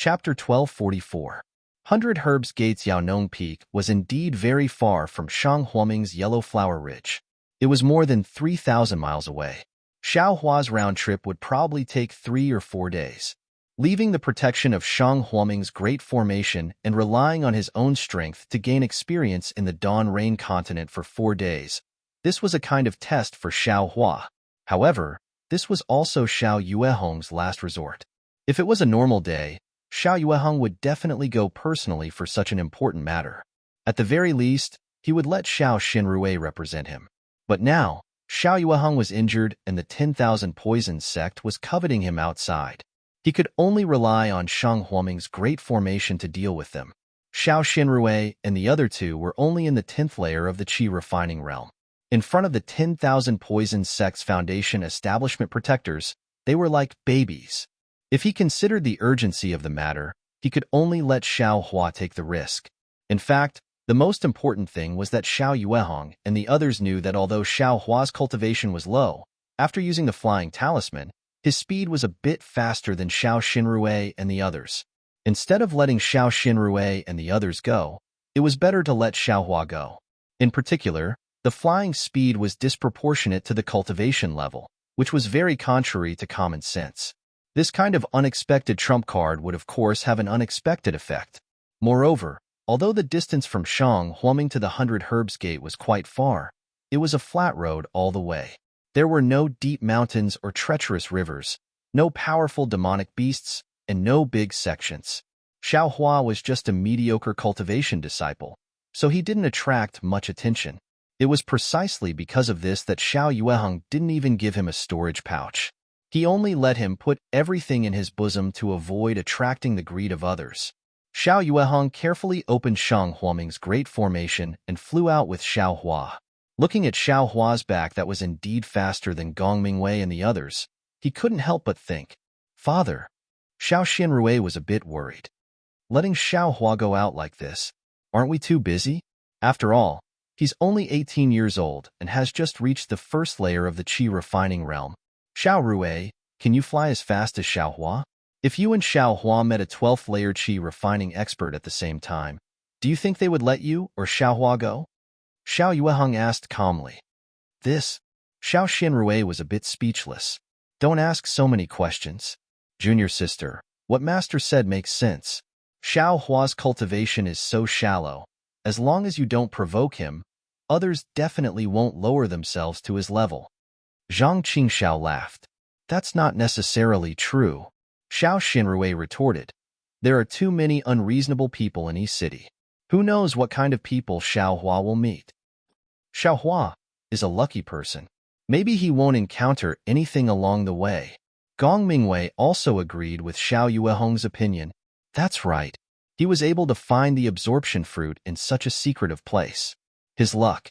Chapter 1244. 100 Herbs Gates. Yaonong Peak was indeed very far from Shang Huaming's Yellow Flower Ridge. It was more than 3,000 miles away. Xiao Hua's round trip would probably take 3 or 4 days. Leaving the protection of Shang Huaming's Great Formation and relying on his own strength to gain experience in the Dawn Rain continent for 4 days, this was a kind of test for Xiao Hua. However, this was also Xiao Yuehong's last resort. If it was a normal day, Xiao Yuehong would definitely go personally for such an important matter. At the very least, he would let Xiao Xinrui represent him. But now, Xiao Yuehong was injured and the 10,000 Poisons sect was coveting him outside. He could only rely on Shang Huaming's Great Formation to deal with them. Xiao Xinrui and the other two were only in the 10th layer of the Qi refining realm. In front of the 10,000 Poisons sect's foundation establishment protectors, they were like babies. If he considered the urgency of the matter, he could only let Xiao Hua take the risk. In fact, the most important thing was that Xiao Yuehong and the others knew that although Xiao Hua's cultivation was low, after using the flying talisman, his speed was a bit faster than Xiao Xinrui and the others. Instead of letting Xiao Xinrui and the others go, it was better to let Xiao Hua go. In particular, the flying speed was disproportionate to the cultivation level, which was very contrary to common sense. This kind of unexpected trump card would of course have an unexpected effect. Moreover, although the distance from Shang Huaming to the 100 Herbs Gate was quite far, it was a flat road all the way. There were no deep mountains or treacherous rivers, no powerful demonic beasts, and no big sections. Xiao Hua was just a mediocre cultivation disciple, so he didn't attract much attention. It was precisely because of this that Xiao Yuehong didn't even give him a storage pouch. He only let him put everything in his bosom to avoid attracting the greed of others. Xiao Yuehong carefully opened Shang Huaming's Great Formation and flew out with Xiao Hua. Looking at Xiao Hua's back that was indeed faster than Gong Mingwei and the others, he couldn't help but think, "Father." Xiao Xinrui was a bit worried. Letting Xiao Hua go out like this, aren't we too busy? After all, he's only 18 years old and has just reached the first layer of the Qi refining realm. Xiao Rui, can you fly as fast as Xiao Hua? If you and Xiao Hua met a 12th layer Qi refining expert at the same time, do you think they would let you or Xiao Hua go? Xiao Yuehong asked calmly. Xiao Xinrui was a bit speechless. Don't ask so many questions. Junior sister, what master said makes sense. Xiao Hua's cultivation is so shallow. As long as you don't provoke him, others definitely won't lower themselves to his level. Zhang Qingxiao laughed. That's not necessarily true. Xiao Xinrui retorted. There are too many unreasonable people in East City. Who knows what kind of people Xiao Hua will meet? Xiao Hua is a lucky person. Maybe he won't encounter anything along the way. Gong Mingwei also agreed with Xiao Yuehong's opinion. That's right. He was able to find the absorption fruit in such a secretive place. His luck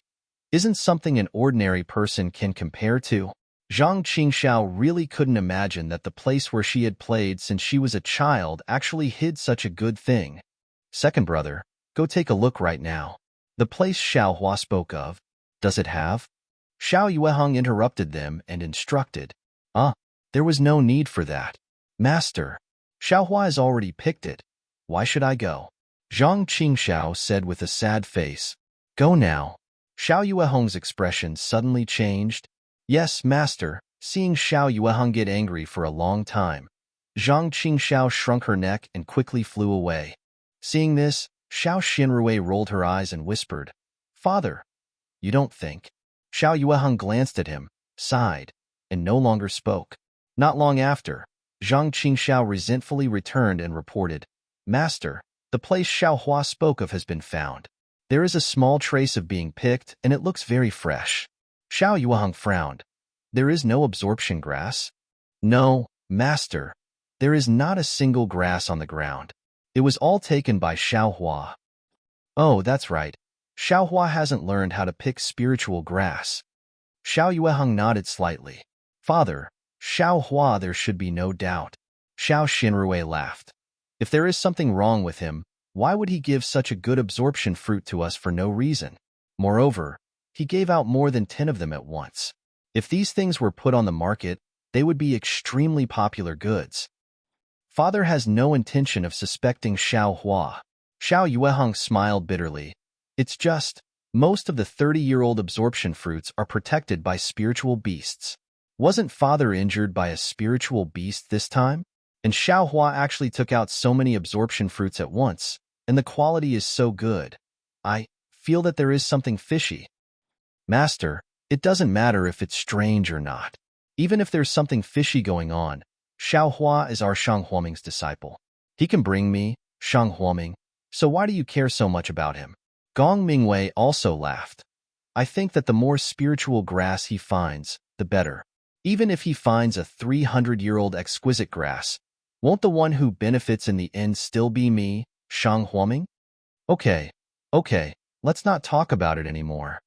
isn't something an ordinary person can compare to. Zhang Qingxiao really couldn't imagine that the place where she had played since she was a child actually hid such a good thing. Second brother, go take a look right now. The place Xiao Hua spoke of, does it have? Xiao Yuehong interrupted them and instructed. There was no need for that. Master, Xiao Hua has already picked it. Why should I go? Zhang Qingxiao said with a sad face. Go now. Xiao Yuehong's expression suddenly changed. Yes, master. Seeing Xiao Yuehong get angry for a long time, Zhang Qingxiao shrunk her neck and quickly flew away. Seeing this, Xiao Xinrui rolled her eyes and whispered, Father, you don't think? Xiao Yuehong glanced at him, sighed, and no longer spoke. Not long after, Zhang Qingxiao resentfully returned and reported, Master, the place Xiao Hua spoke of has been found. There is a small trace of being picked, and it looks very fresh. Xiao Yuehong frowned. There is no absorption grass? No, master. There is not a single grass on the ground. It was all taken by Xiao Hua. Oh, that's right. Xiao Hua hasn't learned how to pick spiritual grass. Xiao Yuehong nodded slightly. Father, Xiao Hua, there should be no doubt. Xiao Xinrui laughed. If there is something wrong with him, why would he give such a good absorption fruit to us for no reason? Moreover, he gave out more than 10 of them at once. If these things were put on the market, they would be extremely popular goods. Father has no intention of suspecting Xiao Hua. Xiao Yuehong smiled bitterly. It's just, most of the 30-year-old absorption fruits are protected by spiritual beasts. Wasn't Father injured by a spiritual beast this time? And Xiao Hua actually took out so many absorption fruits at once, and the quality is so good. I feel that there is something fishy. Master, it doesn't matter if it's strange or not. Even if there's something fishy going on, Xiao Hua is our Shang Huaming's disciple. He can bring me, Shang Huaming, so why do you care so much about him? Gong Mingwei also laughed. I think that the more spiritual grass he finds, the better. Even if he finds a 300-year-old exquisite grass, won't the one who benefits in the end still be me, Shang Huaming? Okay, let's not talk about it anymore.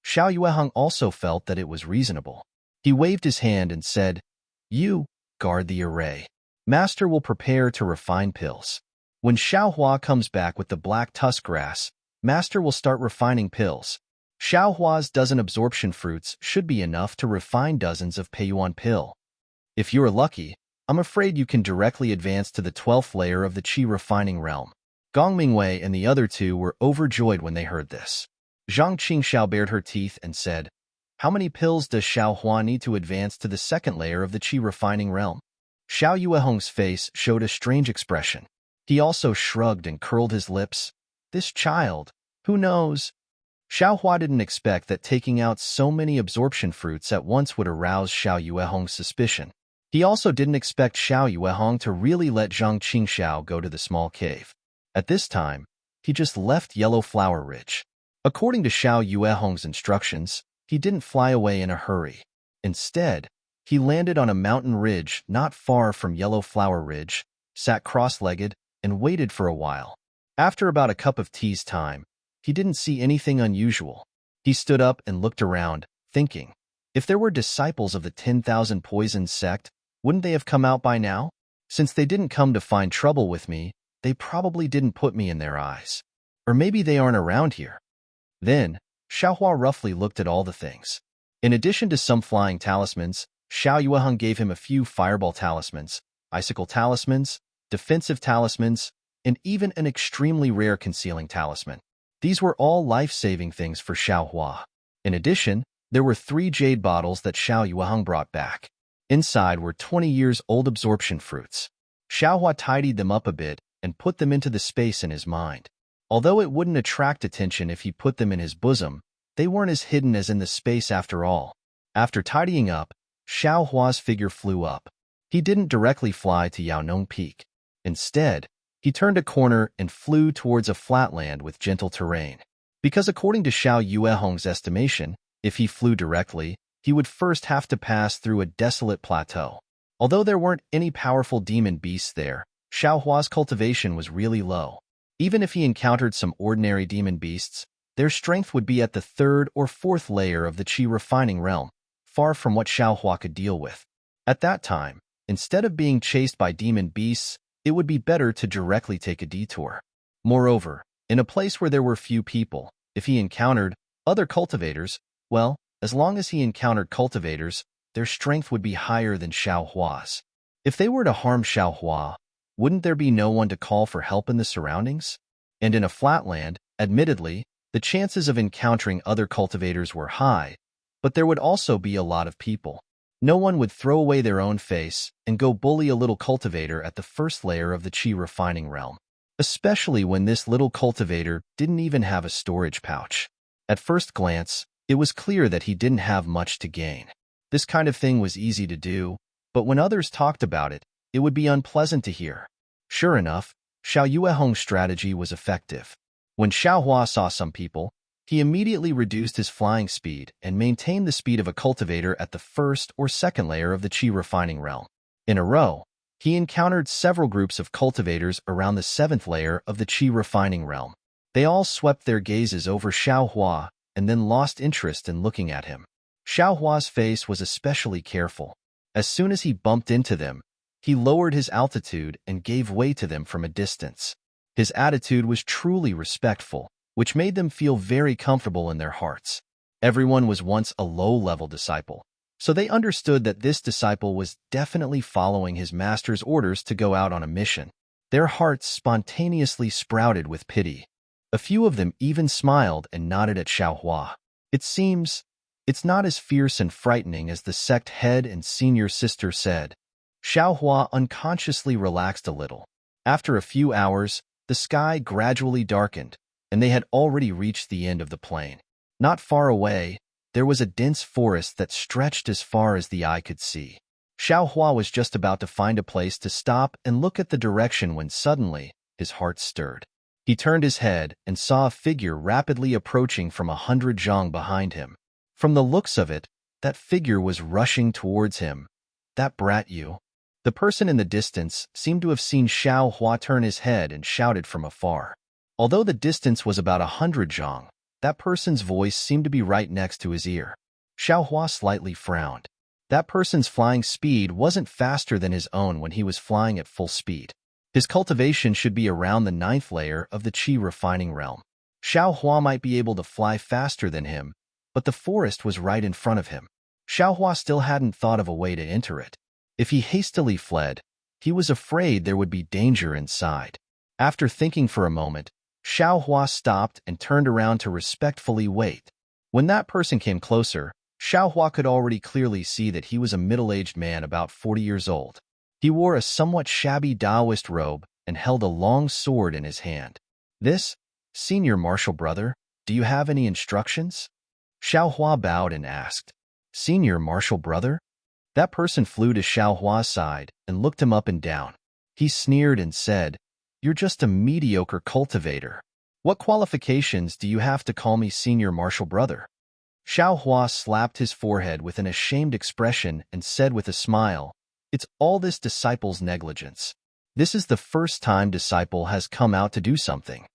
Xiao Yuehong also felt that it was reasonable. He waved his hand and said, You, guard the array. Master will prepare to refine pills. When Xiao Hua comes back with the black tusk grass, Master will start refining pills. Xiao Hua's dozen absorption fruits should be enough to refine dozens of Peiyuan pill. If you're lucky, I'm afraid you can directly advance to the 12th layer of the Qi refining realm. Gong Mingwei and the other two were overjoyed when they heard this. Zhang Qingxiao bared her teeth and said, How many pills does Xiao Hua need to advance to the 2nd layer of the Qi refining realm? Xiao Yuehong's face showed a strange expression. He also shrugged and curled his lips. This child, who knows? Xiao Hua didn't expect that taking out so many absorption fruits at once would arouse Xiao Yuehong's suspicion. He also didn't expect Xiao Yuehong to really let Zhang Qingxiao go to the small cave. At this time, he just left Yellow Flower Ridge. According to Xiao Yuehong's instructions, he didn't fly away in a hurry. Instead, he landed on a mountain ridge not far from Yellow Flower Ridge, sat cross-legged, and waited for a while. After about a cup of tea's time, he didn't see anything unusual. He stood up and looked around, thinking, if there were disciples of the 10,000 Poisons sect, wouldn't they have come out by now? Since they didn't come to find trouble with me, they probably didn't put me in their eyes. Or maybe they aren't around here. Then, Xiao Hua roughly looked at all the things. In addition to some flying talismans, Xiao Yuehong gave him a few fireball talismans, icicle talismans, defensive talismans, and even an extremely rare concealing talisman. These were all life-saving things for Xiao Hua. In addition, there were 3 jade bottles that Xiao Yuehong brought back. Inside were 20-years-old absorption fruits. Xiao Hua tidied them up a bit and put them into the space in his mind. Although it wouldn't attract attention if he put them in his bosom, they weren't as hidden as in the space after all. After tidying up, Xiao Hua's figure flew up. He didn't directly fly to Yaonong Peak. Instead, he turned a corner and flew towards a flatland with gentle terrain. Because according to Xiao Yuehong's estimation, if he flew directly, he would first have to pass through a desolate plateau. Although there weren't any powerful demon beasts there, Xiao Hua's cultivation was really low. Even if he encountered some ordinary demon beasts, their strength would be at the 3rd or 4th layer of the Qi refining realm, far from what Xiao Hua could deal with. At that time, instead of being chased by demon beasts, it would be better to directly take a detour. Moreover, in a place where there were few people, if he encountered other cultivators, well, as long as he encountered cultivators, their strength would be higher than Xiao Hua's. If they were to harm Xiao Hua, wouldn't there be no one to call for help in the surroundings? And in a flatland, admittedly, the chances of encountering other cultivators were high, but there would also be a lot of people. No one would throw away their own face and go bully a little cultivator at the 1st layer of the Qi refining realm, especially when this little cultivator didn't even have a storage pouch. At first glance, it was clear that he didn't have much to gain. This kind of thing was easy to do, but when others talked about it, it would be unpleasant to hear. Sure enough, Xiao Yuehong's strategy was effective. When Xiao Hua saw some people, he immediately reduced his flying speed and maintained the speed of a cultivator at the 1st or 2nd layer of the Qi refining realm. In a row, he encountered several groups of cultivators around the 7th layer of the Qi refining realm. They all swept their gazes over Xiao Hua and then lost interest in looking at him. Xiao Hua's face was especially careful. As soon as he bumped into them, he lowered his altitude and gave way to them from a distance. His attitude was truly respectful, which made them feel very comfortable in their hearts. Everyone was once a low-level disciple. So they understood that this disciple was definitely following his master's orders to go out on a mission. Their hearts spontaneously sprouted with pity. A few of them even smiled and nodded at Xiaohua. It seems it's not as fierce and frightening as the sect head and senior sister said. Xiaohua unconsciously relaxed a little. After a few hours, the sky gradually darkened, and they had already reached the end of the plain. Not far away, there was a dense forest that stretched as far as the eye could see. Xiaohua was just about to find a place to stop and look at the direction when suddenly his heart stirred. He turned his head and saw a figure rapidly approaching from 100 zhang behind him. From the looks of it, that figure was rushing towards him. That brat you. The person in the distance seemed to have seen Xiaohua turn his head and shouted from afar. Although the distance was about 100 zhang, that person's voice seemed to be right next to his ear. Xiaohua slightly frowned. That person's flying speed wasn't faster than his own when he was flying at full speed. His cultivation should be around the 9th layer of the qi refining realm. Xiaohua might be able to fly faster than him, but the forest was right in front of him. Xiaohua still hadn't thought of a way to enter it. If he hastily fled, he was afraid there would be danger inside. After thinking for a moment, Xiaohua stopped and turned around to respectfully wait. When that person came closer, Xiaohua could already clearly see that he was a middle-aged man about 40 years old. He wore a somewhat shabby Taoist robe and held a long sword in his hand. This, senior martial brother, do you have any instructions? Xiaohua bowed and asked. Senior martial brother? That person flew to Xiaohua's side and looked him up and down. He sneered and said, You're just a mediocre cultivator. What qualifications do you have to call me senior martial brother? Xiaohua slapped his forehead with an ashamed expression and said with a smile, It's all this disciple's negligence. This is the first time disciple has come out to do something.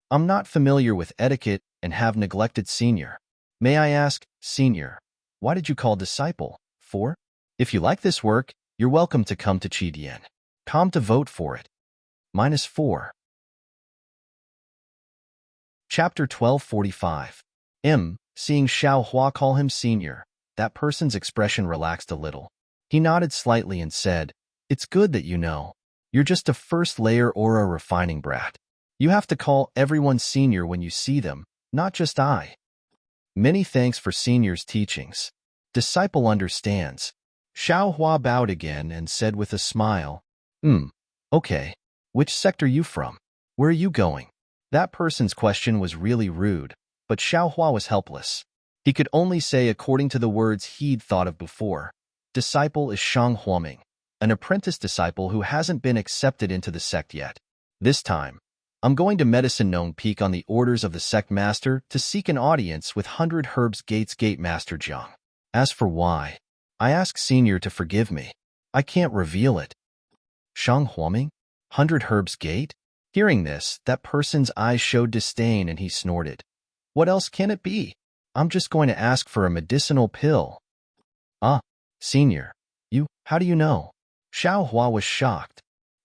I'm not familiar with etiquette and have neglected senior. May I ask, senior, why did you call disciple? For? If you like this work, you're welcome to come to Qidian. Come to vote for it. -4. Chapter 1245. Seeing Xiaohua call him senior, that person's expression relaxed a little. He nodded slightly and said, It's good that you know. You're just a first-layer aura refining brat. You have to call everyone senior when you see them, not just I. Many thanks for senior's teachings. Disciple understands. Xiaohua bowed again and said with a smile, Okay. Which sect are you from? Where are you going? That person's question was really rude, but Xiaohua was helpless. He could only say according to the words he'd thought of before. Disciple is Shang Huoming, an apprentice disciple who hasn't been accepted into the sect yet. This time, I'm going to Medicine Nong Peak on the orders of the sect master to seek an audience with 100 Herbs Gates Gate Master Jiang. As for why, I ask senior to forgive me. I can't reveal it. Shang Huoming? 100 Herbs Gate? Hearing this, that person's eyes showed disdain and he snorted. What else can it be? I'm just going to ask for a medicinal pill. Ah, senior. How do you know? Xiaohua was shocked.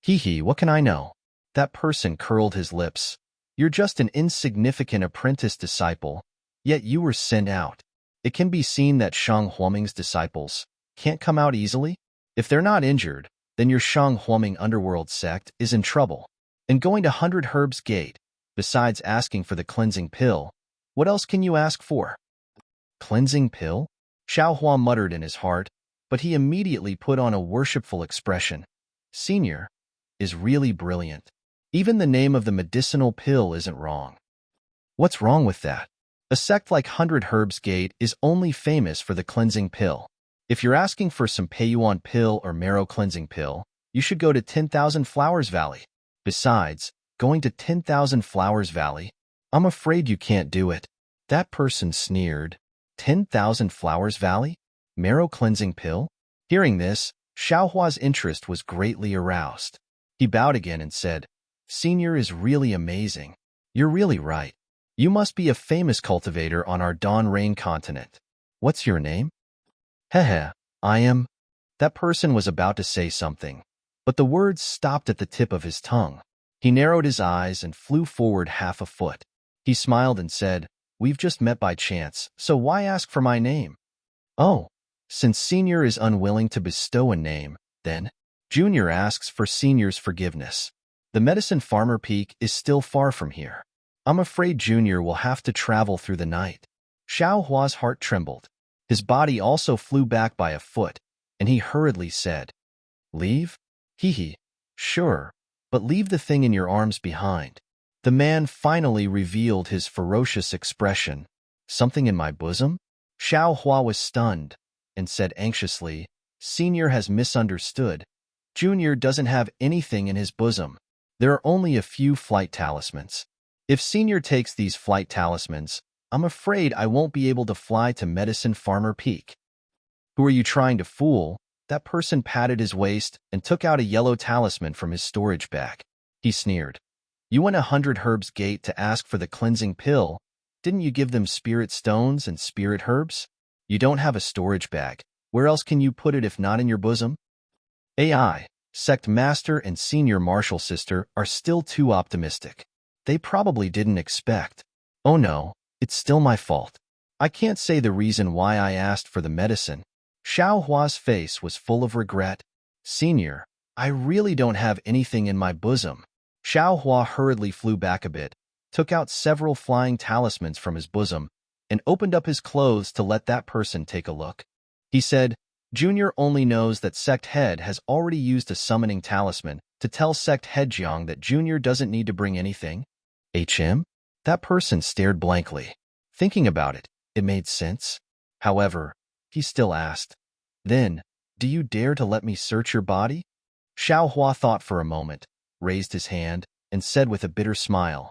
What can I know? That person curled his lips. You're just an insignificant apprentice disciple, yet you were sent out. It can be seen that Shang Huoming's disciples can't come out easily. If they're not injured, then your Shang Huoming underworld sect is in trouble. And going to 100 Herbs Gate, besides asking for the cleansing pill, what else can you ask for? Cleansing pill? Xiaohua muttered in his heart, but he immediately put on a worshipful expression. Senior is really brilliant. Even the name of the medicinal pill isn't wrong. What's wrong with that? A sect like 100 Herbs Gate is only famous for the cleansing pill. If you're asking for some Peiyuan pill or marrow cleansing pill, you should go to 10,000 Flowers Valley. Besides, going to 10,000 Flowers Valley, I'm afraid you can't do it. That person sneered. 10,000 Flowers Valley? Marrow cleansing pill? Hearing this, Xiaohua's interest was greatly aroused. He bowed again and said, Senior is really amazing. You're really right. You must be a famous cultivator on our Dawn Rain continent. What's your name? Hehe, I am. That person was about to say something, but the words stopped at the tip of his tongue. He narrowed his eyes and flew forward half a foot. He smiled and said, We've just met by chance, so why ask for my name? Oh, Since Senior is unwilling to bestow a name, then Junior asks for Senior's forgiveness. The medicine farmer peak is still far from here. I'm afraid Junior will have to travel through the night. Xiao Hua's heart trembled. His body also flew back by a foot, and he hurriedly said, "Leave? Hee. Sure, but leave the thing in your arms behind." The man finally revealed his ferocious expression. "Something in my bosom?" Xiao Hua was stunned and said anxiously, "Senior has misunderstood. Junior doesn't have anything in his bosom. There are only a few flight talismans. If Senior takes these flight talismans, I'm afraid I won't be able to fly to Medicine Farmer Peak." "Who are you trying to fool?" That person patted his waist and took out a yellow talisman from his storage bag. He sneered. "You went 100 Herbs Gate to ask for the cleansing pill. Didn't you give them spirit stones and spirit herbs? You don't have a storage bag. Where else can you put it if not in your bosom?" AI, Sect Master and Senior Martial Sister are still too optimistic. They probably didn't expect. "Oh no, it's still my fault. I can't say the reason why I asked for the medicine." Xiao Hua's face was full of regret. "Senior, I really don't have anything in my bosom." Xiao Hua hurriedly flew back a bit, took out several flying talismans from his bosom, and opened up his clothes to let that person take a look. He said, "Junior only knows that Sect Head has already used a summoning talisman to tell Sect Head Jiang that Junior doesn't need to bring anything." HM? That person stared blankly. Thinking about it, it made sense. However, he still asked, "Then, do you dare to let me search your body?" Xiao Hua thought for a moment, raised his hand, and said with a bitter smile,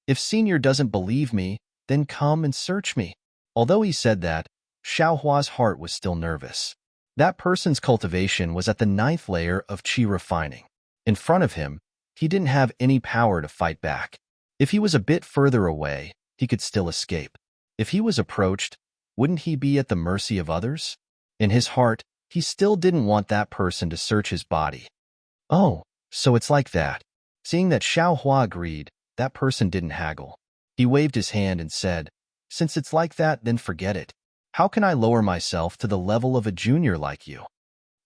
"If Senior doesn't believe me, then come and search me." Although he said that, Xiao Hua's heart was still nervous. That person's cultivation was at the 9th layer of qi refining. In front of him, he didn't have any power to fight back. If he was a bit further away, he could still escape. If he was approached, wouldn't he be at the mercy of others? In his heart, he still didn't want that person to search his body. "Oh, so it's like that." Seeing that Xiao Hua agreed, that person didn't haggle. He waved his hand and said, "Since it's like that, then forget it. How can I lower myself to the level of a junior like you?"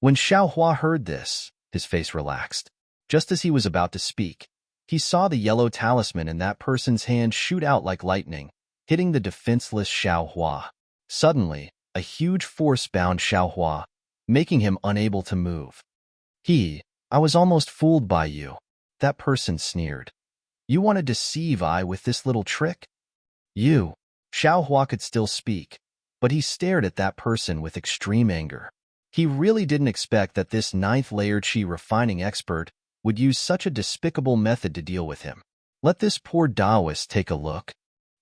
When Xiao Hua heard this, his face relaxed. Just as he was about to speak, he saw the yellow talisman in that person's hand shoot out like lightning, hitting the defenseless Xiao Hua. Suddenly, a huge force bound Xiao Hua, making him unable to move. I was almost fooled by you." That person sneered. "You want to deceive I with this little trick?" "You." Xiao Hua could still speak, but he stared at that person with extreme anger. He really didn't expect that this 9th layer qi refining expert would use such a despicable method to deal with him. "Let this poor Taoist take a look,"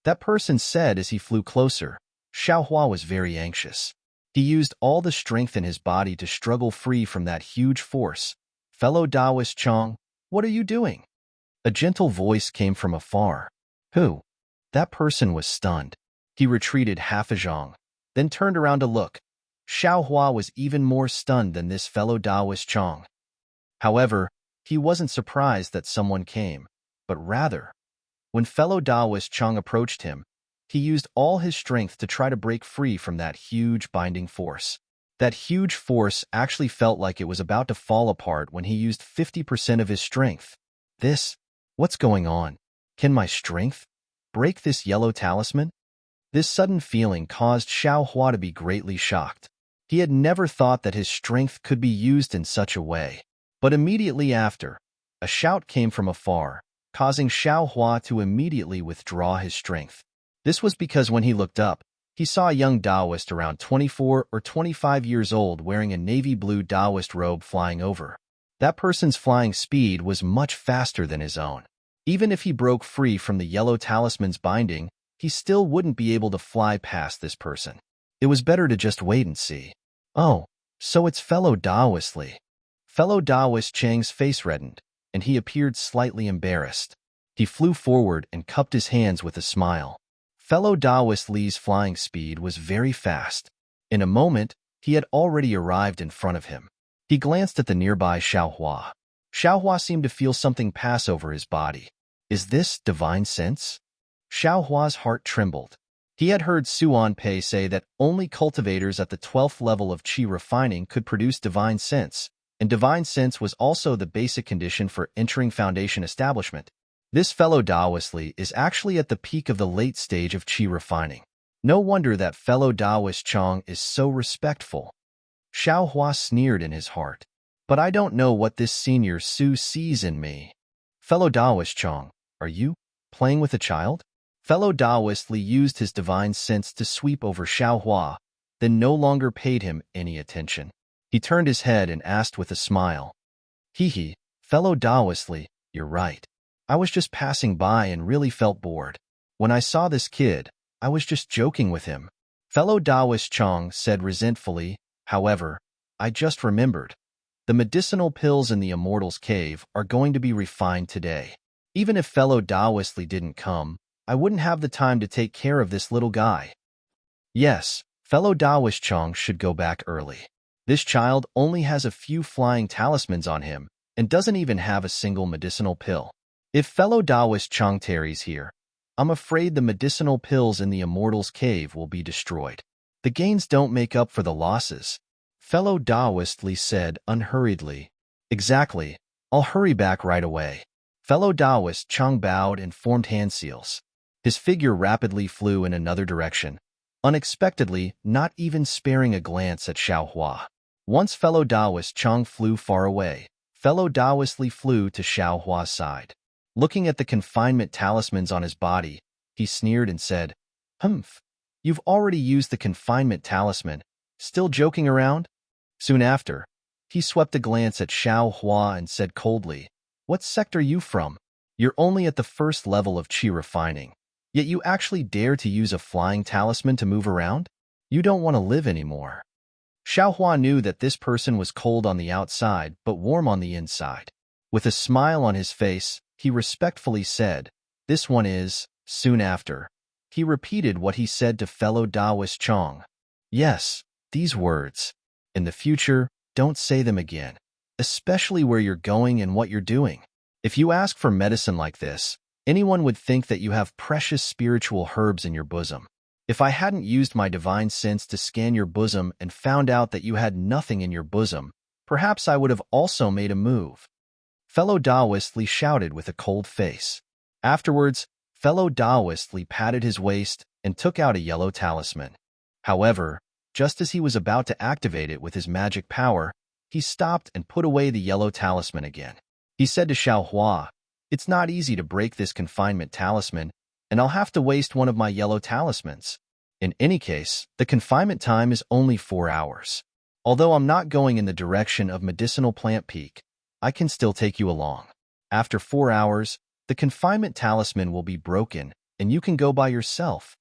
that person said as he flew closer. Xiao Hua was very anxious. He used all the strength in his body to struggle free from that huge force. "Fellow Taoist Chong, what are you doing?" A gentle voice came from afar. "Who?" That person was stunned. He retreated half a zhang, then turned around to look. Xiao Hua was even more stunned than this fellow Taoist Chong. However, he wasn't surprised that someone came, but rather, when fellow Taoist Chong approached him, he used all his strength to try to break free from that huge binding force. That huge force actually felt like it was about to fall apart when he used 50% of his strength. What's going on? Can my strength break this yellow talisman? This sudden feeling caused Xiao Hua to be greatly shocked. He had never thought that his strength could be used in such a way. But immediately after, a shout came from afar, causing Xiao Hua to immediately withdraw his strength. This was because when he looked up, he saw a young Taoist around 24 or 25 years old wearing a navy blue Taoist robe flying over. That person's flying speed was much faster than his own. Even if he broke free from the yellow talisman's binding, he still wouldn't be able to fly past this person. It was better to just wait and see. "Oh, so it's fellow Taoist Li." Fellow Taoist Chang's face reddened, and he appeared slightly embarrassed. He flew forward and cupped his hands with a smile. Fellow Taoist Li's flying speed was very fast. In a moment, he had already arrived in front of him. He glanced at the nearby Xiao Hua. Xiao Hua seemed to feel something pass over his body. Is this divine sense? Xiao Hua's heart trembled. He had heard Suan Pei say that only cultivators at the 12th level of qi refining could produce divine sense, and divine sense was also the basic condition for entering Foundation establishment. This fellow Taoist Li is actually at the peak of the late stage of qi refining. No wonder that fellow Taoist Chang is so respectful. Xiao Hua sneered in his heart. But I don't know what this senior Su sees in me. Fellow Taoist Chang, are you playing with a child? Fellow Taoist Li used his divine sense to sweep over Xiao Hua, then no longer paid him any attention. He turned his head and asked with a smile. Hee, fellow Taoist Li, you're right. I was just passing by and really felt bored. When I saw this kid, I was just joking with him. Fellow Taoist Chang said resentfully, however, I just remembered. The medicinal pills in the Immortal's Cave are going to be refined today. Even if fellow Taoist Li didn't come, I wouldn't have the time to take care of this little guy. Yes, fellow Taoist Chang should go back early. This child only has a few flying talismans on him and doesn't even have a single medicinal pill. If fellow Taoist Chang tarries here, I'm afraid the medicinal pills in the Immortal's Cave will be destroyed. The gains don't make up for the losses. Fellow Taoist Li said unhurriedly. Exactly, I'll hurry back right away. Fellow Taoist Chang bowed and formed hand seals. His figure rapidly flew in another direction, unexpectedly not even sparing a glance at Xiao Hua. Once fellow Taoist Chang flew far away, fellow Taoist Li flew to Xiao Hua's side. Looking at the confinement talismans on his body, he sneered and said, Humph, you've already used the confinement talisman, still joking around? Soon after, he swept a glance at Xiao Hua and said coldly, What sect are you from? You're only at the first level of qi refining, yet you actually dare to use a flying talisman to move around? You don't want to live anymore. Xiao Hua knew that this person was cold on the outside but warm on the inside. With a smile on his face, he respectfully said, This one is. Soon after, he repeated what he said to fellow Taoist Chang. Yes, these words. In the future, don't say them again, especially where you're going and what you're doing. If you ask for medicine like this, anyone would think that you have precious spiritual herbs in your bosom. If I hadn't used my divine sense to scan your bosom and found out that you had nothing in your bosom, perhaps I would have also made a move. Fellow Taoist Li shouted with a cold face. Afterwards, fellow Taoist Li patted his waist and took out a yellow talisman. However, just as he was about to activate it with his magic power, he stopped and put away the yellow talisman again. He said to Xiao Hua, It's not easy to break this confinement talisman, and I'll have to waste one of my yellow talismans. In any case, the confinement time is only 4 hours. Although I'm not going in the direction of Medicinal Plant Peak, I can still take you along. After 4 hours, the confinement talisman will be broken, and you can go by yourself.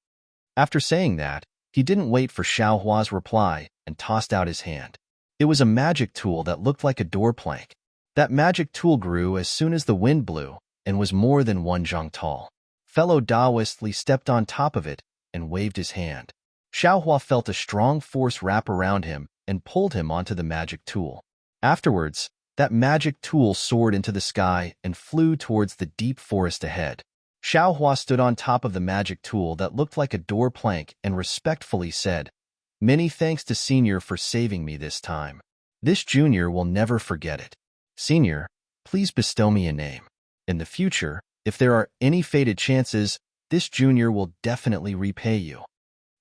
After saying that, he didn't wait for Xiao Hua's reply and tossed out his hand. It was a magic tool that looked like a door plank. That magic tool grew as soon as the wind blew and was more than 1 zhang tall. Fellow Taoist Li stepped on top of it and waved his hand. Xiao Hua felt a strong force wrap around him and pulled him onto the magic tool. Afterwards, that magic tool soared into the sky and flew towards the deep forest ahead. Xiao Hua stood on top of the magic tool that looked like a door plank and respectfully said, Many thanks to Senior for saving me this time. This junior will never forget it. Senior, please bestow me a name. In the future, if there are any fated chances, this junior will definitely repay you.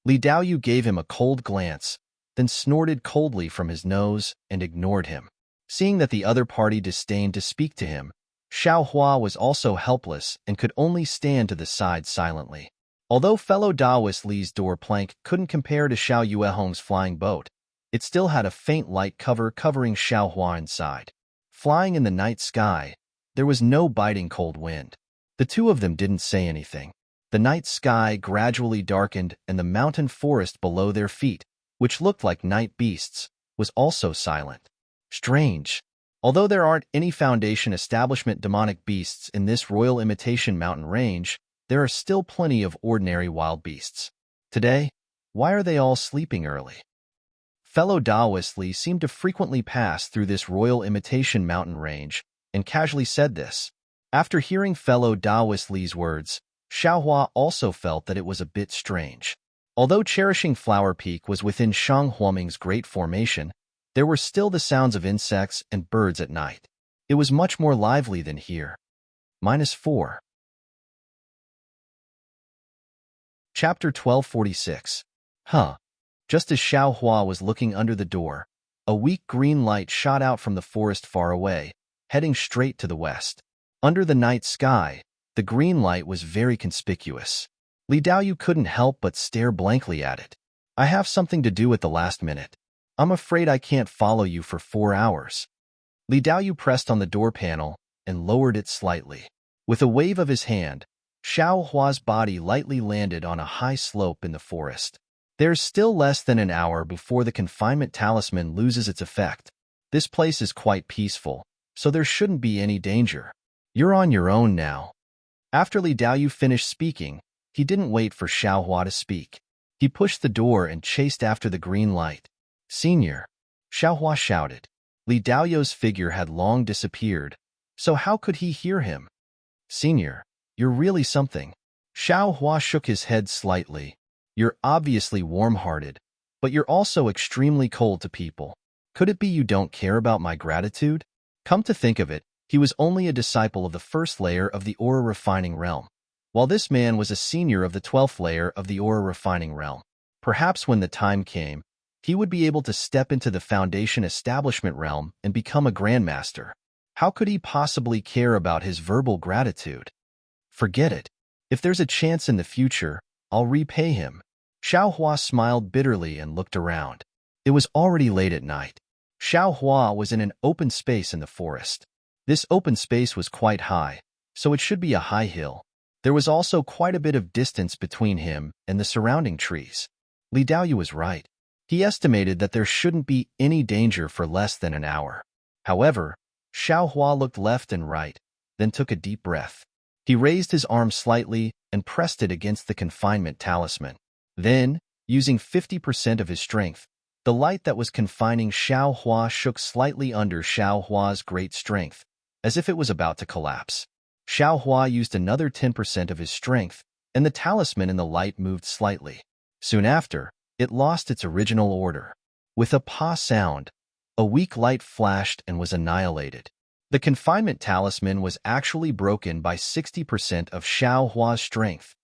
Li Daoyu gave him a cold glance, then snorted coldly from his nose and ignored him. Seeing that the other party disdained to speak to him, Xiao Hua was also helpless and could only stand to the side silently. Although fellow Taoist Li's door plank couldn't compare to Xiao Yuehong's flying boat, it still had a faint light cover covering Xiao Hua inside. Flying in the night sky, there was no biting cold wind. The two of them didn't say anything. The night sky gradually darkened and the mountain forest below their feet, which looked like night beasts, was also silent. Strange. Although there aren't any Foundation establishment demonic beasts in this Royal Imitation Mountain range, there are still plenty of ordinary wild beasts. Today, why are they all sleeping early? Fellow Taoist Li seemed to frequently pass through this Royal Imitation Mountain range and casually said this. After hearing fellow Taoist Li's words, Xiao Hua also felt that it was a bit strange. Although Cherishing Flower Peak was within Shang Huoming's Great Formation, there were still the sounds of insects and birds at night. It was much more lively than here. -4. Chapter 1246. Just as Xiao Hua was looking under the door, a weak green light shot out from the forest far away, heading straight to the west. Under the night sky, the green light was very conspicuous. Li Daoyu couldn't help but stare blankly at it. I have something to do at the last minute. I'm afraid I can't follow you for 4 hours. Li Daoyu pressed on the door panel and lowered it slightly. With a wave of his hand, Xiao Hua's body lightly landed on a high slope in the forest. There's still less than an hour before the confinement talisman loses its effect. This place is quite peaceful, so there shouldn't be any danger. You're on your own now. After Li Daoyu finished speaking, he didn't wait for Xiao Hua to speak. He pushed the door and chased after the green light. Senior, Xiao Hua shouted. Li Daoyu's figure had long disappeared, so how could he hear him? Senior, you're really something. Xiao Hua shook his head slightly. You're obviously warm-hearted, but you're also extremely cold to people. Could it be you don't care about my gratitude? Come to think of it, he was only a disciple of the first layer of the aura refining realm, while this man was a senior of the 12th layer of the aura refining realm. Perhaps when the time came, he would be able to step into the foundation establishment realm and become a grandmaster. How could he possibly care about his verbal gratitude? Forget it. If there's a chance in the future, I'll repay him. Xiao Hua smiled bitterly and looked around. It was already late at night. Xiao Hua was in an open space in the forest. This open space was quite high, so it should be a high hill. There was also quite a bit of distance between him and the surrounding trees. Li Daoyu was right. He estimated that there shouldn't be any danger for less than an hour. However, Xiao Hua looked left and right, then took a deep breath. He raised his arm slightly and pressed it against the confinement talisman. Then, using 50% of his strength, the light that was confining Xiao Hua shook slightly under Xiao Hua's great strength, as if it was about to collapse. Xiao Hua used another 10% of his strength, and the talisman in the light moved slightly. Soon after, it lost its original order. With a pa sound, a weak light flashed and was annihilated. The confinement talisman was actually broken by 60% of Xiao Hua's strength.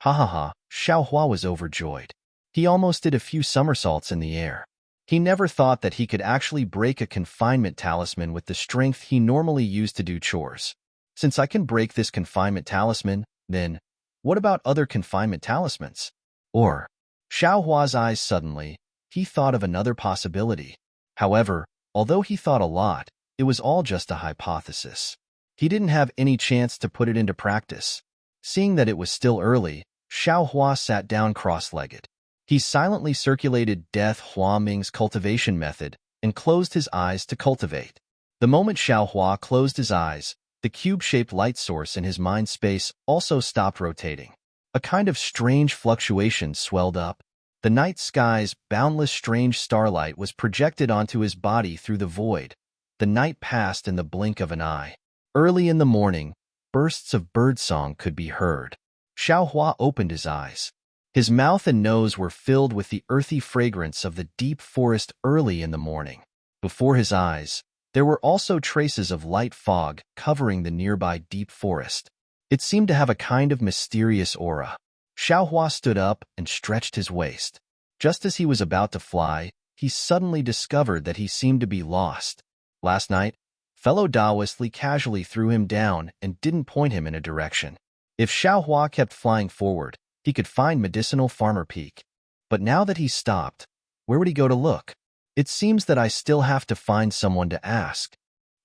Xiao Hua was overjoyed. He almost did a few somersaults in the air. He never thought that he could actually break a confinement talisman with the strength he normally used to do chores. Since I can break this confinement talisman, then, what about other confinement talismans? Or, Xiao Hua's eyes suddenly, he thought of another possibility. However, although he thought a lot, it was all just a hypothesis. He didn't have any chance to put it into practice. Seeing that it was still early, Xiao Hua sat down cross-legged. He silently circulated Death Hua Ming's cultivation method and closed his eyes to cultivate. The moment Xiao Hua closed his eyes, the cube-shaped light source in his mind space also stopped rotating. A kind of strange fluctuation swelled up. The night sky's boundless strange starlight was projected onto his body through the void. The night passed in the blink of an eye. Early in the morning, bursts of birdsong could be heard. Xiao Hua opened his eyes. His mouth and nose were filled with the earthy fragrance of the deep forest early in the morning. Before his eyes, there were also traces of light fog covering the nearby deep forest. It seemed to have a kind of mysterious aura. Xiao Hua stood up and stretched his waist. Just as he was about to fly, he suddenly discovered that he seemed to be lost. Last night, fellow Taoist Li casually threw him down and didn't point him in a direction. If Xiao Hua kept flying forward, he could find Medicinal Farmer Peak. But now that he stopped, where would he go to look? It seems that I still have to find someone to ask.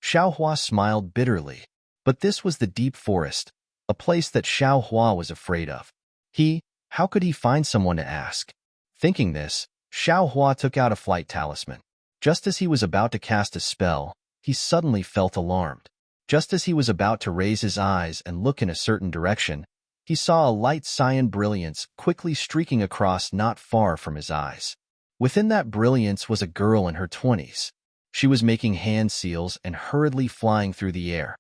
Xiao Hua smiled bitterly. But this was the deep forest, a place that Xiao Hua was afraid of. How could he find someone to ask? Thinking this, Xiao Hua took out a flight talisman. Just as he was about to cast a spell, he suddenly felt alarmed. Just as he was about to raise his eyes and look in a certain direction, he saw a light cyan brilliance quickly streaking across not far from his eyes. Within that brilliance was a girl in her 20s. She was making hand seals and hurriedly flying through the air.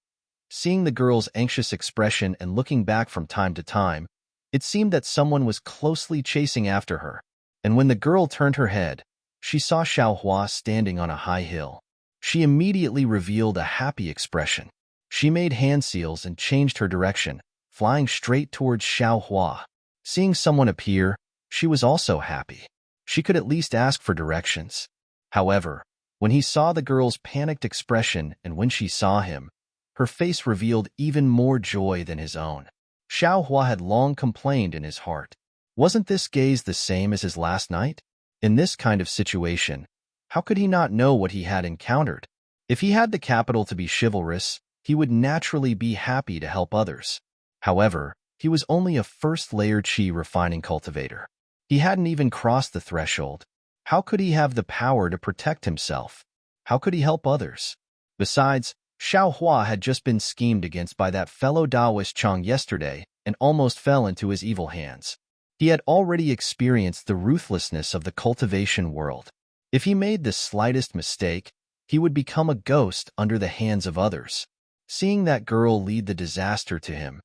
Seeing the girl's anxious expression and looking back from time to time, It seemed that someone was closely chasing after her, and when the girl turned her head, she saw Xiaohua standing on a high hill. She immediately revealed a happy expression. She made hand seals and changed her direction, flying straight towards Xiaohua. Seeing someone appear, she was also happy. She could at least ask for directions. However, when he saw the girl's panicked expression and when she saw him, her face revealed even more joy than his own. Xiaohua had long complained in his heart. Wasn't this gaze the same as his last night? In this kind of situation, how could he not know what he had encountered? If he had the capital to be chivalrous, he would naturally be happy to help others. However, he was only a first-layer qi refining cultivator. He hadn't even crossed the threshold. How could he have the power to protect himself? How could he help others? Besides, Xiaohua had just been schemed against by that fellow Taoist Chang yesterday and almost fell into his evil hands. He had already experienced the ruthlessness of the cultivation world. If he made the slightest mistake, he would become a ghost under the hands of others. Seeing that girl lead the disaster to him,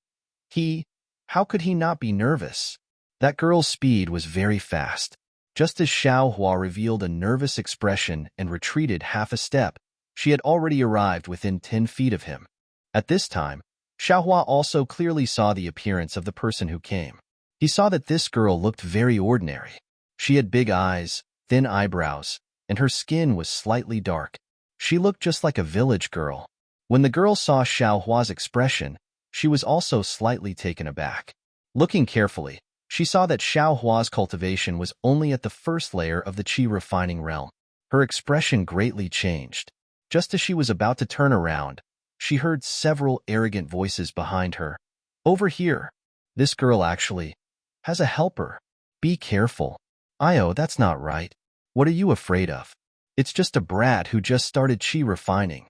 how could he not be nervous? That girl's speed was very fast. Just as Xiaohua revealed a nervous expression and retreated half a step, she had already arrived within 10 feet of him. At this time, Xiaohua also clearly saw the appearance of the person who came. He saw that this girl looked very ordinary. She had big eyes, thin eyebrows, and her skin was slightly dark. She looked just like a village girl. When the girl saw Xiaohua's expression, she was also slightly taken aback. Looking carefully, she saw that Xiaohua's cultivation was only at the first layer of the qi refining realm. Her expression greatly changed. Just as she was about to turn around, she heard several arrogant voices behind her. "Over here. This girl actually has a helper. Be careful." "Io, that's not right. What are you afraid of? It's just a brat who just started qi refining."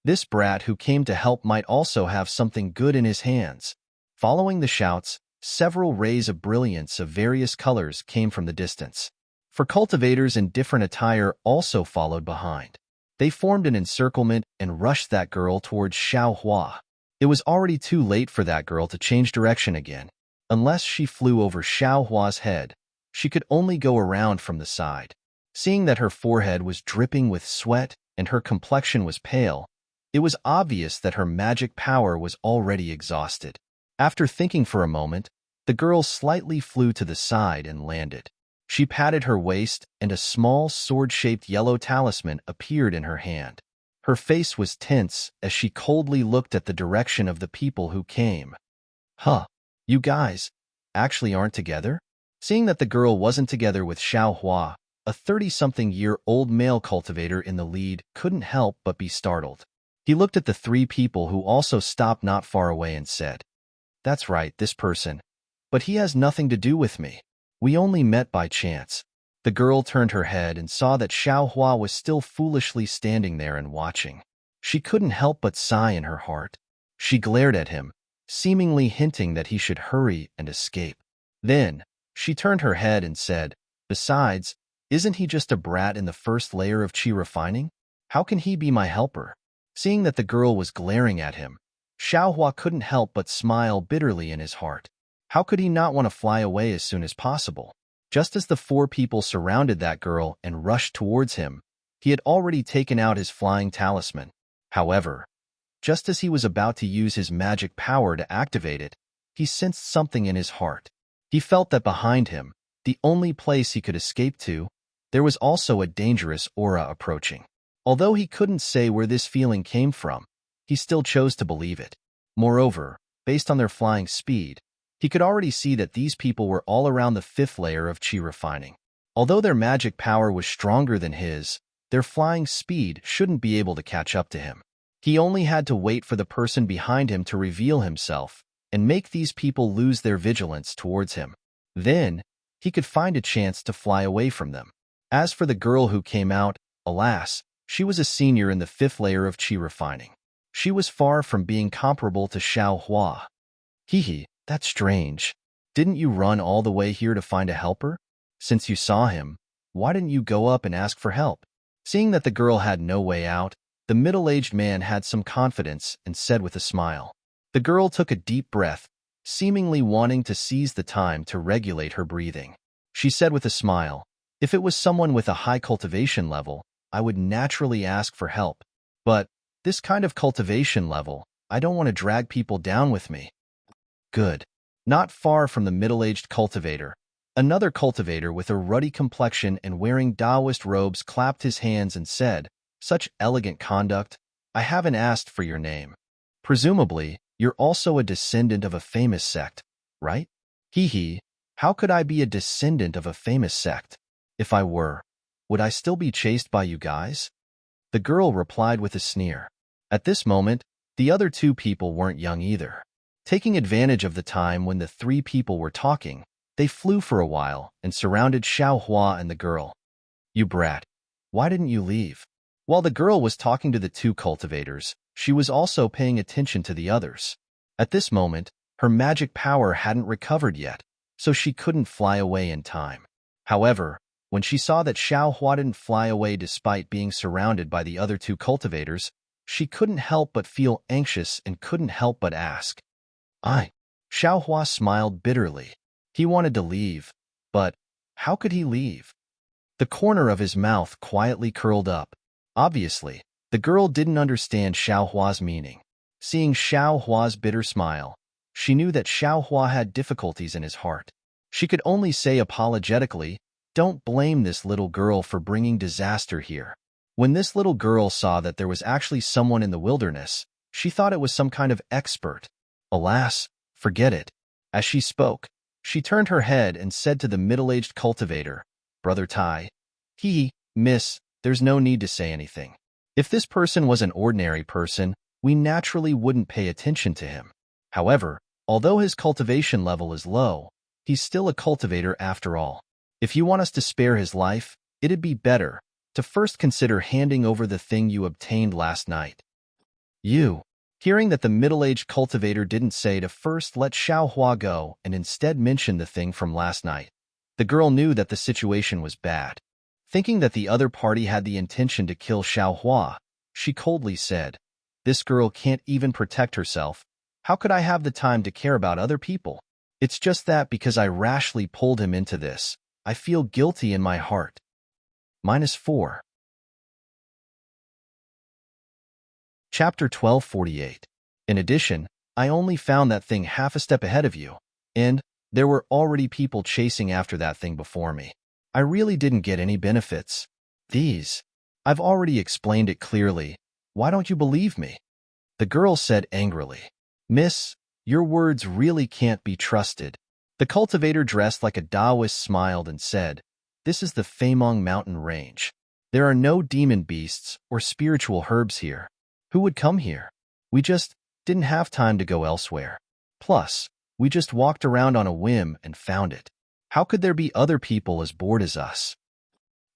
This brat who came to help might also have something good in his hands. Following the shouts, several rays of brilliance of various colors came from the distance. For cultivators in different attire also followed behind. They formed an encirclement and rushed that girl towards Xiaohua. It was already too late for that girl to change direction again. Unless she flew over Xiaohua's head, she could only go around from the side. Seeing that her forehead was dripping with sweat and her complexion was pale, it was obvious that her magic power was already exhausted. After thinking for a moment, the girl slightly flew to the side and landed. She patted her waist, and a small sword-shaped yellow talisman appeared in her hand. Her face was tense as she coldly looked at the direction of the people who came. "Huh, you guys actually aren't together?" Seeing that the girl wasn't together with Xiaohua, a 30-something-year-old male cultivator in the lead couldn't help but be startled. He looked at the three people who also stopped not far away and said, "That's right, this person. But he has nothing to do with me. We only met by chance." The girl turned her head and saw that Xiaohua was still foolishly standing there and watching. She couldn't help but sigh in her heart. She glared at him, seemingly hinting that he should hurry and escape. Then, she turned her head and said, "Besides, isn't he just a brat in the first layer of qi refining? How can he be my helper?" Seeing that the girl was glaring at him, Xiaohua couldn't help but smile bitterly in his heart. How could he not want to fly away as soon as possible? Just as the four people surrounded that girl and rushed towards him, he had already taken out his flying talisman. However, just as he was about to use his magic power to activate it, he sensed something in his heart. He felt that behind him, the only place he could escape to, there was also a dangerous aura approaching. Although he couldn't say where this feeling came from, he still chose to believe it. Moreover, based on their flying speed, he could already see that these people were all around the fifth layer of qi refining. Although their magic power was stronger than his, their flying speed shouldn't be able to catch up to him. He only had to wait for the person behind him to reveal himself and make these people lose their vigilance towards him. Then, he could find a chance to fly away from them. As for the girl who came out, alas, she was a senior in the fifth layer of qi refining. She was far from being comparable to Xiaohua. "Hehe, that's strange. Didn't you run all the way here to find a helper? Since you saw him, why didn't you go up and ask for help?" Seeing that the girl had no way out, the middle-aged man had some confidence and said with a smile. The girl took a deep breath, seemingly wanting to seize the time to regulate her breathing. She said with a smile, "If it was someone with a high cultivation level, I would naturally ask for help. But this kind of cultivation level, I don't want to drag people down with me." Good. Not far from the middle-aged cultivator, another cultivator with a ruddy complexion and wearing Taoist robes clapped his hands and said, "Such elegant conduct. I haven't asked for your name. Presumably, you're also a descendant of a famous sect, right?" Hee hee. How could I be a descendant of a famous sect? If I were, would I still be chased by you guys? The girl replied with a sneer. At this moment, the other two people weren't young either. Taking advantage of the time when the three people were talking, they flew for a while and surrounded Xiaohua and the girl. "You brat. Why didn't you leave?" While the girl was talking to the two cultivators, she was also paying attention to the others. At this moment, her magic power hadn't recovered yet, so she couldn't fly away in time. However, when she saw that Xiaohua didn't fly away despite being surrounded by the other two cultivators, she couldn't help but feel anxious and couldn't help but ask, "I?" Xiaohua smiled bitterly. He wanted to leave, but how could he leave? The corner of his mouth quietly curled up. Obviously, the girl didn't understand Xiaohua's meaning. Seeing Xiaohua's bitter smile, she knew that Xiaohua had difficulties in his heart. She could only say apologetically, "Don't blame this little girl for bringing disaster here." When this little girl saw that there was actually someone in the wilderness, she thought it was some kind of expert. Alas, forget it. As she spoke, she turned her head and said to the middle-aged cultivator, "Brother Tai, miss, there's no need to say anything. If this person was an ordinary person, we naturally wouldn't pay attention to him. However, although his cultivation level is low, he's still a cultivator after all. If you want us to spare his life, it'd be better to first consider handing over the thing you obtained last night." You. Hearing that the middle-aged cultivator didn't say to first let Xiaohua go and instead mention the thing from last night, the girl knew that the situation was bad. Thinking that the other party had the intention to kill Xiaohua, she coldly said, "This girl can't even protect herself. How could I have the time to care about other people? It's just that because I rashly pulled him into this, I feel guilty in my heart." -4. Chapter 1248. In addition, I only found that thing half a step ahead of you, and there were already people chasing after that thing before me. I really didn't get any benefits. I've already explained it clearly. Why don't you believe me?" The girl said angrily. "Miss, your words really can't be trusted." The cultivator dressed like a Taoist smiled and said, "This is the Feimeng mountain range. There are no demon beasts or spiritual herbs here. Who would come here? We just didn't have time to go elsewhere. Plus, we just walked around on a whim and found it. How could there be other people as bored as us?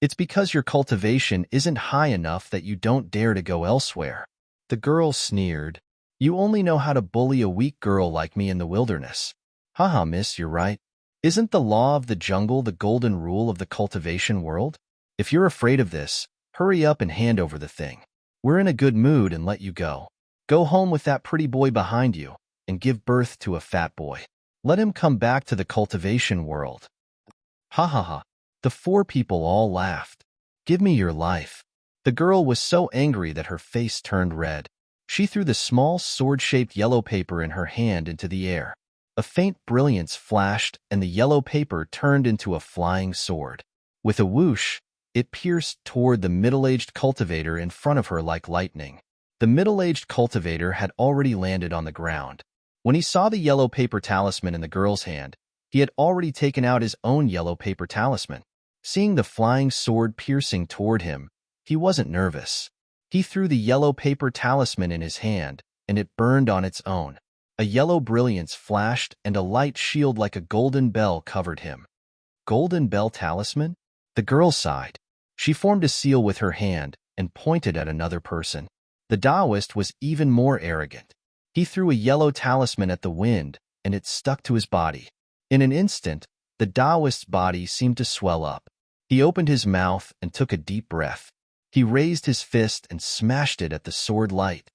It's because your cultivation isn't high enough that you don't dare to go elsewhere." The girl sneered. "You only know how to bully a weak girl like me in the wilderness." "Haha, miss, you're right. Isn't the law of the jungle the golden rule of the cultivation world? If you're afraid of this, hurry up and hand over the thing. We're in a good mood and let you go. Go home with that pretty boy behind you and give birth to a fat boy. Let him come back to the cultivation world." Ha ha ha. The four people all laughed. "Give me your life." The girl was so angry that her face turned red. She threw the small sword-shaped yellow paper in her hand into the air. A faint brilliance flashed and the yellow paper turned into a flying sword. With a whoosh, it pierced toward the middle-aged cultivator in front of her like lightning. The middle-aged cultivator had already landed on the ground. When he saw the yellow paper talisman in the girl's hand, he had already taken out his own yellow paper talisman. Seeing the flying sword piercing toward him, he wasn't nervous. He threw the yellow paper talisman in his hand, and it burned on its own. A yellow brilliance flashed and a light shield like a golden bell covered him. Golden bell talisman? The girl sighed. She formed a seal with her hand and pointed at another person. The Taoist was even more arrogant. He threw a yellow talisman at the wind, and it stuck to his body. In an instant, the Taoist's body seemed to swell up. He opened his mouth and took a deep breath. He raised his fist and smashed it at the sword light.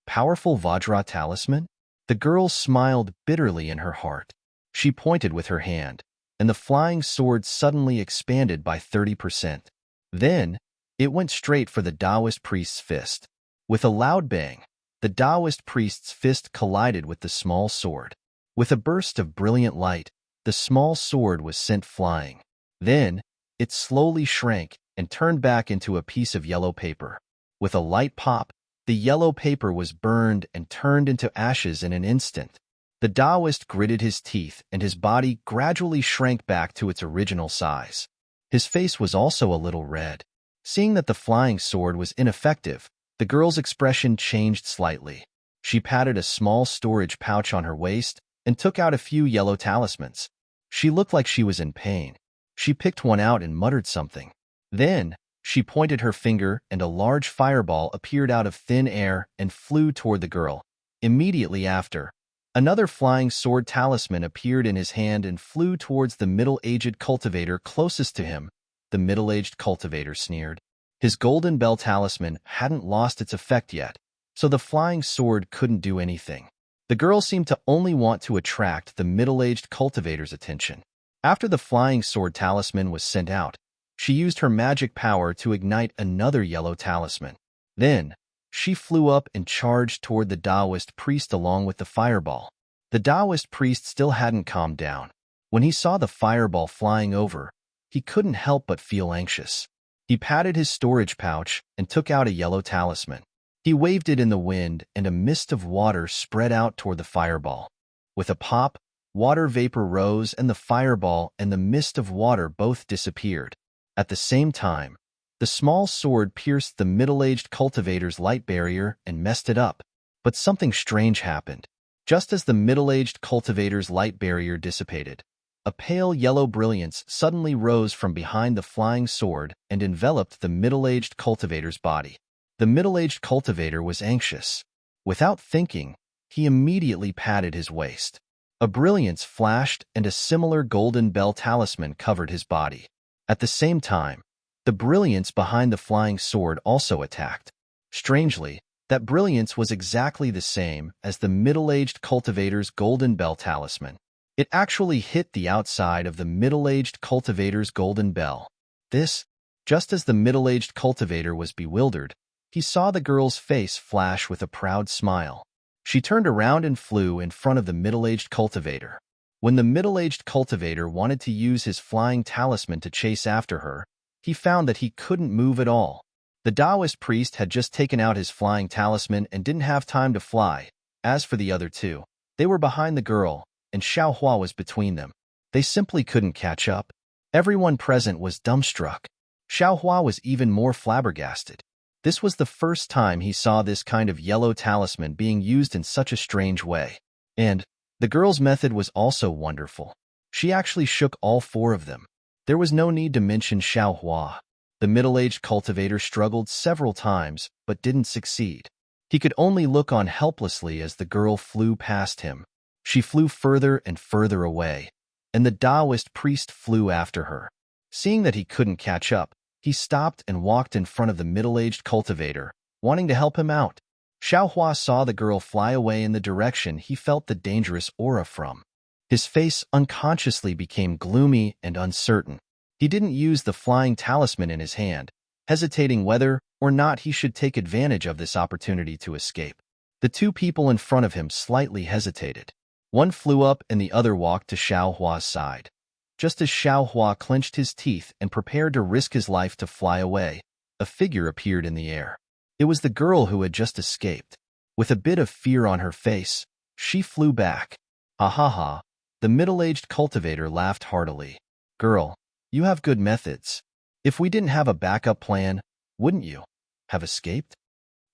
Powerful Vajra talisman? The girl smiled bitterly in her heart. She pointed with her hand, and the flying sword suddenly expanded by 30%. Then, it went straight for the Taoist priest's fist. With a loud bang, the Taoist priest's fist collided with the small sword. With a burst of brilliant light, the small sword was sent flying. Then, it slowly shrank and turned back into a piece of yellow paper. With a light pop, the yellow paper was burned and turned into ashes in an instant. The Taoist gritted his teeth and his body gradually shrank back to its original size. His face was also a little red. Seeing that the flying sword was ineffective, the girl's expression changed slightly. She patted a small storage pouch on her waist and took out a few yellow talismans. She looked like she was in pain. She picked one out and muttered something. Then, she pointed her finger and a large fireball appeared out of thin air and flew toward the girl. Immediately after, another flying sword talisman appeared in his hand and flew towards the middle-aged cultivator closest to him. The middle-aged cultivator sneered. His golden bell talisman hadn't lost its effect yet, so the flying sword couldn't do anything. The girl seemed to only want to attract the middle-aged cultivator's attention. After the flying sword talisman was sent out, she used her magic power to ignite another yellow talisman. Then, she flew up and charged toward the Taoist priest along with the fireball. The Taoist priest still hadn't calmed down. When he saw the fireball flying over, he couldn't help but feel anxious. He patted his storage pouch and took out a yellow talisman. He waved it in the wind and a mist of water spread out toward the fireball. With a pop, water vapor rose and the fireball and the mist of water both disappeared. At the same time, the small sword pierced the middle-aged cultivator's light barrier and messed it up. But something strange happened. Just as the middle-aged cultivator's light barrier dissipated, a pale yellow brilliance suddenly rose from behind the flying sword and enveloped the middle-aged cultivator's body. The middle-aged cultivator was anxious. Without thinking, he immediately patted his waist. A brilliance flashed and a similar golden bell talisman covered his body. At the same time, the brilliance behind the flying sword also attacked. Strangely, that brilliance was exactly the same as the middle-aged cultivator's golden bell talisman. It actually hit the outside of the middle-aged cultivator's golden bell. Just as the middle-aged cultivator was bewildered, he saw the girl's face flash with a proud smile. She turned around and flew in front of the middle-aged cultivator. When the middle-aged cultivator wanted to use his flying talisman to chase after her, he found that he couldn't move at all. The Taoist priest had just taken out his flying talisman and didn't have time to fly. As for the other two, they were behind the girl, and Xiaohua was between them. They simply couldn't catch up. Everyone present was dumbstruck. Xiaohua was even more flabbergasted. This was the first time he saw this kind of yellow talisman being used in such a strange way. And the girl's method was also wonderful. She actually shook all four of them. There was no need to mention Xiaohua. The middle-aged cultivator struggled several times, but didn't succeed. He could only look on helplessly as the girl flew past him. She flew further and further away, and the Taoist priest flew after her. Seeing that he couldn't catch up, he stopped and walked in front of the middle-aged cultivator, wanting to help him out. Xiaohua saw the girl fly away in the direction he felt the dangerous aura from. His face unconsciously became gloomy and uncertain. He didn't use the flying talisman in his hand, hesitating whether or not he should take advantage of this opportunity to escape. The two people in front of him slightly hesitated. One flew up and the other walked to Xiaohua's side. Just as Xiaohua clenched his teeth and prepared to risk his life to fly away, a figure appeared in the air. It was the girl who had just escaped. With a bit of fear on her face, she flew back. Ha ha ha, the middle-aged cultivator laughed heartily. Girl, you have good methods. If we didn't have a backup plan, wouldn't you have escaped?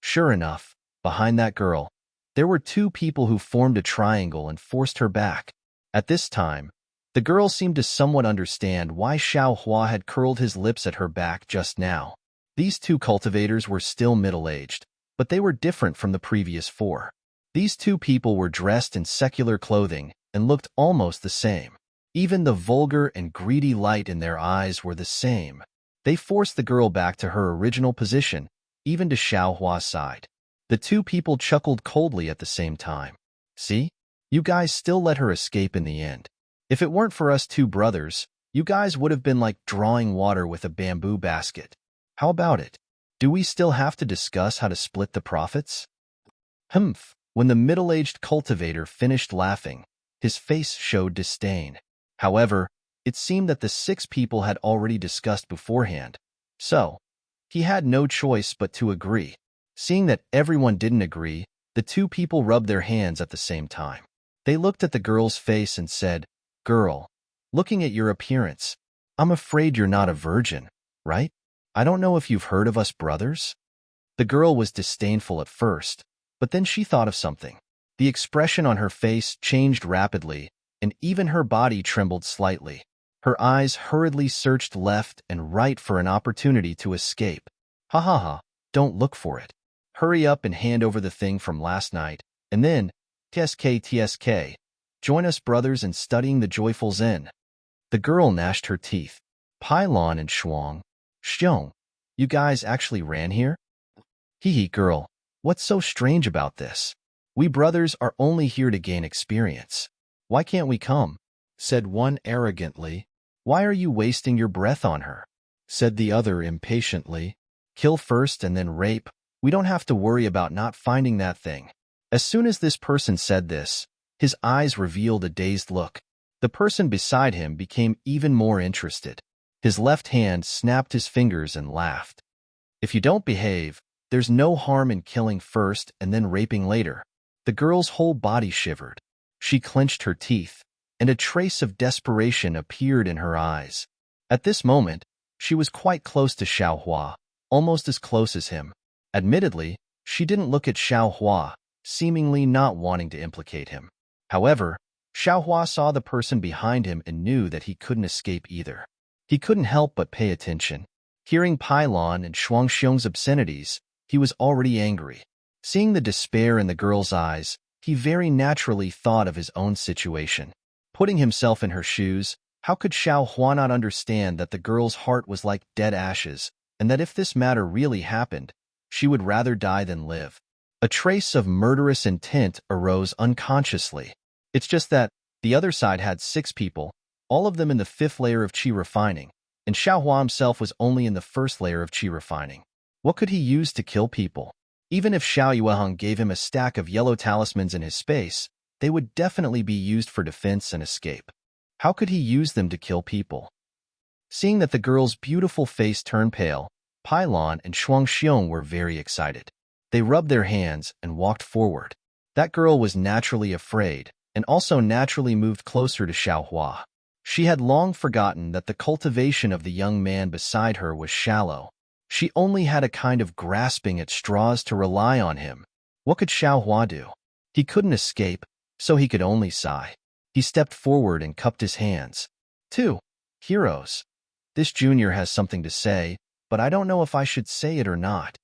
Sure enough, behind that girl, there were two people who formed a triangle and forced her back. At this time, the girl seemed to somewhat understand why Xiaohua had curled his lips at her back just now. These two cultivators were still middle-aged, but they were different from the previous four. These two people were dressed in secular clothing and looked almost the same. Even the vulgar and greedy light in their eyes were the same. They forced the girl back to her original position, even to Xiaohua's side. The two people chuckled coldly at the same time. See? You guys still let her escape in the end. If it weren't for us two brothers, you guys would have been like drawing water with a bamboo basket. How about it? Do we still have to discuss how to split the profits? Humph. When the middle-aged cultivator finished laughing, his face showed disdain. However, it seemed that the 6 people had already discussed beforehand, so he had no choice but to agree. Seeing that everyone didn't agree, the 2 people rubbed their hands at the same time. They looked at the girl's face and said, "Girl, looking at your appearance, I'm afraid you're not a virgin, right? I don't know if you've heard of us brothers?" The girl was disdainful at first, but then she thought of something. The expression on her face changed rapidly, and even her body trembled slightly. Her eyes hurriedly searched left and right for an opportunity to escape. "Ha ha ha, don't look for it. Hurry up and hand over the thing from last night, and then, tsk, join us brothers in studying the joyful Zen." The girl gnashed her teeth. Pylon and Xiong, you guys actually ran here? Hee hee, girl, what's so strange about this? We brothers are only here to gain experience. Why can't we come? Said one arrogantly. Why are you wasting your breath on her? Said the other impatiently. Kill first and then rape. We don't have to worry about not finding that thing. As soon as this person said this, his eyes revealed a dazed look. The person beside him became even more interested. His left hand snapped his fingers and laughed. If you don't behave, there's no harm in killing first and then raping later. The girl's whole body shivered. She clenched her teeth, and a trace of desperation appeared in her eyes. At this moment, she was quite close to Xiaohua, almost as close as him. Admittedly, she didn't look at Xiaohua, seemingly not wanting to implicate him. However, Xiaohua saw the person behind him and knew that he couldn't escape either. He couldn't help but pay attention. Hearing Pylon and Shuangxiong's obscenities, he was already angry. Seeing the despair in the girl's eyes, he very naturally thought of his own situation. Putting himself in her shoes, how could Xiaohua not understand that the girl's heart was like dead ashes, and that if this matter really happened, she would rather die than live? A trace of murderous intent arose unconsciously. It's just that the other side had 6 people, all of them in the 5th layer of qi refining, and Xiaohua himself was only in the 1st layer of qi refining. What could he use to kill people? Even if Xiao Yueheng gave him a stack of yellow talismans in his space, they would definitely be used for defense and escape. How could he use them to kill people? Seeing that the girl's beautiful face turned pale, Pylon and Shuangxiong were very excited. They rubbed their hands and walked forward. That girl was naturally afraid, and also naturally moved closer to Xiaohua. She had long forgotten that the cultivation of the young man beside her was shallow. She only had a kind of grasping at straws to rely on him. What could Xiaohua do? He couldn't escape, so he could only sigh. He stepped forward and cupped his hands. 2 heroes. This junior has something to say, but I don't know if I should say it or not.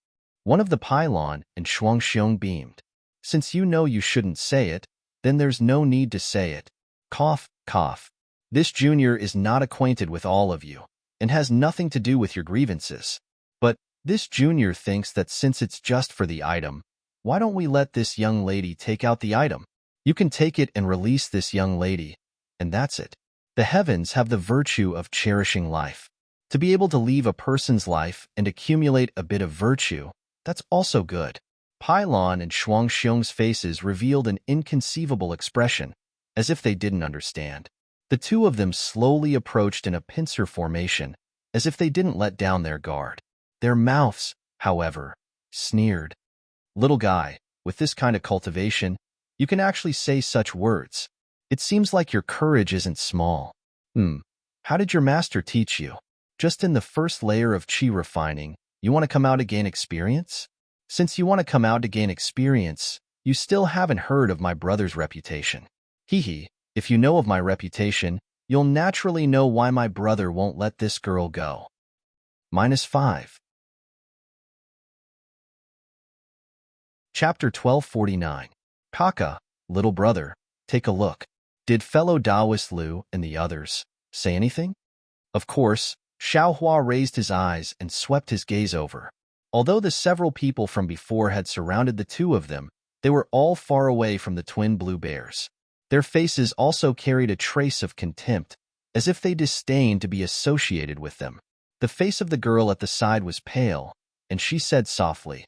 One of the Pylon and Shuangxiong beamed. Since you know you shouldn't say it, then there's no need to say it. Cough, cough. This junior is not acquainted with all of you, and has nothing to do with your grievances. But this junior thinks that since it's just for the item, why don't we let this young lady take out the item? You can take it and release this young lady, and that's it. The heavens have the virtue of cherishing life. To be able to leave a person's life and accumulate a bit of virtue, that's also good. Pylon and Shuangxiong's faces revealed an inconceivable expression, as if they didn't understand. The 2 of them slowly approached in a pincer formation, as if they didn't let down their guard. Their mouths, however, sneered. Little guy, with this kind of cultivation, you can actually say such words. It seems like your courage isn't small. How did your master teach you? Just in the 1st layer of qi refining, you want to come out to gain experience? Since you want to come out to gain experience, you still haven't heard of my brother's reputation. Hee, if you know of my reputation, you'll naturally know why my brother won't let this girl go. -5. Chapter 1249. Kaka, little brother, take a look. Did fellow Taoist Liu and the others say anything? Of course, Xiaohua raised his eyes and swept his gaze over. Although the several people from before had surrounded the 2 of them, They were all far away from the twin blue bears. Their faces also carried a trace of contempt, as if they disdained to be associated with them. The face of the girl at the side was pale, and she said softly,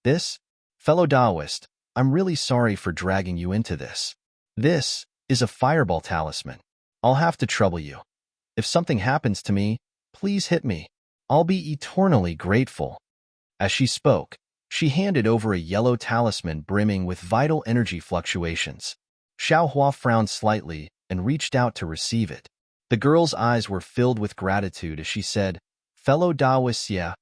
"This, fellow Taoist, I'm really sorry for dragging you into this. This is a fireball talisman. I'll have to trouble you. If something happens to me, please hit me. I'll be eternally grateful." As she spoke, she handed over a yellow talisman brimming with vital energy fluctuations. Xiaohua frowned slightly and reached out to receive it. The girl's eyes were filled with gratitude as she said, "Fellow Taoists, yeah,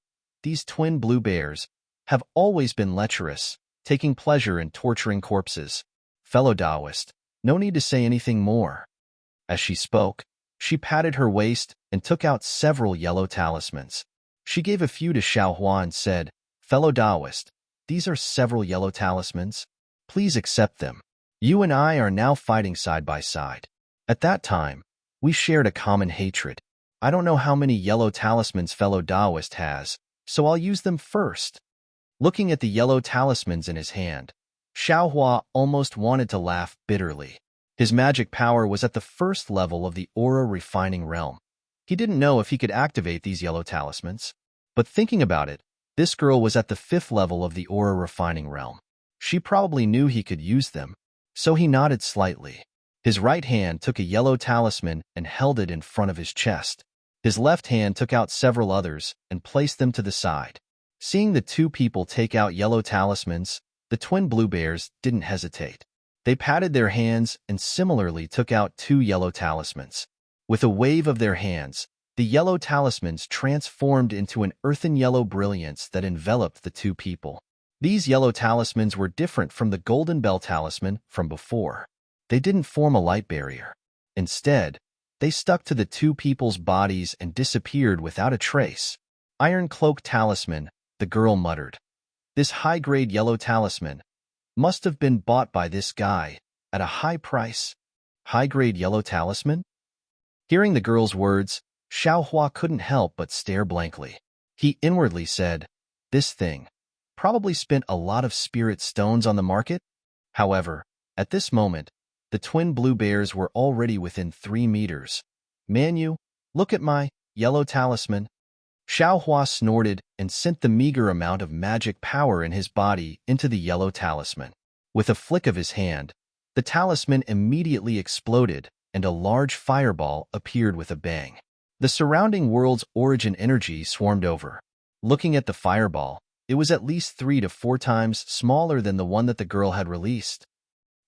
these twin blue bears have always been lecherous, taking pleasure in torturing corpses. Fellow Taoist, no need to say anything more." As she spoke, she patted her waist and took out several yellow talismans. She gave a few to Xiaohua and said, "Fellow Taoist, these are several yellow talismans. Please accept them. You and I are now fighting side by side. At that time, we shared a common hatred. I don't know how many yellow talismans fellow Taoist has, so I'll use them first." Looking at the yellow talismans in his hand, Xiaohua almost wanted to laugh bitterly. His magic power was at the first level of the aura refining realm. He didn't know if he could activate these yellow talismans. But thinking about it, this girl was at the 5th level of the aura refining realm. She probably knew he could use them, so he nodded slightly. His right hand took a yellow talisman and held it in front of his chest. His left hand took out several others and placed them to the side. Seeing the two people take out yellow talismans, the twin blue bears didn't hesitate. They patted their hands and similarly took out 2 yellow talismans. With a wave of their hands, the yellow talismans transformed into an earthen yellow brilliance that enveloped the two people. These yellow talismans were different from the golden bell talisman from before. They didn't form a light barrier. Instead, they stuck to the two people's bodies and disappeared without a trace. "Iron cloak talisman," the girl muttered. "This high-grade yellow talisman must have been bought by this guy at a high price." "High-grade yellow talisman?" Hearing the girl's words, Xiaohua couldn't help but stare blankly. He inwardly said, "This thing probably spent a lot of spirit stones on the market." However, at this moment, the twin blue bears were already within 3 meters. "Manu, look at my yellow talisman." Xiaohua snorted and sent the meager amount of magic power in his body into the yellow talisman. With a flick of his hand, the talisman immediately exploded and a large fireball appeared with a bang. The surrounding world's origin energy swarmed over. Looking at the fireball, it was at least 3 to 4 times smaller than the one that the girl had released.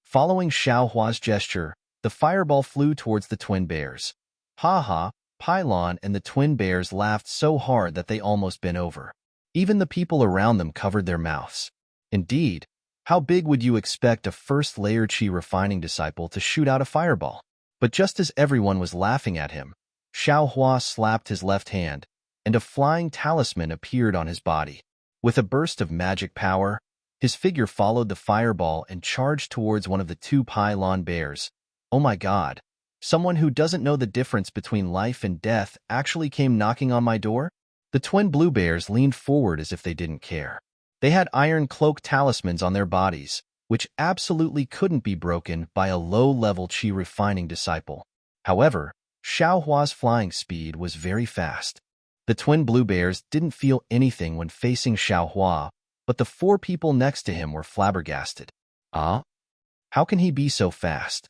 Following Xiaohua's gesture, the fireball flew towards the twin bears. "Ha ha!" Pylon and the twin bears laughed so hard that they almost bent over. Even the people around them covered their mouths. Indeed, how big would you expect a first-layer Qi refining disciple to shoot out a fireball? But just as everyone was laughing at him, Xiaohua slapped his left hand, and a flying talisman appeared on his body. With a burst of magic power, his figure followed the fireball and charged towards one of the 2 pylon bears. "Oh my God! Someone who doesn't know the difference between life and death actually came knocking on my door?" The twin blue bears leaned forward as if they didn't care. They had iron cloak talismans on their bodies, which absolutely couldn't be broken by a low-level Qi refining disciple. However, Xiaohua's flying speed was very fast. The twin blue bears didn't feel anything when facing Xiaohua, but the 4 people next to him were flabbergasted. "Ah? How can he be so fast?"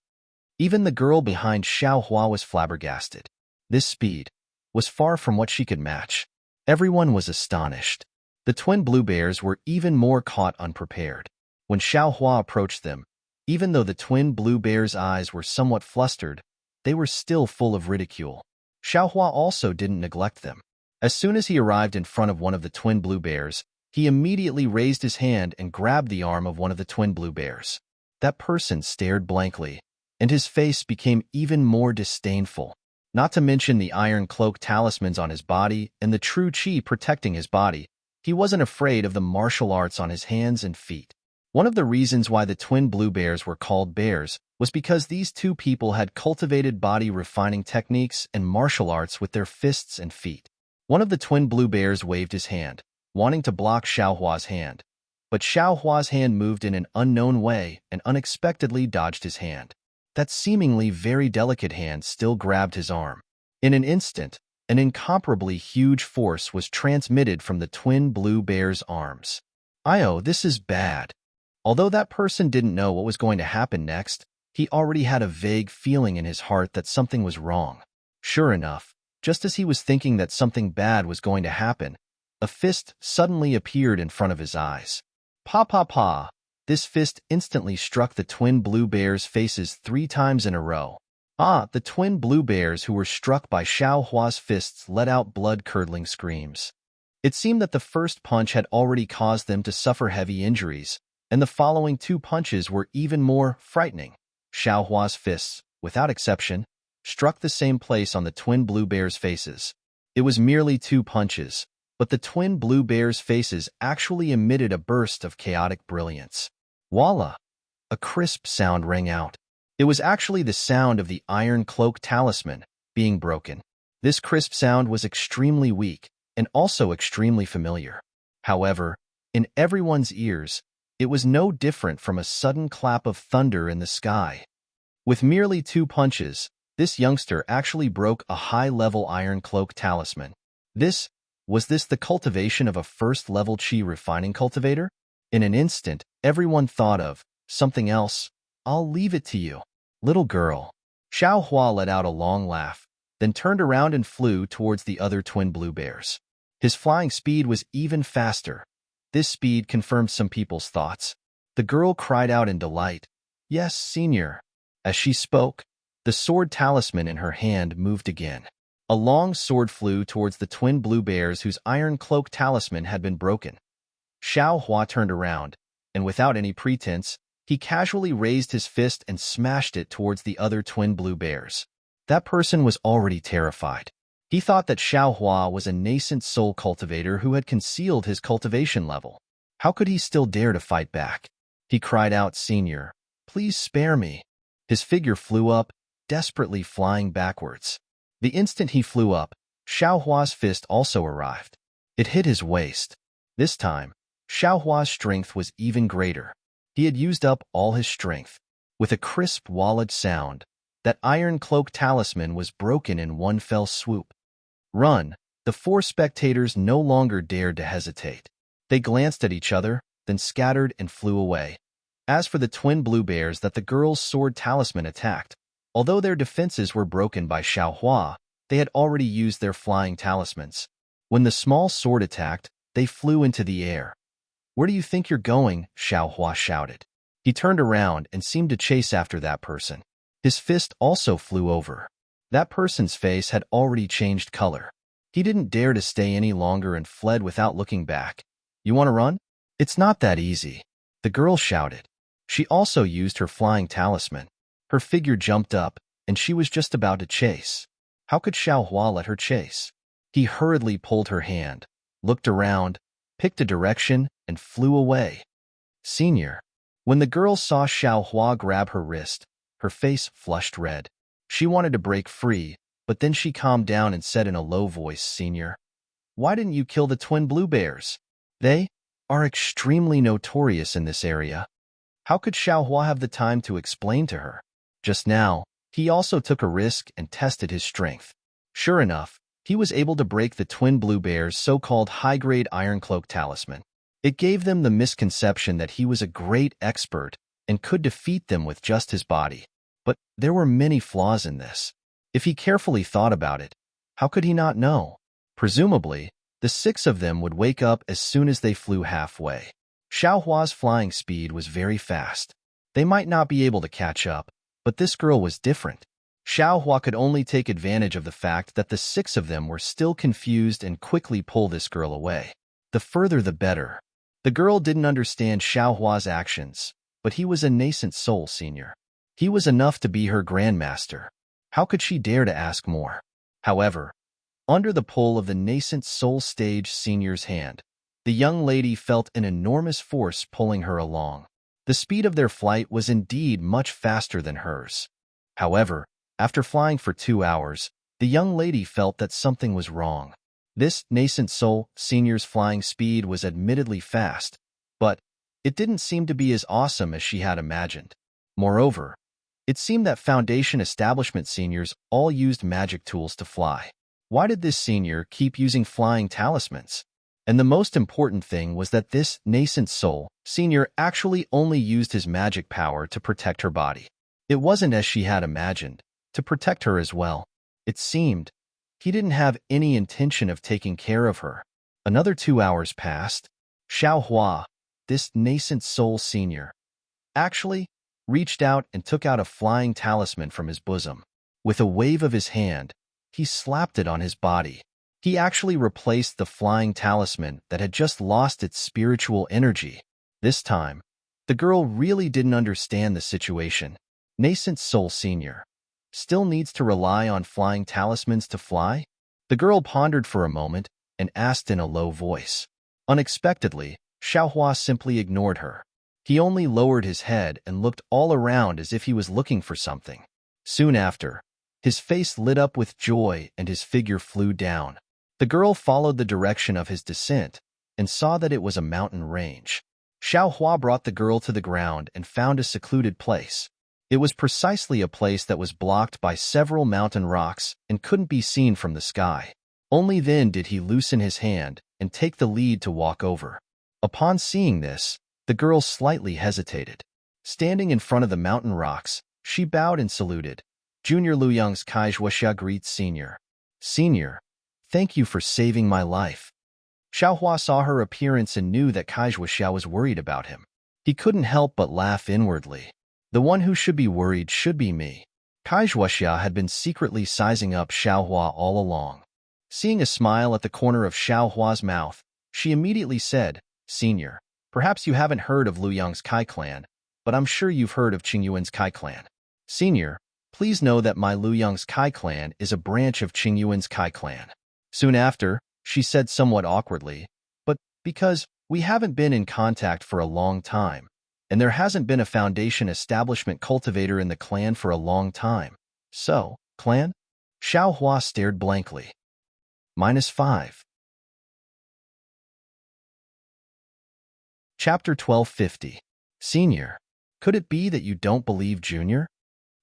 Even the girl behind Xiaohua was flabbergasted. This speed was far from what she could match. Everyone was astonished. The twin blue bears were even more caught unprepared. When Xiaohua approached them, even though the twin blue bears' eyes were somewhat flustered, they were still full of ridicule. Xiaohua also didn't neglect them. As soon as he arrived in front of one of the twin blue bears, he immediately raised his hand and grabbed the arm of one of the twin blue bears. That person stared blankly, and his face became even more disdainful. Not to mention the iron cloak talismans on his body and the true Qi protecting his body, he wasn't afraid of the martial arts on his hands and feet. One of the reasons why the twin blue bears were called bears was because these 2 people had cultivated body refining techniques and martial arts with their fists and feet. One of the twin blue bears waved his hand, wanting to block Xiaohua's hand. But Xiao Hua's hand moved in an unknown way and unexpectedly dodged his hand. That seemingly very delicate hand still grabbed his arm. In an instant, an incomparably huge force was transmitted from the twin blue bear's arms. Io, this is bad. Although that person didn't know what was going to happen next, he already had a vague feeling in his heart that something was wrong. Sure enough, just as he was thinking that something bad was going to happen, a fist suddenly appeared in front of his eyes. Pa pa pa! This fist instantly struck the twin blue bears' faces 3 times in a row. The twin blue bears who were struck by Xiao Hua's fists let out blood-curdling screams. It seemed that the first punch had already caused them to suffer heavy injuries, and the following 2 punches were even more frightening. Xiao Hua's fists, without exception, struck the same place on the twin blue bears' faces. It was merely 2 punches, but the twin blue bears' faces actually emitted a burst of chaotic brilliance. Voila! A crisp sound rang out. It was actually the sound of the iron cloak talisman being broken. This crisp sound was extremely weak and also extremely familiar. However, in everyone's ears, it was no different from a sudden clap of thunder in the sky. With merely 2 punches, this youngster actually broke a high-level iron cloak talisman. Was this the cultivation of a first-level chi refining cultivator? In an instant, everyone thought of something else. I'll leave it to you, little girl. Xiao Hua let out a long laugh, then turned around and flew towards the other twin blue bears. His flying speed was even faster. This speed confirmed some people's thoughts. The girl cried out in delight, "Yes, senior." As she spoke, the sword talisman in her hand moved again. A long sword flew towards the twin blue bears whose iron cloak talisman had been broken. Xiao Hua turned around, and without any pretense, he casually raised his fist and smashed it towards the other twin blue bears. That person was already terrified. He thought that Xiao Hua was a nascent soul cultivator who had concealed his cultivation level. How could he still dare to fight back? He cried out, "Senior, please spare me." His figure flew up, desperately flying backwards. The instant he flew up, Xiao Hua's fist also arrived. It hit his waist. This time, Xiao Hua's strength was even greater. He had used up all his strength. With a crisp walled sound, that iron cloak talisman was broken in one fell swoop. Run! The 4 spectators no longer dared to hesitate. They glanced at each other, then scattered and flew away. As for the twin blue bears that the girl's sword talisman attacked, although their defenses were broken by Xiao Hua, they had already used their flying talismans. When the small sword attacked, they flew into the air. "Where do you think you're going?" Xiao Hua shouted. He turned around and seemed to chase after that person. His fist also flew over. That person's face had already changed color. He didn't dare to stay any longer and fled without looking back. "You want to run?" "It's not that easy," the girl shouted. She also used her flying talisman. Her figure jumped up, and she was just about to chase. How could Xiao Hua let her chase? He hurriedly pulled her hand, looked around, picked a direction, and flew away. "Senior." When the girl saw Xiao Hua grab her wrist, her face flushed red. She wanted to break free, but then she calmed down and said in a low voice, "Senior, why didn't you kill the twin blue bears? They are extremely notorious in this area." How could Xiao Hua have the time to explain to her? Just now, he also took a risk and tested his strength. Sure enough, he was able to break the twin blue bears' so-called high-grade iron cloak talisman. It gave them the misconception that he was a great expert and could defeat them with just his body. But there were many flaws in this. If he carefully thought about it, how could he not know? Presumably, the 6 of them would wake up as soon as they flew halfway. Xiao Hua's flying speed was very fast. They might not be able to catch up, but this girl was different. Xiao Hua could only take advantage of the fact that the 6 of them were still confused and quickly pull this girl away. The further the better. The girl didn't understand Xiao Hua's actions, but he was a nascent soul senior. He was enough to be her grandmaster. How could she dare to ask more? However, under the pull of the nascent soul stage senior's hand, the young lady felt an enormous force pulling her along. The speed of their flight was indeed much faster than hers. However, after flying for 2 hours, the young lady felt that something was wrong. This nascent soul senior's flying speed was admittedly fast, but It didn't seem to be as awesome as she had imagined. Moreover, it seemed that Foundation establishment seniors all used magic tools to fly. Why did this senior keep using flying talismans? And the most important thing was that this nascent soul senior actually only used his magic power to protect her body. It wasn't as she had imagined, to protect her as well. It seemed he didn't have any intention of taking care of her. Another 2 hours passed. Xiao Hua, this nascent soul senior, actually reached out and took out a flying talisman from his bosom. With a wave of his hand, he slapped it on his body. He actually replaced the flying talisman that had just lost its spiritual energy. This time, the girl really didn't understand the situation. Nascent soul senior still needs to rely on flying talismans to fly? The girl pondered for a moment and asked in a low voice. Unexpectedly, Xiaohua simply ignored her. He only lowered his head and looked all around as if he was looking for something. Soon after, his face lit up with joy and his figure flew down. The girl followed the direction of his descent and saw that it was a mountain range. Xiaohua brought the girl to the ground and found a secluded place. It was precisely a place that was blocked by several mountain rocks and couldn't be seen from the sky. Only then did he loosen his hand and take the lead to walk over. Upon seeing this, the girl slightly hesitated. Standing in front of the mountain rocks, she bowed and saluted. Junior Luyang's Kaizhuoxia greets Senior. Senior, thank you for saving my life. Xiaohua saw her appearance and knew that Kaizhuoxia was worried about him. He couldn't help but laugh inwardly. The one who should be worried should be me. Kaizhuoxia had been secretly sizing up Xiaohua all along. Seeing a smile at the corner of Xiaohua's mouth, she immediately said, Senior, perhaps you haven't heard of Luyang's Kai clan, but I'm sure you've heard of Qingyuan's Kai clan. Senior, please know that my Luyang's Kai clan is a branch of Qingyuan's Kai clan. Soon after, she said somewhat awkwardly, but because we haven't been in contact for a long time, and there hasn't been a Foundation establishment cultivator in the clan for a long time. So, clan? Xiaohua stared blankly. -5. Chapter 1250. Senior, could it be that you don't believe Junior?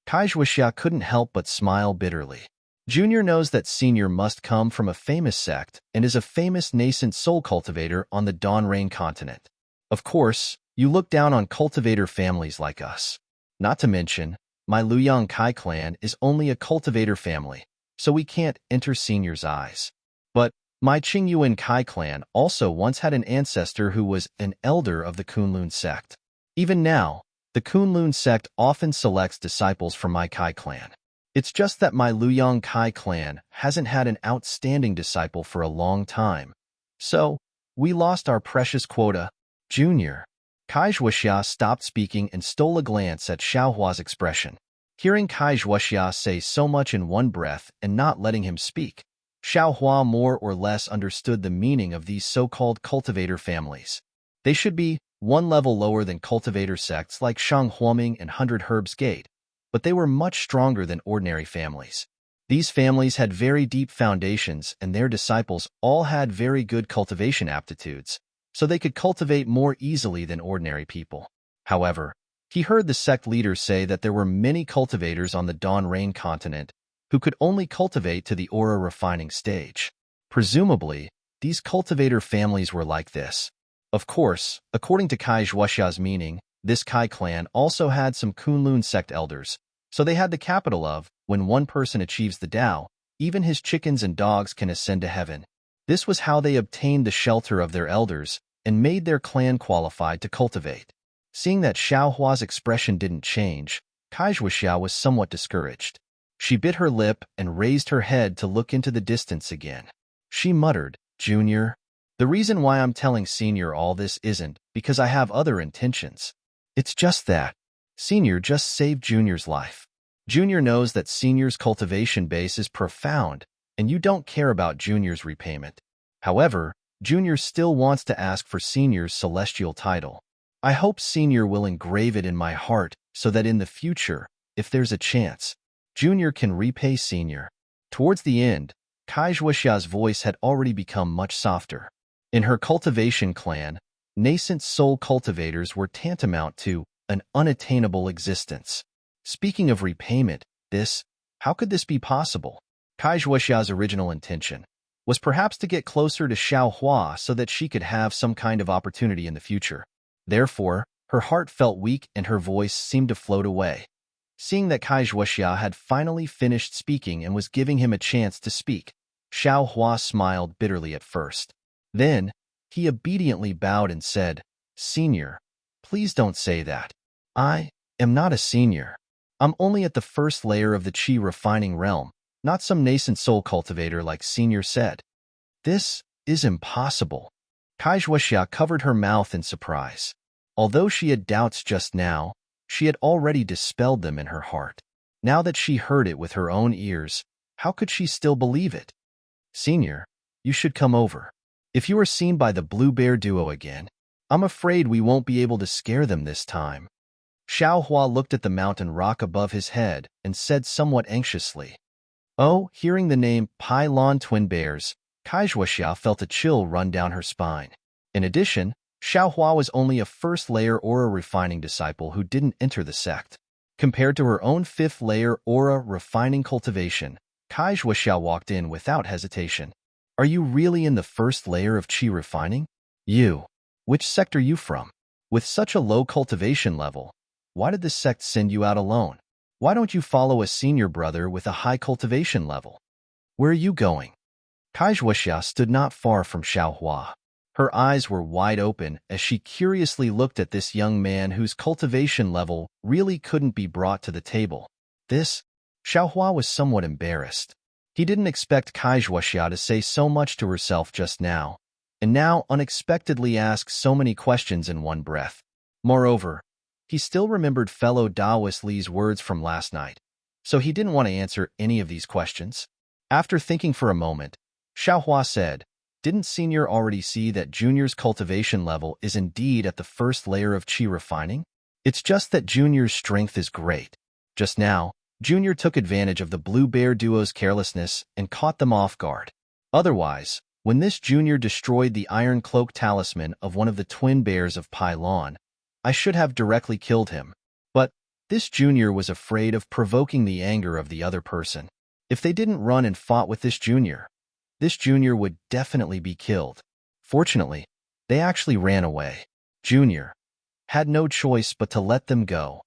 Kaizhuoxia couldn't help but smile bitterly. Junior knows that Senior must come from a famous sect and is a famous nascent soul cultivator on the Dawn continent. Of course, you look down on cultivator families like us. Not to mention, my Luyang Kai clan is only a cultivator family, so we can't enter Senior's eyes. But my Qingyuan Kai clan also once had an ancestor who was an elder of the Kunlun sect. Even now, the Kunlun sect often selects disciples from my Kai clan. It's just that my Luyang Kai clan hasn't had an outstanding disciple for a long time. So, we lost our precious quota. Junior. Kaizhuoxia stopped speaking and stole a glance at Xiaohua's expression. Hearing Kaizhuoxia say so much in one breath and not letting him speak, Xiaohua more or less understood the meaning of these so-called cultivator families. They should be one level lower than cultivator sects like Shanghuoming and 100 Herbs Gate, but they were much stronger than ordinary families. These families had very deep foundations and their disciples all had very good cultivation aptitudes, so they could cultivate more easily than ordinary people. However, he heard the sect leaders say that there were many cultivators on the Dawn continent who could only cultivate to the aura refining stage. Presumably, these cultivator families were like this. Of course, according to Kaizhuoxia's meaning, this Kai clan also had some Kunlun sect elders, so they had the capital of, when one person achieves the Tao, even his chickens and dogs can ascend to heaven. This was how they obtained the shelter of their elders and made their clan qualified to cultivate. Seeing that Xiaohua's expression didn't change, Kaizhuoxia was somewhat discouraged. She bit her lip and raised her head to look into the distance again. She muttered, Junior, the reason why I'm telling Senior all this isn't because I have other intentions. It's just that Senior just saved Junior's life. Junior knows that Senior's cultivation base is profound, and you don't care about Junior's repayment. However, Junior still wants to ask for Senior's celestial title. I hope Senior will engrave it in my heart so that in the future, if there's a chance, Junior can repay Senior. Towards the end, Kaizhuoxia's voice had already become much softer. In her cultivation clan, Nascent soul cultivators were tantamount to an unattainable existence. Speaking of repayment, how could this be possible? Kai Zhuoxia's original intention was perhaps to get closer to Xiao Hua so that she could have some kind of opportunity in the future. Therefore, her heart felt weak and her voice seemed to float away. Seeing that Kai Zhuoxia had finally finished speaking and was giving him a chance to speak, Xiao Hua smiled bitterly at first. Then, he obediently bowed and said, "Senior, please don't say that. I am not a senior. I'm only at the first layer of the Qi refining realm, not some nascent soul cultivator like Senior said." "This is impossible." Kai Zhuoxia covered her mouth in surprise. Although she had doubts just now, she had already dispelled them in her heart. Now that she heard it with her own ears, how could she still believe it? "Senior, you should come over. If you are seen by the Blue Bear duo again, I'm afraid we won't be able to scare them this time." Xiao Hua looked at the mountain rock above his head and said somewhat anxiously. Oh, hearing the name Pylon Twin Bears, Kai Zhuoxia felt a chill run down her spine. In addition, Xiao Hua was only a first-layer aura refining disciple who didn't enter the sect. Compared to her own fifth-layer aura refining cultivation, Kai Zhuoxia walked in without hesitation. "Are you really in the first layer of Qi refining? You. Which sect are you from? With such a low cultivation level, why did this sect send you out alone? Why don't you follow a senior brother with a high cultivation level? Where are you going?" Kai Zhuoxia stood not far from Xiao Hua. Her eyes were wide open as she curiously looked at this young man whose cultivation level really couldn't be brought to the table. Xiao Hua was somewhat embarrassed. He didn't expect Kai Zhuoxia to say so much to herself just now, and now unexpectedly ask so many questions in one breath. Moreover, he still remembered fellow Taoist Li's words from last night, so he didn't want to answer any of these questions. After thinking for a moment, Xiao Hua said, "Didn't Senior already see that Junior's cultivation level is indeed at the first layer of Qi refining? It's just that Junior's strength is great. Just now, Junior took advantage of the Blue Bear duo's carelessness and caught them off guard. Otherwise, when this Junior destroyed the Iron Cloak talisman of one of the twin bears of Pylon, I should have directly killed him. But this Junior was afraid of provoking the anger of the other person. If they didn't run and fought with this Junior would definitely be killed. Fortunately, they actually ran away. Junior had no choice but to let them go."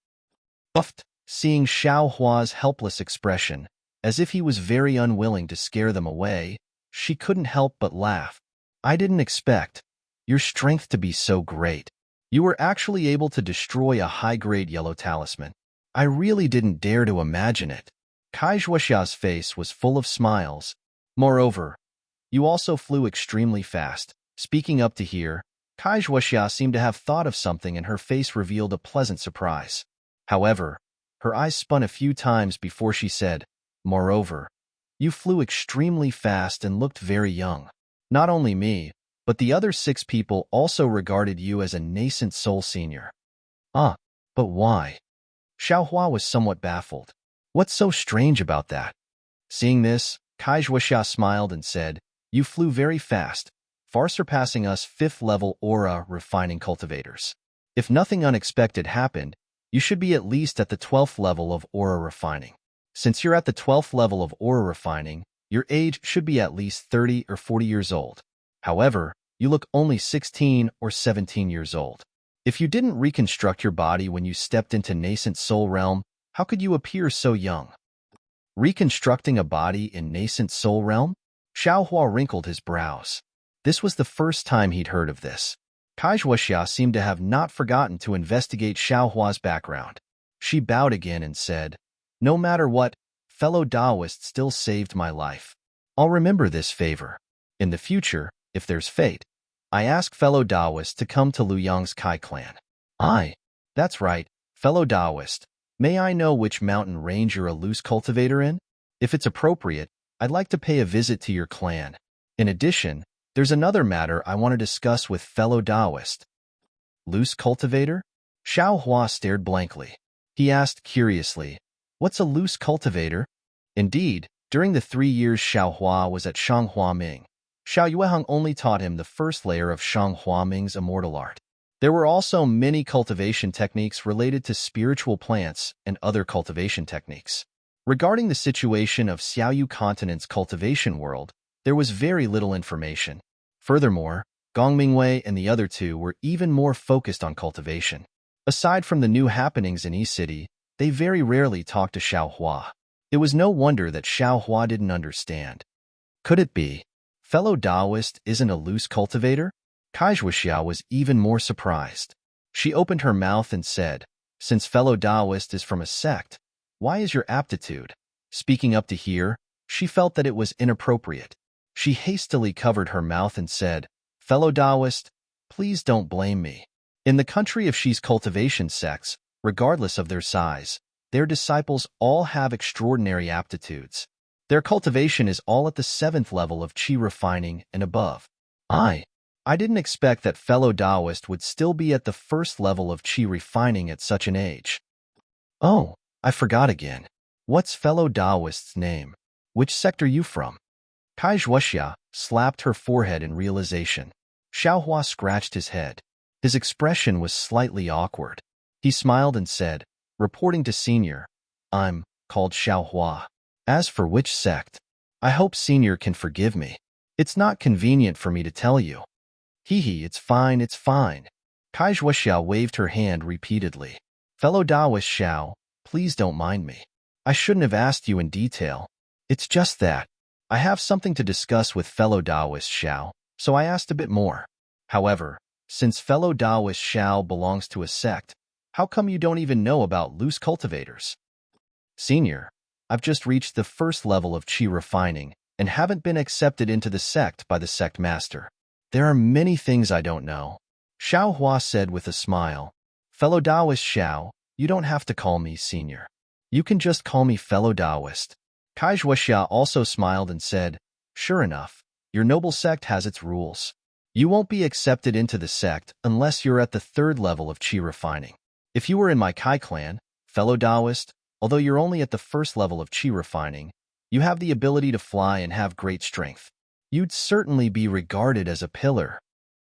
Buffed, seeing Xiao Hua's helpless expression, as if he was very unwilling to scare them away, she couldn't help but laugh. "I didn't expect your strength to be so great. You were actually able to destroy a high-grade yellow talisman. I really didn't dare to imagine it." Kai Zhuoxia's face was full of smiles. "Moreover, you also flew extremely fast." Speaking up to here, Kai Zhuoxia seemed to have thought of something and her face revealed a pleasant surprise. However, her eyes spun a few times before she said, "Moreover, you flew extremely fast and looked very young. Not only me, but the other 6 people also regarded you as a nascent soul senior." "Ah, but why?" Xiao Hua was somewhat baffled. "What's so strange about that?" Seeing this, Kai Zhuoxia smiled and said, "You flew very fast, far surpassing us 5th-level aura refining cultivators. If nothing unexpected happened, you should be at least at the 12th level of aura refining. Since you're at the 12th level of aura refining, your age should be at least 30 or 40 years old. However, you look only 16 or 17 years old. If you didn't reconstruct your body when you stepped into nascent soul realm, how could you appear so young?" Reconstructing a body in nascent soul realm? Xiao Hua wrinkled his brows. This was the first time he'd heard of this. Kai Zhuoxia seemed to have not forgotten to investigate Xiao Hua's background. She bowed again and said, "No matter what, fellow Taoist still saved my life. I'll remember this favor. In the future, if there's fate, I ask fellow Taoist to come to Luyang's Kai clan." That's right, fellow Taoist. May I know which mountain range you're a loose cultivator in? If it's appropriate, I'd like to pay a visit to your clan. In addition, there's another matter I want to discuss with fellow Taoist." "Loose cultivator?" Xiao Hua stared blankly. He asked curiously, "What's a loose cultivator?" Indeed, during the 3 years Xiao Hua was at Shanghuaming, Xiao Yueheng only taught him the first layer of Shang Huaming's immortal art. There were also many cultivation techniques related to spiritual plants and other cultivation techniques. Regarding the situation of Xiaoyu Continent's cultivation world, there was very little information. Furthermore, Gong Mingwei and the other two were even more focused on cultivation. Aside from the new happenings in East City, they very rarely talked to Xiao Hua. It was no wonder that Xiao Hua didn't understand. Could it be? Fellow Taoist isn't a loose cultivator? Kai Zhuoxiao was even more surprised. She opened her mouth and said, "Since fellow Taoist is from a sect, why is your aptitude?" Speaking up to here, she felt that it was inappropriate. She hastily covered her mouth and said, "Fellow Taoist, please don't blame me. In the country of Shi's cultivation sects, regardless of their size, their disciples all have extraordinary aptitudes. Their cultivation is all at the 7th level of Qi refining and above. I didn't expect that fellow Taoist would still be at the 1st level of Qi refining at such an age." "Oh, I forgot again. What's fellow Taoist's name? Which sect are you from?" Kai Zhuoxia slapped her forehead in realization. Xiao Hua scratched his head. His expression was slightly awkward. He smiled and said, "Reporting to Senior, I'm called Xiao Hua. As for which sect, I hope Senior can forgive me. It's not convenient for me to tell you." "Hee, it's fine, it's fine." Kai Zhuoxia waved her hand repeatedly. "Fellow Taoist Xiao, please don't mind me. I shouldn't have asked you in detail. It's just that I have something to discuss with fellow Taoist Xiao, so I asked a bit more. However, since fellow Taoist Xiao belongs to a sect, how come you don't even know about loose cultivators?" "Senior, I've just reached the 1st level of Qi refining and haven't been accepted into the sect by the sect master. There are many things I don't know," Xiao Hua said with a smile. "Fellow Taoist Xiao, you don't have to call me Senior. You can just call me fellow Taoist." Kai Zhuoxia also smiled and said, "Sure enough, your noble sect has its rules. You won't be accepted into the sect unless you're at the 3rd level of Qi refining. If you were in my Kai clan, fellow Taoist, although you're only at the 1st level of Qi refining, you have the ability to fly and have great strength. You'd certainly be regarded as a pillar."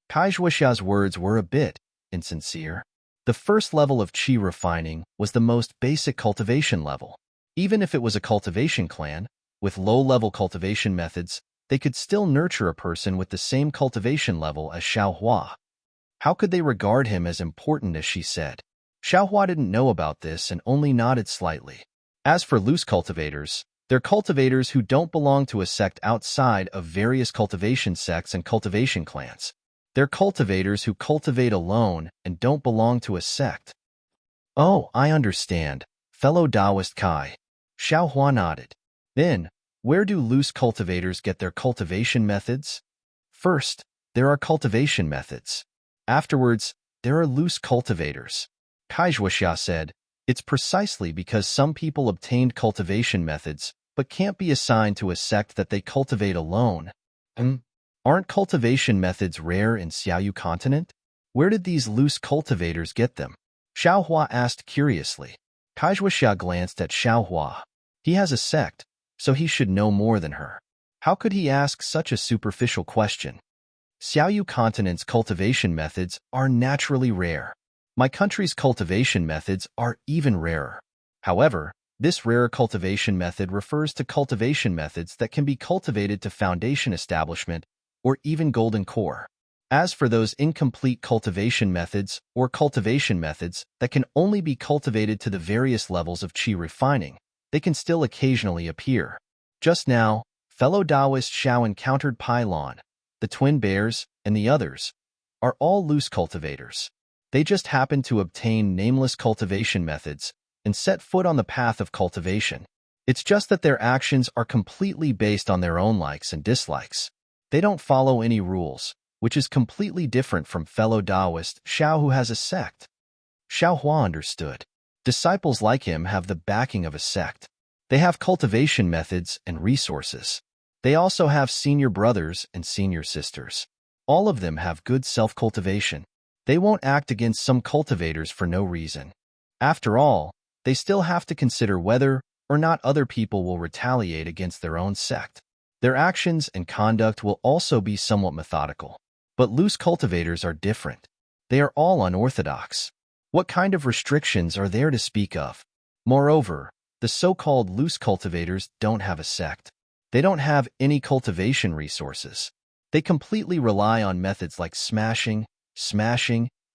Kai Zhuoxia's words were a bit insincere. The 1st level of Qi refining was the most basic cultivation level. Even if it was a cultivation clan, with low-level cultivation methods, they could still nurture a person with the same cultivation level as Xiao Hua. How could they regard him as important as she said? Xiao Hua didn't know about this and only nodded slightly. As for loose cultivators, they're cultivators who don't belong to a sect outside of various cultivation sects and cultivation clans. They're cultivators who cultivate alone and don't belong to a sect. "Oh, I understand, fellow Taoist Kai." Xiao Hua nodded. "Then, where do loose cultivators get their cultivation methods?" "First, there are cultivation methods. Afterwards, there are loose cultivators." Kai Zhuoxia said, "It's precisely because some people obtained cultivation methods but can't be assigned to a sect that they cultivate alone. Aren't cultivation methods rare in Xiaoyu Continent? Where did these loose cultivators get them?" Xiao Hua asked curiously. Kai Zhuoxia glanced at Xiao Hua. He has a sect, so he should know more than her. How could he ask such a superficial question? "Xiaoyu Continent's cultivation methods are naturally rare. My country's cultivation methods are even rarer. However, this rarer cultivation method refers to cultivation methods that can be cultivated to foundation establishment or even golden core. As for those incomplete cultivation methods or cultivation methods that can only be cultivated to the various levels of Qi refining, they can still occasionally appear. Just now, fellow Taoist Xiao encountered Pylon, the twin bears, and the others are all loose cultivators. They just happen to obtain nameless cultivation methods and set foot on the path of cultivation. It's just that their actions are completely based on their own likes and dislikes. They don't follow any rules, which is completely different from fellow Taoist Xiao who has a sect." Xiao Hua understood. Disciples like him have the backing of a sect. They have cultivation methods and resources. They also have senior brothers and senior sisters. All of them have good self-cultivation. They won't act against some cultivators for no reason. After all, they still have to consider whether or not other people will retaliate against their own sect. Their actions and conduct will also be somewhat methodical. But loose cultivators are different. They are all unorthodox. What kind of restrictions are there to speak of? Moreover, the so-called loose cultivators don't have a sect. They don't have any cultivation resources. They completely rely on methods like smashing,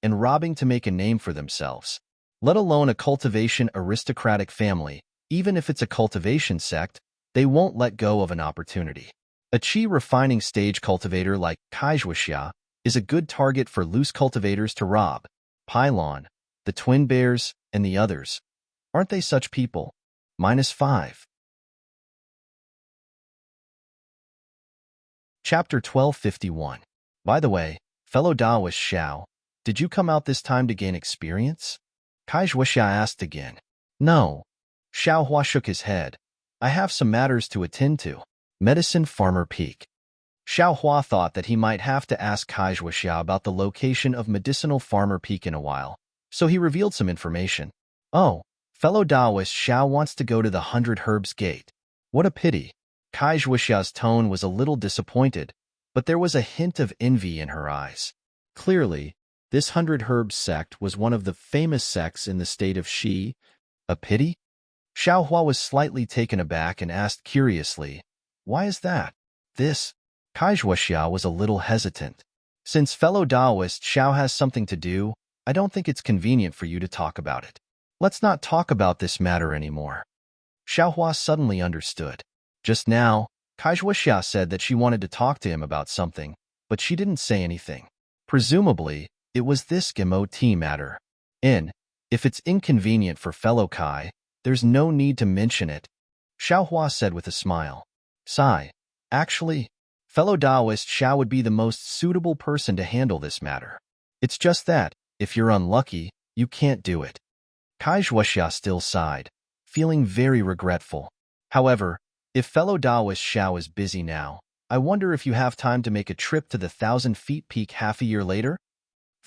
and robbing to make a name for themselves. Let alone a cultivation aristocratic family, even if it's a cultivation sect, they won't let go of an opportunity. A chi refining stage cultivator like Kaijwuxia is a good target for loose cultivators to rob. Pylon, the twin bears, and the others. Aren't they such people? -5. Chapter 1251. By the way, fellow Taoist Xiao, did you come out this time to gain experience? Kaijwuxia asked again. No. Xiao Hua shook his head. I have some matters to attend to. Medicine Farmer Peak. Xiao Hua thought that he might have to ask Kaijwuxia about the location of Medicinal Farmer Peak in a while, so he revealed some information. Oh, fellow Taoist Xiao wants to go to the 100 Herbs Gate. What a pity. Kaijwuxia's tone was a little disappointed, but there was a hint of envy in her eyes. Clearly, this 100 Herbs sect was one of the famous sects in the state of Shi. A pity? Xiao Hua was slightly taken aback and asked curiously, why is that? This? Kaijwuxia was a little hesitant. Since fellow Taoist Xiao has something to do, I don't think it's convenient for you to talk about it. Let's not talk about this matter anymore. Xiao Hua suddenly understood. Just now, Kaijwuxia said that she wanted to talk to him about something, but she didn't say anything. Presumably, it was this Gemot matter. If it's inconvenient for fellow Kai, there's no need to mention it, Xiao Hua said with a smile. Sigh. Actually, fellow Taoist Xiao would be the most suitable person to handle this matter. It's just that, if you're unlucky, you can't do it. Kaijwuxia still sighed, feeling very regretful. However, if fellow Taoist Xiao is busy now, I wonder if you have time to make a trip to the 1,000 Feet Peak half a year later?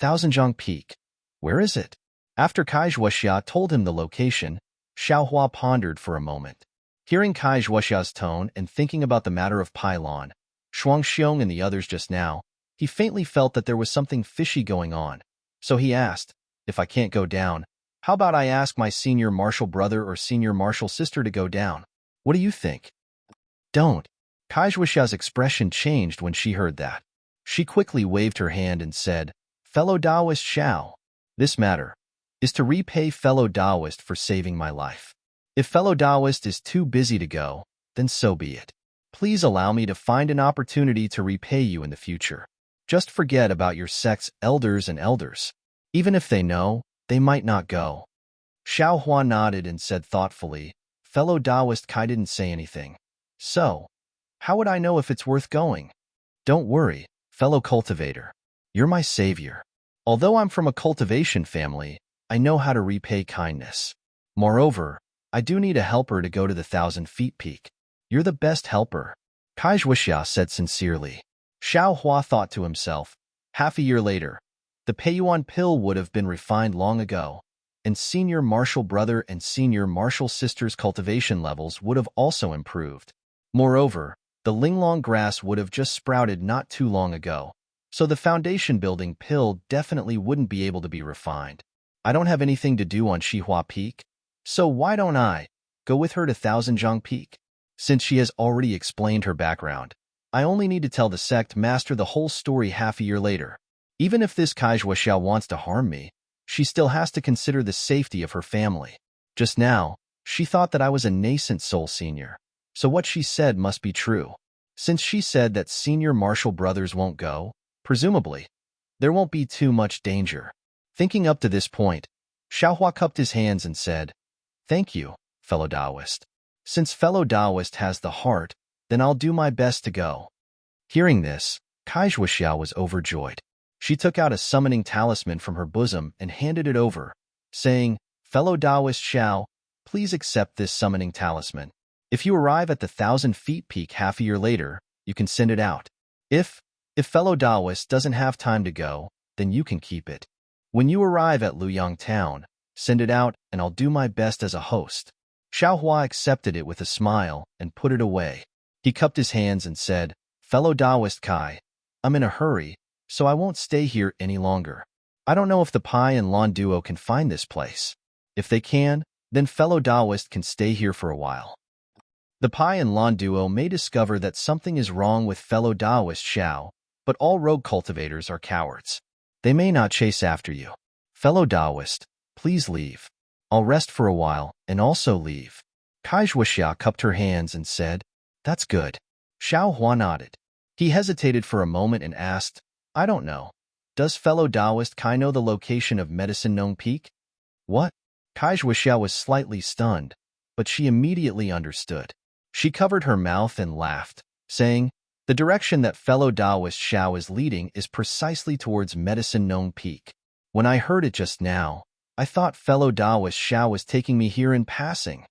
Thousandjiang Peak. Where is it? After Kaijwuxia told him the location, Xiao Hua pondered for a moment. Hearing Kaijwuxia's tone and thinking about the matter of Pylon, Shuangxiong and the others just now, he faintly felt that there was something fishy going on. So he asked, if I can't go down, how about I ask my senior martial brother or senior martial sister to go down? What do you think? Don't. Kaijwuxia's expression changed when she heard that. She quickly waved her hand and said, fellow Taoist Xiao, this matter is to repay fellow Taoist for saving my life. If fellow Taoist is too busy to go, then so be it. Please allow me to find an opportunity to repay you in the future. Just forget about your sect's elders and elders. Even if they know, they might not go. Xiao Hua nodded and said thoughtfully, fellow Taoist Kai didn't say anything. So, how would I know if it's worth going? Don't worry, fellow cultivator. You're my savior. Although I'm from a cultivation family, I know how to repay kindness. Moreover, I do need a helper to go to the 1,000 Feet Peak. You're the best helper, Kaijwuxia said sincerely. Xiao Hua thought to himself, half a year later, the Peiyuan pill would have been refined long ago, and senior martial brother and senior martial sister's cultivation levels would have also improved. Moreover, the linglong grass would have just sprouted not too long ago, so the foundation building pill definitely wouldn't be able to be refined. I don't have anything to do on Shihua Peak, so why don't I go with her to Thousandjiang Peak? Since she has already explained her background, I only need to tell the sect master the whole story half a year later. Even if this Kaijwuxia wants to harm me, she still has to consider the safety of her family. Just now, she thought that I was a nascent soul senior, so what she said must be true. Since she said that senior martial brothers won't go, presumably, there won't be too much danger. Thinking up to this point, Xiao Hua cupped his hands and said, thank you, fellow Taoist. Since fellow Taoist has the heart, then I'll do my best to go. Hearing this, Kaijwuxia was overjoyed. She took out a summoning talisman from her bosom and handed it over, saying, fellow Taoist Xiao, please accept this summoning talisman. If you arrive at the 1,000 Feet Peak half a year later, you can send it out. If fellow Taoist doesn't have time to go, then you can keep it. When you arrive at Luyang Town, send it out and I'll do my best as a host. Xiao Hua accepted it with a smile and put it away. He cupped his hands and said, "Fellow Taoist Kai, I'm in a hurry, so I won't stay here any longer. I don't know if the Pai and Lon duo can find this place. If they can, then fellow Taoist can stay here for a while." The Pai and Lon duo may discover that something is wrong with fellow Taoist Xiao, but all rogue cultivators are cowards. They may not chase after you. Fellow Taoist, please leave. I'll rest for a while and also leave. Kai Zhuoxia cupped her hands and said, "That's good." Xiao Hua nodded. He hesitated for a moment and asked, "I don't know. Does fellow Taoist Kai know the location of Medicine Nong Peak?" "What?" Kai Zhuoxia was slightly stunned, but she immediately understood. She covered her mouth and laughed, saying, "The direction that fellow Taoist Xiao is leading is precisely towards Medicine Nong Peak. When I heard it just now, I thought fellow Taoist Xiao was taking me here in passing."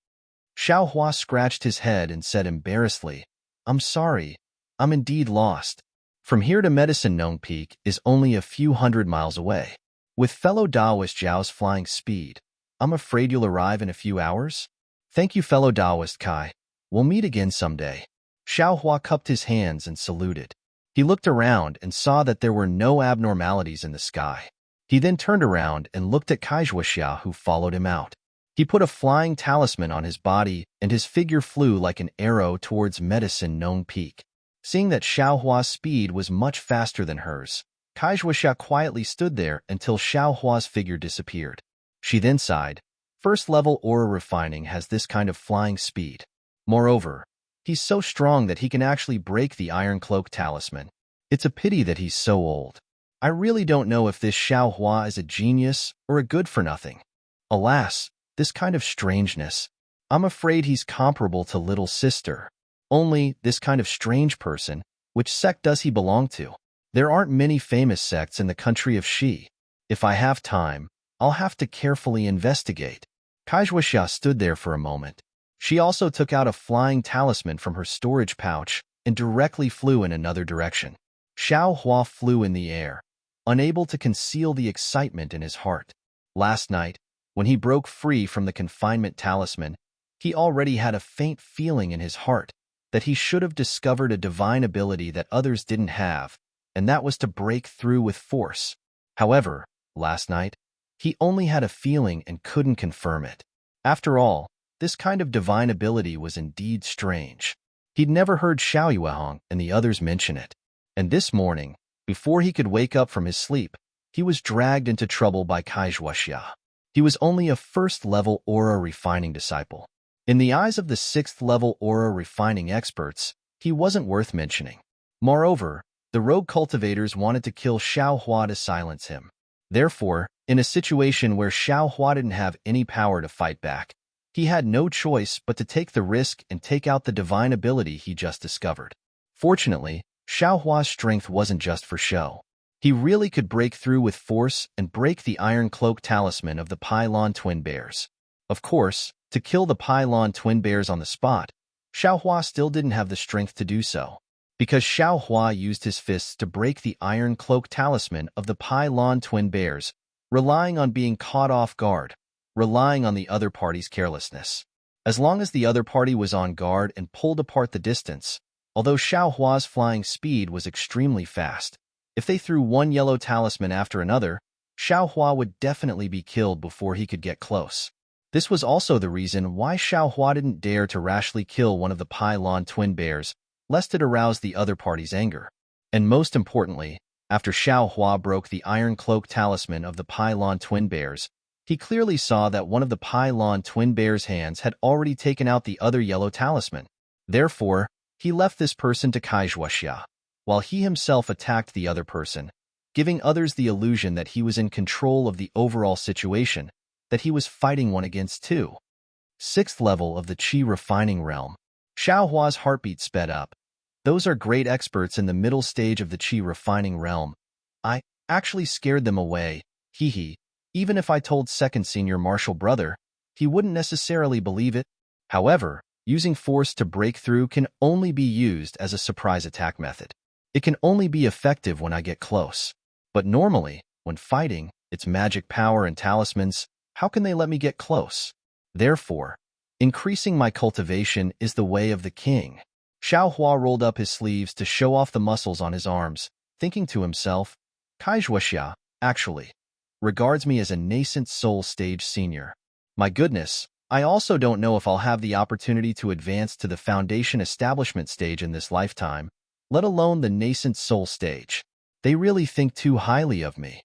Xiao Hua scratched his head and said embarrassedly, "I'm sorry, I'm indeed lost. From here to Medicine Nong Peak is only a few hundred miles away. With fellow Taoist Zhao's flying speed, I'm afraid you'll arrive in a few hours? Thank you, fellow Taoist Kai. We'll meet again someday." Xiao Hua cupped his hands and saluted. He looked around and saw that there were no abnormalities in the sky. He then turned around and looked at Kai Zhuoxia, who followed him out. He put a flying talisman on his body, and his figure flew like an arrow towards Medicine Nong Peak. Seeing that Xiao Hua's speed was much faster than hers, Kai Zhuoxia quietly stood there until Xiao Hua's figure disappeared. She then sighed. First-level aura refining has this kind of flying speed. Moreover, he's so strong that he can actually break the Iron Cloak talisman. It's a pity that he's so old. I really don't know if this Xiao Hua is a genius or a good-for-nothing. Alas, this kind of strangeness. I'm afraid he's comparable to Little Sister. Only, this kind of strange person, which sect does he belong to? There aren't many famous sects in the country of Shi. If I have time, I'll have to carefully investigate. Kai Zhuoxia stood there for a moment. She also took out a flying talisman from her storage pouch and directly flew in another direction. Xiao Hua flew in the air, unable to conceal the excitement in his heart. Last night, when he broke free from the confinement talisman, he already had a faint feeling in his heart that he should have discovered a divine ability that others didn't have, and that was to break through with force. However, last night, he only had a feeling and couldn't confirm it. After all, this kind of divine ability was indeed strange. He'd never heard Xiao Yuehong and the others mention it. And this morning, before he could wake up from his sleep, he was dragged into trouble by Kai Zhuoxia. He was only a first-level aura refining disciple. In the eyes of the sixth-level aura refining experts, he wasn't worth mentioning. Moreover, the rogue cultivators wanted to kill Xiao Hua to silence him. Therefore, in a situation where Xiao Hua didn't have any power to fight back, he had no choice but to take the risk and take out the divine ability he just discovered. Fortunately, Xiao Hua's strength wasn't just for show. He really could break through with force and break the Iron Cloak talisman of the Pylon twin bears. Of course, to kill the Pylon twin bears on the spot, Xiao Hua still didn't have the strength to do so. Because Xiao Hua used his fists to break the Iron Cloak talisman of the Pylon twin bears, relying on being caught off guard, relying on the other party's carelessness. As long as the other party was on guard and pulled apart the distance, although Xiao Hua's flying speed was extremely fast, if they threw one yellow talisman after another, Xiao Hua would definitely be killed before he could get close. This was also the reason why Xiao Hua didn't dare to rashly kill one of the Pylon twin bears, lest it arouse the other party's anger. And most importantly, after Xiao Hua broke the Iron Cloak talisman of the Pylon twin bears, he clearly saw that one of the Pylon twin bears' hands had already taken out the other yellow talisman. Therefore, he left this person to Kai Zhuoxia, while he himself attacked the other person, giving others the illusion that he was in control of the overall situation, that he was fighting one against two. Sixth level of the Qi refining realm. Xiao Hua's heartbeat sped up. Those are great experts in the middle stage of the Qi refining realm. I actually scared them away, hee. Even if I told second senior martial brother, he wouldn't necessarily believe it. However, using force to break through can only be used as a surprise attack method. It can only be effective when I get close. But normally, when fighting, it's magic power and talismans. How can they let me get close? Therefore, increasing my cultivation is the way of the king. Xiao Hua rolled up his sleeves to show off the muscles on his arms, thinking to himself, Kaizhuaxia, actually, regards me as a nascent soul stage senior. My goodness, I also don't know if I'll have the opportunity to advance to the foundation establishment stage in this lifetime, let alone the nascent soul stage. They really think too highly of me.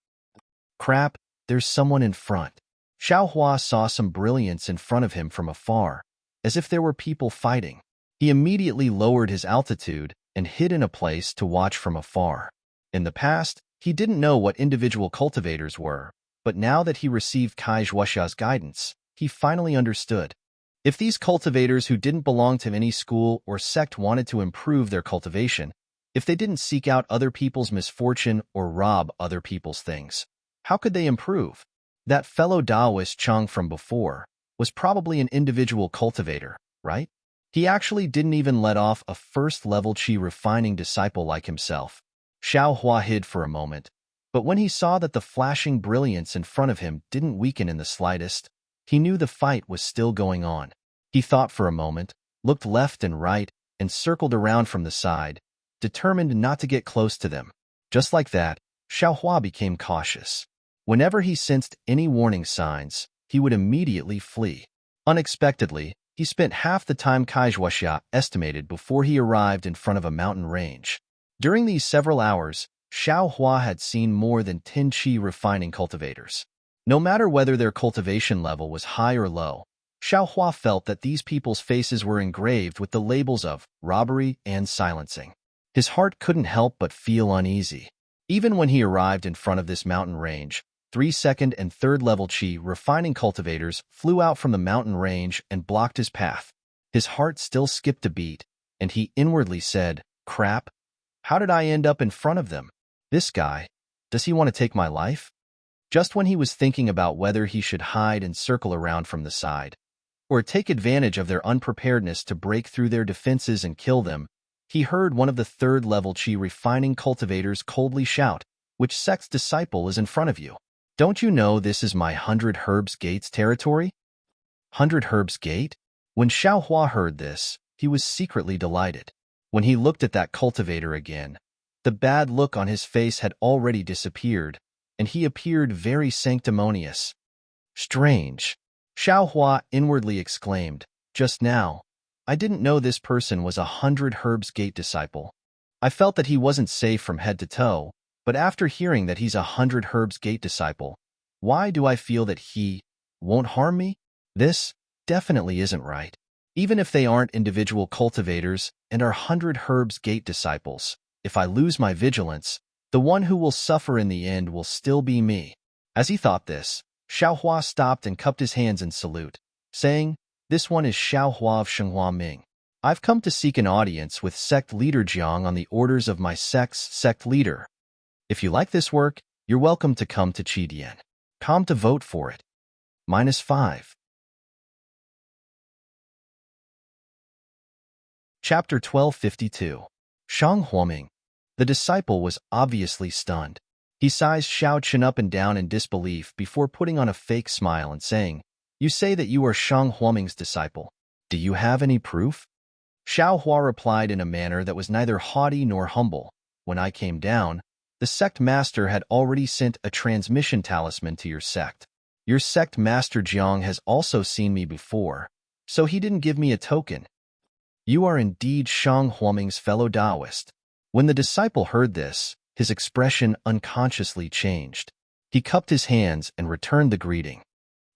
Crap, there's someone in front. Xiao Hua saw some brilliance in front of him from afar, as if there were people fighting. He immediately lowered his altitude and hid in a place to watch from afar. In the past, he didn't know what individual cultivators were, but now that he received Kai Zhuoxia's guidance, he finally understood. If these cultivators who didn't belong to any school or sect wanted to improve their cultivation, if they didn't seek out other people's misfortune or rob other people's things, how could they improve? That fellow Taoist Chang from before was probably an individual cultivator, right? He actually didn't even let off a first-level qi refining disciple like himself. Xiao Hua hid for a moment, but when he saw that the flashing brilliance in front of him didn't weaken in the slightest, he knew the fight was still going on. He thought for a moment, looked left and right, and circled around from the side, determined not to get close to them. Just like that, Xiao Hua became cautious. Whenever he sensed any warning signs, he would immediately flee. Unexpectedly, he spent half the time Kaizhuaxia estimated before he arrived in front of a mountain range. During these several hours, Xiao Hua had seen more than 10 qi refining cultivators. No matter whether their cultivation level was high or low, Xiao Hua felt that these people's faces were engraved with the labels of robbery and silencing. His heart couldn't help but feel uneasy. Even when he arrived in front of this mountain range, 3 second and 3rd level qi refining cultivators flew out from the mountain range and blocked his path. His heart still skipped a beat, and he inwardly said, crap, how did I end up in front of them? This guy, does he want to take my life? Just when he was thinking about whether he should hide and circle around from the side, or take advantage of their unpreparedness to break through their defenses and kill them, he heard one of the 3rd level qi refining cultivators coldly shout, which sect's disciple is in front of you? Don't you know this is my 100 Herbs Gates territory? 100 Herbs Gate? When Xiao Hua heard this, he was secretly delighted. When he looked at that cultivator again, the bad look on his face had already disappeared, and he appeared very sanctimonious. Strange. Xiao Hua inwardly exclaimed, just now, I didn't know this person was a 100 Herbs Gate disciple. I felt that he wasn't safe from head to toe, but after hearing that he's a 100 Herbs Gate disciple, why do I feel that he won't harm me? This definitely isn't right. Even if they aren't individual cultivators and are 100 Herbs Gate disciples, if I lose my vigilance, the one who will suffer in the end will still be me. As he thought this, Xiao Hua stopped and cupped his hands in salute, saying, this one is Xiao Hua of Shenghua Ming. I've come to seek an audience with sect leader Jiang on the orders of my sect's sect leader. If you like this work, you're welcome to come to Qidian. Come to vote for it. -5. Chapter 1252. Shang Huoming. The disciple was obviously stunned. He sized Xiao Chen up and down in disbelief before putting on a fake smile and saying, you say that you are Shang Huoming's disciple. Do you have any proof? Xiao Hua replied in a manner that was neither haughty nor humble. When I came down, the sect master had already sent a transmission talisman to your sect. Your sect master Jiang has also seen me before, so he didn't give me a token. You are indeed Shang Huoming's fellow Taoist. When the disciple heard this, his expression unconsciously changed. He cupped his hands and returned the greeting.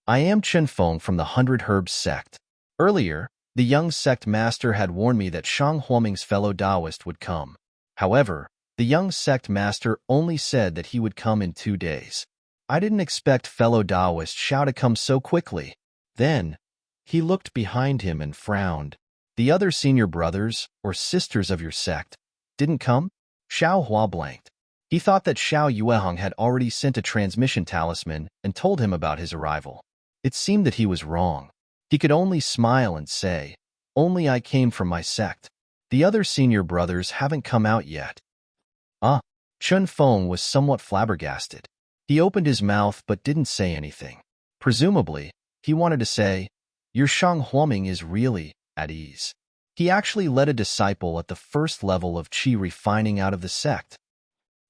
I am Chen Feng from the 100 Herbs sect. Earlier, the young sect master had warned me that Shang Huoming's fellow Taoist would come. However, the young sect master only said that he would come in 2 days. I didn't expect fellow Taoist Xiao to come so quickly. Then, he looked behind him and frowned. The other senior brothers or sisters of your sect didn't come? Xiao Hua blanked. He thought that Xiao Yuehong had already sent a transmission talisman and told him about his arrival. It seemed that he was wrong. He could only smile and say, only I came from my sect. The other senior brothers haven't come out yet. Chen Feng was somewhat flabbergasted. He opened his mouth but didn't say anything. Presumably, he wanted to say, your Shang Huoming is really at ease. He actually led a disciple at the first level of qi refining out of the sect.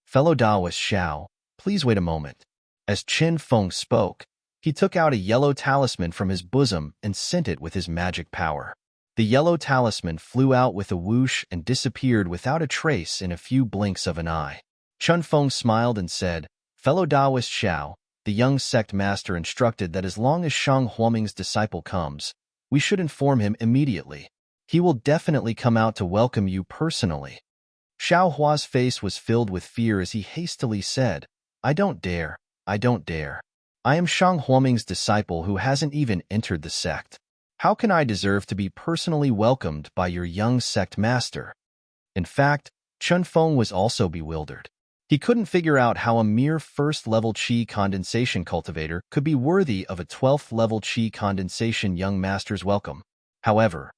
Fellow Taoist Xiao, please wait a moment. As Qin Feng spoke, he took out a yellow talisman from his bosom and sent it with his magic power. The yellow talisman flew out with a whoosh and disappeared without a trace in a few blinks of an eye. Qin Feng smiled and said, Fellow Taoist Xiao, the young sect master instructed that as long as Shang Huoming's disciple comes, we should inform him immediately. He will definitely come out to welcome you personally. Xiao Hua's face was filled with fear as he hastily said, I don't dare, I don't dare. I am Shang Huoming's disciple who hasn't even entered the sect. How can I deserve to be personally welcomed by your young sect master? In fact, Qin Feng was also bewildered. He couldn't figure out how a mere first-level qi condensation cultivator could be worthy of a 12th-level qi condensation young master's welcome. However,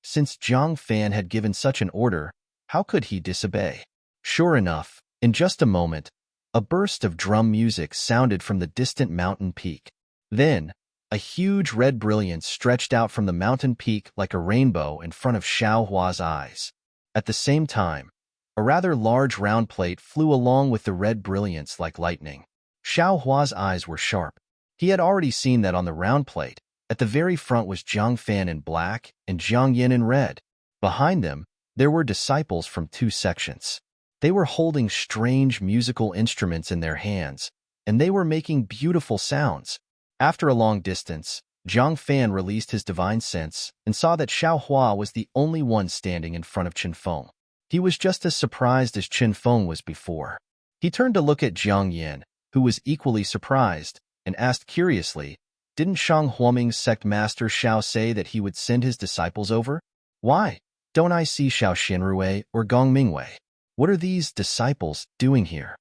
since Zhang Fan had given such an order, how could he disobey? Sure enough, in just a moment, a burst of drum music sounded from the distant mountain peak. Then, a huge red brilliance stretched out from the mountain peak like a rainbow in front of Xiao Hua's eyes. At the same time, a rather large round plate flew along with the red brilliance like lightning. Xiao Hua's eyes were sharp. He had already seen that on the round plate, at the very front was Zhang Fan in black and Zhang Yin in red. Behind them, there were disciples from two sections. They were holding strange musical instruments in their hands, and they were making beautiful sounds. After a long distance, Zhang Fan released his divine sense and saw that Xiao Hua was the only one standing in front of Qin Feng. He was just as surprised as Qin Feng was before. He turned to look at Zhang Yin, who was equally surprised, and asked curiously, Didn't Shang Huoming's sect master Xiao say that he would send his disciples over? Why don't I see Xiao Xinrui or Gong Mingwei? What are these disciples doing here?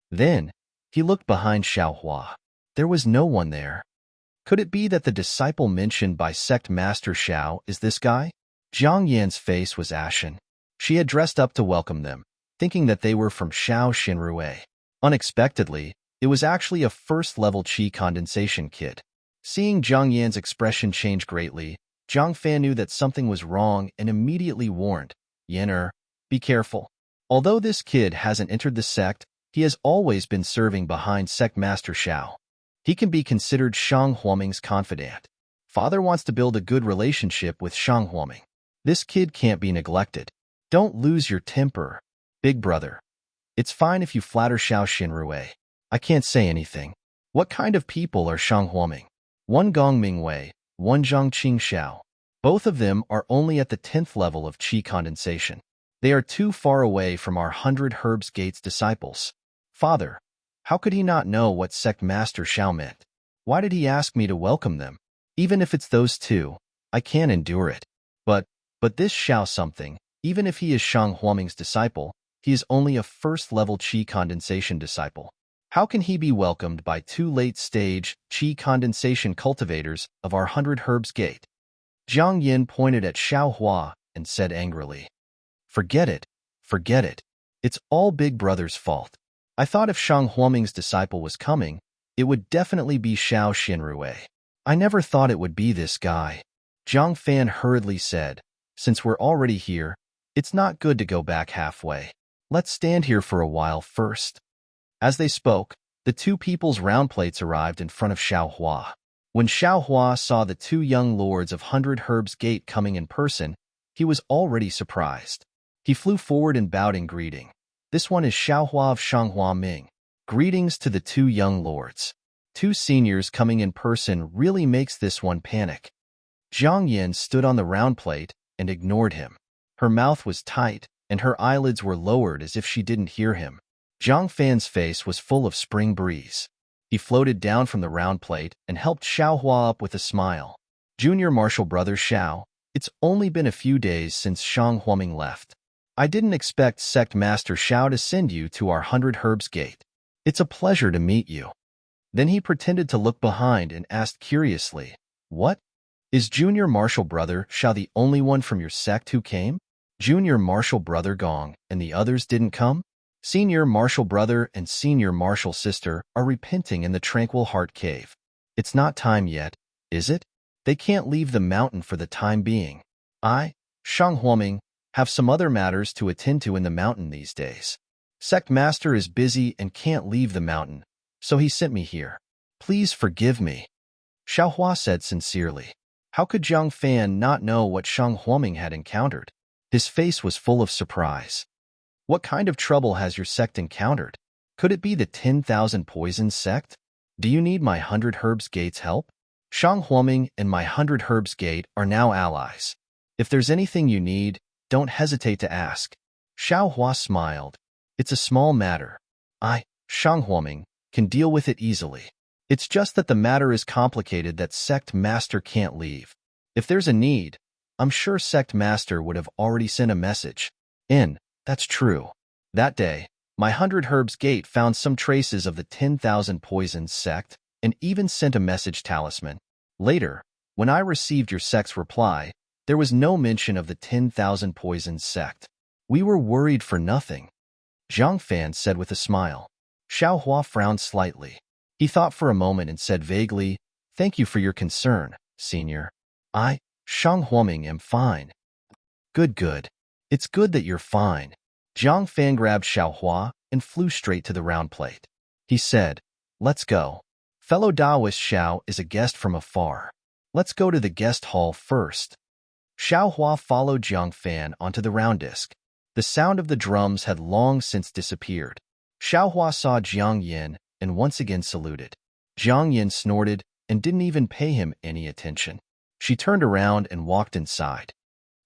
Then, he looked behind Xiao Hua. There was no one there. Could it be that the disciple mentioned by sect master Xiao is this guy? Zhang Yan's face was ashen. She had dressed up to welcome them, thinking that they were from Xiao Xinrui. Unexpectedly, it was actually a first-level qi condensation kit. Seeing Zhang Yan's expression change greatly, Zhang Fan knew that something was wrong and immediately warned, Yan'er, be careful. Although this kid hasn't entered the sect, he has always been serving behind sect master Xiao. He can be considered Shang Huoming's confidant. Father wants to build a good relationship with Shang Huoming. This kid can't be neglected. Don't lose your temper, big brother. It's fine if you flatter Xiao Xinrui. I can't say anything. What kind of people are Shang Huoming? One Gong Mingwei, one Zhang Qing Xiao. Both of them are only at the 10th level of qi condensation. They are too far away from our 100 Herbs Gates disciples. Father, how could he not know what sect master Xiao meant? Why did he ask me to welcome them? Even if it's those two, I can't endure it. But this Xiao something, even if he is Shang Huoming's disciple, he is only a first-level qi condensation disciple. How can he be welcomed by two late-stage qi condensation cultivators of our 100 Herbs Gate? Zhang Yin pointed at Xiao Hua and said angrily, Forget it, forget it. It's all Big Brother's fault. I thought if Shang Huoming's disciple was coming, it would definitely be Xiao Xinrui. I never thought it would be this guy. Zhang Fan hurriedly said, Since we're already here, it's not good to go back halfway. Let's stand here for a while first. As they spoke, the two people's round plates arrived in front of Xiao Hua. When Xiao Hua saw the two young lords of 100 Herbs Gate coming in person, he was already surprised. He flew forward and bowed in greeting. This one is Xiao Hua of Shanghua Ming. Greetings to the two young lords. Two seniors coming in person really makes this one panic. Zhang Yin stood on the round plate and ignored him. Her mouth was tight, and her eyelids were lowered as if she didn't hear him. Zhang Fan's face was full of spring breeze. He floated down from the round plate and helped Xiao Hua up with a smile. Junior Marshal Brother Xiao, it's only been a few days since Shang Huoming left. I didn't expect Sect Master Xiao to send you to our 100 Herbs Gate. It's a pleasure to meet you. Then he pretended to look behind and asked curiously, What? Is Junior Marshal Brother Xiao the only one from your sect who came? Junior Marshal Brother Gong and the others didn't come? Senior Marshal Brother and Senior Marshal Sister are repenting in the Tranquil Heart Cave. It's not time yet, is it? They can't leave the mountain for the time being. Shang Huoming have some other matters to attend to in the mountain these days. Sect Master is busy and can't leave the mountain, so he sent me here. Please forgive me. Xiaohua said sincerely. How could Zhang Fan not know what Shang Huoming had encountered? His face was full of surprise. What kind of trouble has your sect encountered? Could it be the 10,000 Poisons sect? Do you need my 100 Herbs Gate's help? Shang Huoming and my 100 Herbs Gate are now allies. If there's anything you need, don't hesitate to ask. Xiaohua smiled. It's a small matter. Shang Huoming, can deal with it easily. It's just that the matter is complicated that Sect Master can't leave. If there's a need, I'm sure Sect Master would have already sent a message. That's true. That day, my 100 Herbs Gate found some traces of the 10,000 Poisons sect and even sent a message talisman. Later, when I received your sect's reply, there was no mention of the 10,000 Poisons sect. We were worried for nothing. Zhang Fan said with a smile. Xiaohua frowned slightly. He thought for a moment and said vaguely, "Thank you for your concern, Senior. Shang Huoming, am fine." Good. It's good that you're fine. Zhang Fan grabbed Xiaohua and flew straight to the round plate. He said, "Let's go. Fellow Taoist Xiao is a guest from afar. Let's go to the guest hall first." Xiaohua followed Zhang Fan onto the round disc. The sound of the drums had long since disappeared. Xiaohua saw Jiang Yin and once again saluted. Jiang Yin snorted and didn't even pay him any attention. She turned around and walked inside.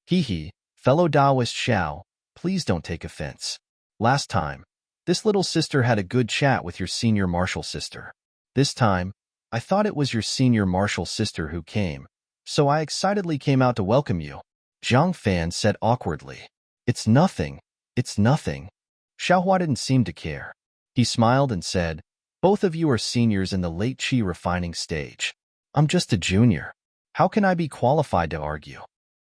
Hee, fellow Taoist Xiao, please don't take offense. Last time, this little sister had a good chat with your senior martial sister. This time, I thought it was your senior martial sister who came, so I excitedly came out to welcome you. Zhang Fan said awkwardly. It's nothing. Xiaohua didn't seem to care. He smiled and said, "Both of you are seniors in the late qi refining stage. I'm just a junior. How can I be qualified to argue?"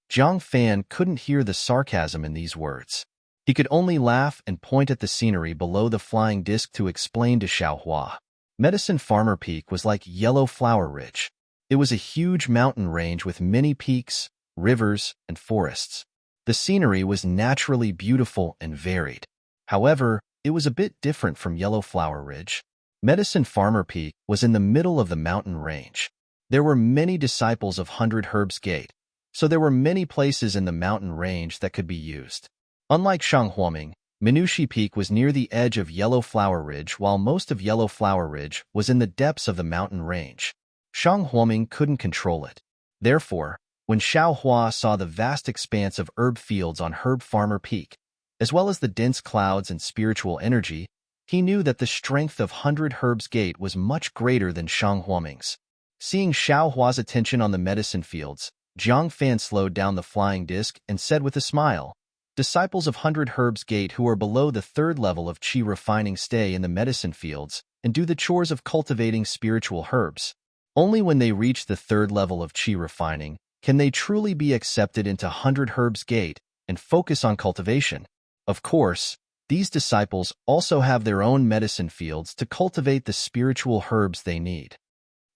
Zhang Fan couldn't hear the sarcasm in these words. He could only laugh and point at the scenery below the flying disc to explain to Xiaohua. Medicine Farmer Peak was like Yellow Flower Ridge. It was a huge mountain range with many peaks, rivers, and forests. The scenery was naturally beautiful and varied. However, it was a bit different from Yellow Flower Ridge. Medicine Farmer Peak was in the middle of the mountain range. There were many disciples of 100 Herbs Gate, so there were many places in the mountain range that could be used. Unlike Shang Huoming, Minushi Peak was near the edge of Yellow Flower Ridge, while most of Yellow Flower Ridge was in the depths of the mountain range. Shang Huoming couldn't control it. Therefore, when Xiaohua saw the vast expanse of herb fields on Herb Farmer Peak, as well as the dense clouds and spiritual energy, he knew that the strength of 100 Herbs Gate was much greater than Shang Huoming's. Seeing Xiaohua's attention on the medicine fields, Zhang Fan slowed down the flying disc and said with a smile, "Disciples of 100 Herbs Gate who are below the 3rd level of qi refining stay in the medicine fields and do the chores of cultivating spiritual herbs. Only when they reach the 3rd level of qi refining can they truly be accepted into 100 Herbs Gate and focus on cultivation. Of course, these disciples also have their own medicine fields to cultivate the spiritual herbs they need."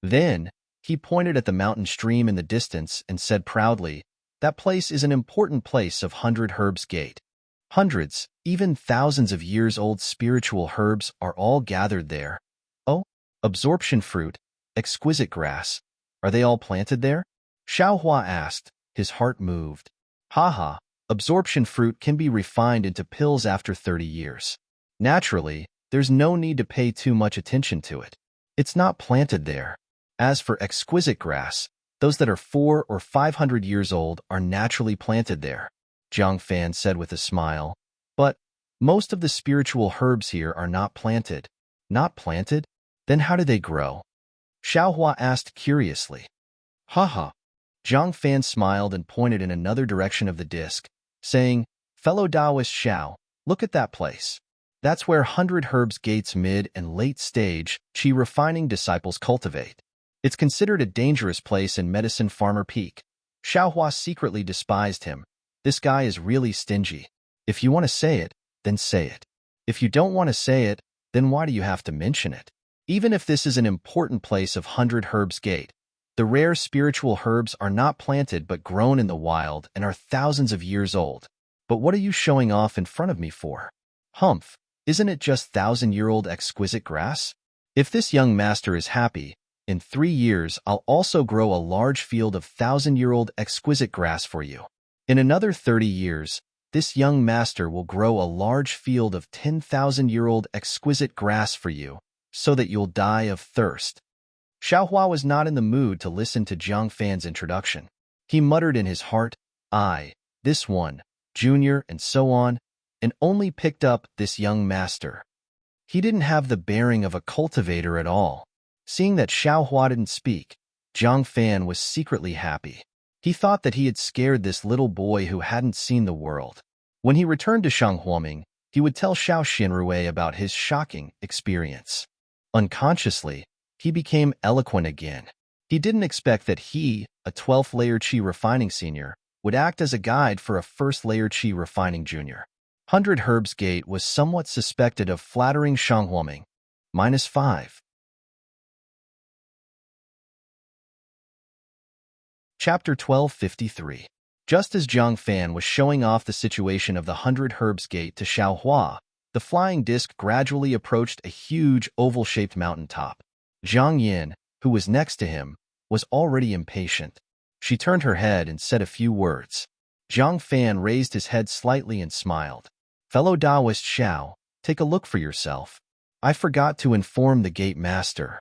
Then, he pointed at the mountain stream in the distance and said proudly, "That place is an important place of 100 Herbs Gate. Hundreds, even thousands of years-old spiritual herbs are all gathered there. Oh, absorption fruit, exquisite grass, are they all planted there?" Xiaohua asked, his heart moved. Haha, absorption fruit can be refined into pills after 30 years. Naturally, there's no need to pay too much attention to it. It's not planted there. As for exquisite grass, those that are 400 or 500 years old are naturally planted there, Zhang Fan said with a smile. But most of the spiritual herbs here are not planted. Not planted? Then how do they grow? Xiaohua asked curiously. Haha. Zhang Fan smiled and pointed in another direction of the disc, saying, "Fellow Taoist Xiao, look at that place. That's where 100 Herbs Gate's mid and late stage qi refining disciples cultivate. It's considered a dangerous place in Medicine Farmer Peak." Xiaohua secretly despised him. This guy is really stingy. If you want to say it, then say it. If you don't want to say it, then why do you have to mention it? Even if this is an important place of 100 Herbs Gate, The rare spiritual herbs are not planted but grown in the wild and are thousands of years old. But what are you showing off in front of me for? Humph, isn't it just thousand-year-old exquisite grass? If this young master is happy, in 3 years I'll also grow a large field of thousand-year-old exquisite grass for you. In another 30 years, this young master will grow a large field of 10,000-year-old exquisite grass for you, so that you'll die of thirst. Xiaohua was not in the mood to listen to Jiang Fan's introduction. He muttered in his heart, this one, junior, and so on, and only picked up this young master. He didn't have the bearing of a cultivator at all. Seeing that Xiaohua didn't speak, Jiang Fan was secretly happy. He thought that he had scared this little boy who hadn't seen the world. When he returned to Shanghuaming, he would tell Xiao Xinrui about his shocking experience. Unconsciously, he became eloquent again. He didn't expect that he, a 12th-layer Qi refining senior, would act as a guide for a 1st-layer Qi refining junior. 100 Herbs Gate was somewhat suspected of flattering Shanghuaming. -5. Chapter 1253. Just as Jiang Fan was showing off the situation of the 100 Herbs Gate to Xiaohua, the flying disc gradually approached a huge oval-shaped mountaintop. Zhang Yin, who was next to him, was already impatient. She turned her head and said a few words. Jiang Fan raised his head slightly and smiled. "Fellow Taoist Xiao, take a look for yourself. I forgot to inform the gate master."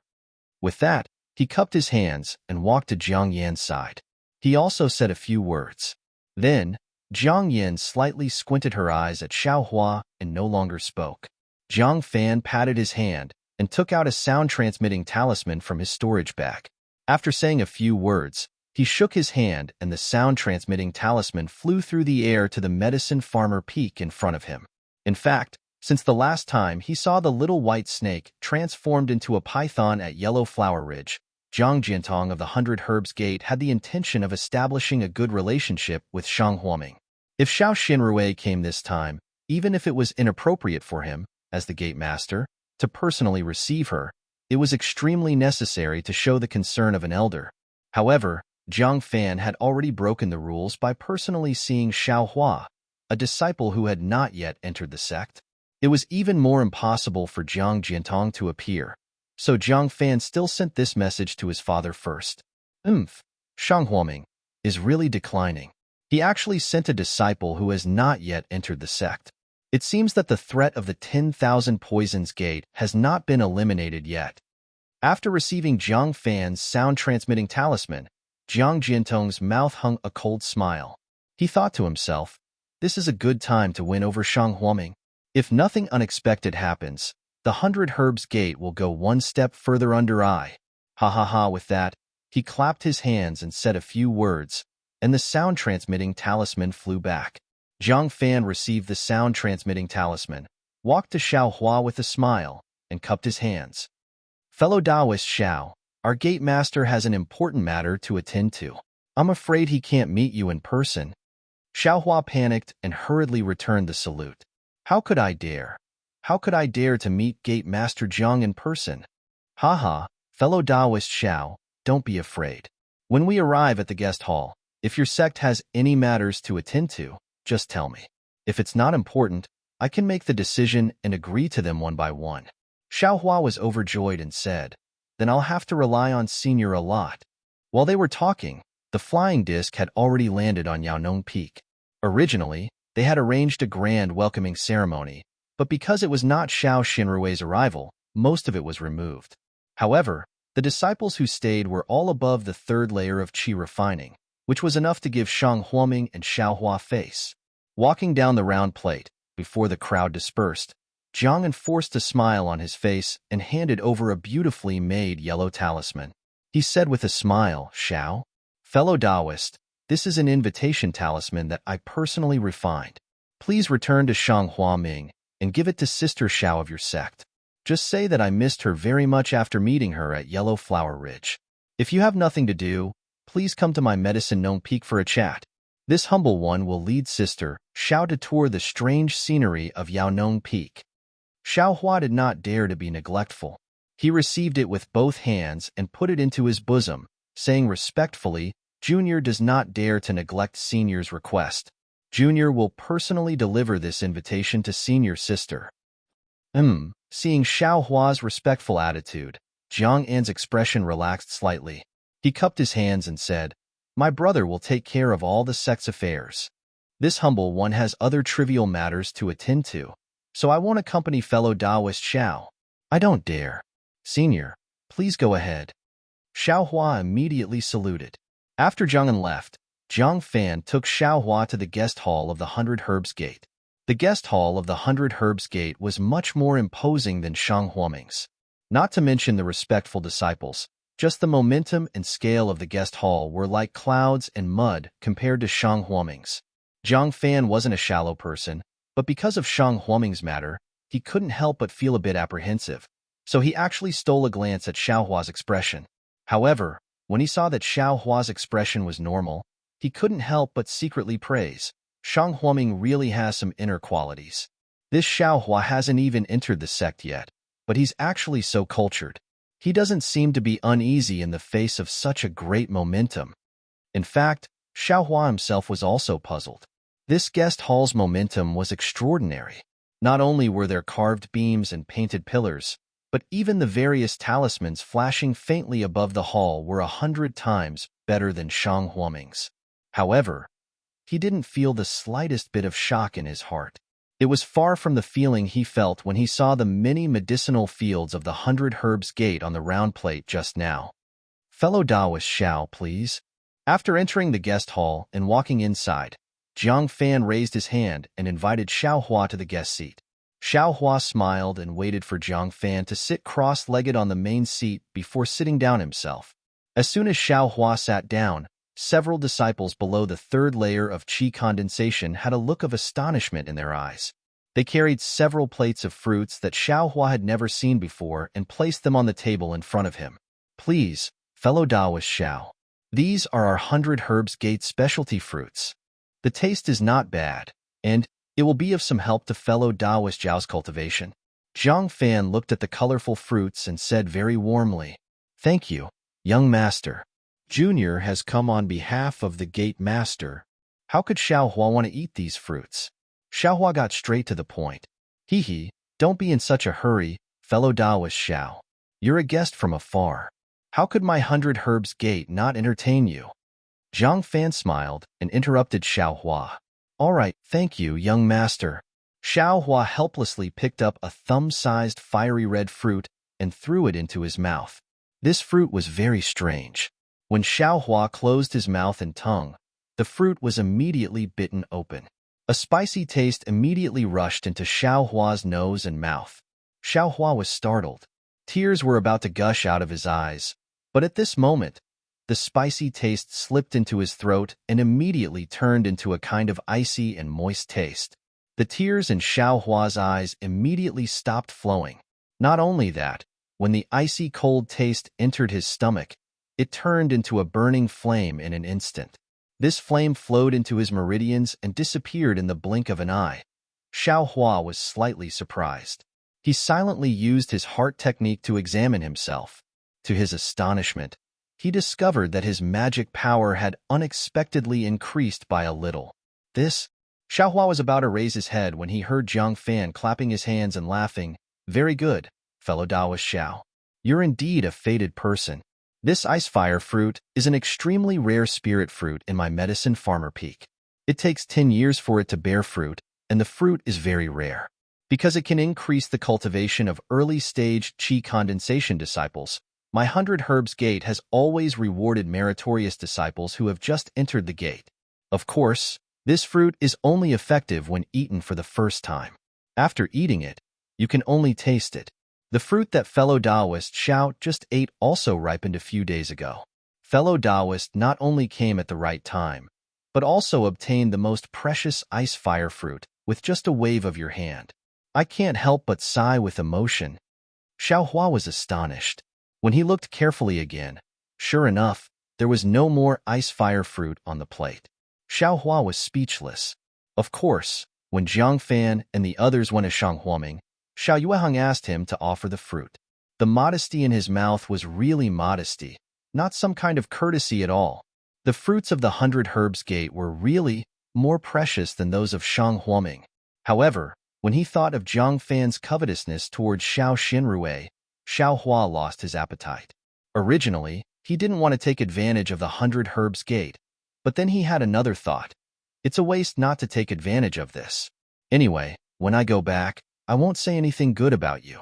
With that, he cupped his hands and walked to Jiang Yan's side. He also said a few words. Then, Jiang Yan slightly squinted her eyes at Xiaohua and no longer spoke. Jiang Fan patted his hand and took out a sound-transmitting talisman from his storage bag. After saying a few words, he shook his hand and the sound-transmitting talisman flew through the air to the medicine farmer peak in front of him. In fact, since the last time he saw the little white snake transformed into a python at Yellow Flower Ridge, Zhang Jiantong of the 100 Herbs Gate had the intention of establishing a good relationship with Shanghuaming. If Xiao Xinrui came this time, even if it was inappropriate for him, as the gate master, to personally receive her, it was extremely necessary to show the concern of an elder. However, Jiang Fan had already broken the rules by personally seeing Xiaohua, a disciple who had not yet entered the sect. It was even more impossible for Zhang Jiantong to appear, so Jiang Fan still sent this message to his father first. Shanghuaming is really declining. He actually sent a disciple who has not yet entered the sect. It seems that the threat of the 10,000 Poisons Gate has not been eliminated yet. After receiving Jiang Fan's sound-transmitting talisman, Jiang Jiantong's mouth hung a cold smile. He thought to himself, this is a good time to win over Shanghuaming. If nothing unexpected happens, the 100 Herbs Gate will go one step further under eye. Ha ha ha. With that, he clapped his hands and said a few words, and the sound-transmitting talisman flew back. Jiang Fan received the sound-transmitting talisman, walked to Xiaohua with a smile, and cupped his hands. "Fellow Taoist Xiao, our gate master has an important matter to attend to. I'm afraid he can't meet you in person." Xiaohua panicked and hurriedly returned the salute. How could I dare? How could I dare to meet Gate Master Jiang in person? Haha, fellow Taoist Xiao, don't be afraid. When we arrive at the guest hall, if your sect has any matters to attend to, just tell me. If it's not important, I can make the decision and agree to them one by one. Xiaohua was overjoyed and said, then I'll have to rely on Senior a lot. While they were talking, the flying disc had already landed on Yaonong Peak. Originally, they had arranged a grand welcoming ceremony, but because it was not Xiao Xinrui's arrival, most of it was removed. However, the disciples who stayed were all above the 3rd layer of Qi refining, which was enough to give Shanghuaming and Xiaohua face. Walking down the round plate, before the crowd dispersed, Jiang enforced a smile on his face and handed over a beautifully made yellow talisman. He said with a smile, Xiao, fellow Taoist, this is an invitation talisman that I personally refined. Please return to Shanghuaming and give it to Sister Xiao of your sect. Just say that I missed her very much after meeting her at Yellow Flower Ridge. If you have nothing to do, please come to my Medicine Gnome Peak for a chat. This humble one will lead Sister Xiao to tour the strange scenery of Yaonong Peak. Xiaohua did not dare to be neglectful. He received it with both hands and put it into his bosom, saying respectfully, Junior does not dare to neglect Senior's request. Junior will personally deliver this invitation to Senior's sister. Seeing Xiao Hua's respectful attitude, Jiang An's expression relaxed slightly. He cupped his hands and said, "My brother will take care of all the sect's affairs. This humble one has other trivial matters to attend to, so I won't accompany fellow Taoist Xiao." "I don't dare. Senior, please go ahead." Xiao Hua immediately saluted. After Jiang An left, Jiang Fan took Xiao Hua to the guest hall of the 100 Herbs Gate. The guest hall of the 100 Herbs Gate was much more imposing than Shang Huaming's. Not to mention the respectful disciples, just the momentum and scale of the guest hall were like clouds and mud compared to Shang Huaming's. Jiang Fan wasn't a shallow person, but because of Shang Huaming's matter, he couldn't help but feel a bit apprehensive, so he actually stole a glance at Xiao Hua's expression. However, when he saw that Xiao Hua's expression was normal, he couldn't help but secretly praise. Shang Huaming really has some inner qualities. This Xiao Hua hasn't even entered the sect yet, but he's actually so cultured. He doesn't seem to be uneasy in the face of such a great momentum. In fact, Xiao Hua himself was also puzzled. This guest hall's momentum was extraordinary. Not only were there carved beams and painted pillars, but even the various talismans flashing faintly above the hall were 100 times better than Shang Huaming's. However, he didn't feel the slightest bit of shock in his heart. It was far from the feeling he felt when he saw the many medicinal fields of the 100 Herbs Gate on the round plate just now. "Fellow Taoist Xiao, please." After entering the guest hall and walking inside, Jiang Fan raised his hand and invited Xiao Hua to the guest seat. Xiao Hua smiled and waited for Jiang Fan to sit cross-legged on the main seat before sitting down himself. As soon as Xiao Hua sat down, several disciples below the third layer of qi condensation had a look of astonishment in their eyes. They carried several plates of fruits that Xiao Hua had never seen before and placed them on the table in front of him. "Please, fellow Taoist Xiao, these are our 100 Herbs Gate specialty fruits. The taste is not bad, and it will be of some help to fellow Taoist Zhao's cultivation." Jiang Fan looked at the colorful fruits and said very warmly, "Thank you, young master. Junior has come on behalf of the Gate Master. How could Xiao Hua want to eat these fruits?" Xiao Hua got straight to the point. "Hee, don't be in such a hurry, fellow Taoist Xiao. You're a guest from afar. How could my 100 Herbs Gate not entertain you?" Jiang Fan smiled and interrupted Xiao Hua. "All right, thank you, young master." Xiao Hua helplessly picked up a thumb-sized fiery red fruit and threw it into his mouth. This fruit was very strange. When Xiao Hua closed his mouth and tongue, the fruit was immediately bitten open. A spicy taste immediately rushed into Xiao Hua's nose and mouth. Xiao Hua was startled. Tears were about to gush out of his eyes, but at this moment, the spicy taste slipped into his throat and immediately turned into a kind of icy and moist taste. The tears in Xiao Hua's eyes immediately stopped flowing. Not only that, when the icy cold taste entered his stomach, it turned into a burning flame in an instant. This flame flowed into his meridians and disappeared in the blink of an eye. Xiao Hua was slightly surprised. He silently used his heart technique to examine himself. To his astonishment, he discovered that his magic power had unexpectedly increased by a little. Xiao Hua was about to raise his head when he heard Jiang Fan clapping his hands and laughing. "Very good, fellow Taoist Xiao. You're indeed a fated person. This ice fire fruit is an extremely rare spirit fruit in my medicine farmer peak. It takes 10 years for it to bear fruit, and the fruit is very rare. Because it can increase the cultivation of early-stage qi condensation disciples, my 100 Herbs Gate has always rewarded meritorious disciples who have just entered the gate. Of course, this fruit is only effective when eaten for the first time. After eating it, you can only taste it. The fruit that fellow Taoist Xiao just ate also ripened a few days ago. Fellow Taoist not only came at the right time, but also obtained the most precious ice fire fruit with just a wave of your hand. I can't help but sigh with emotion." Xiao Hua was astonished. When he looked carefully again, sure enough, there was no more ice fire fruit on the plate. Xiao Hua was speechless. Of course, when Jiang Fan and the others went to Shang Huaming, Xiao Yuehang asked him to offer the fruit. The modesty in his mouth was really modesty, not some kind of courtesy at all. The fruits of the 100 Herbs Gate were really more precious than those of Shang Huoming. However, when he thought of Zhang Fan's covetousness towards Xiao Xinrui, Xiao Hua lost his appetite. Originally, he didn't want to take advantage of the 100 Herbs Gate, but then he had another thought. It's a waste not to take advantage of this. Anyway, when I go back, I won't say anything good about you.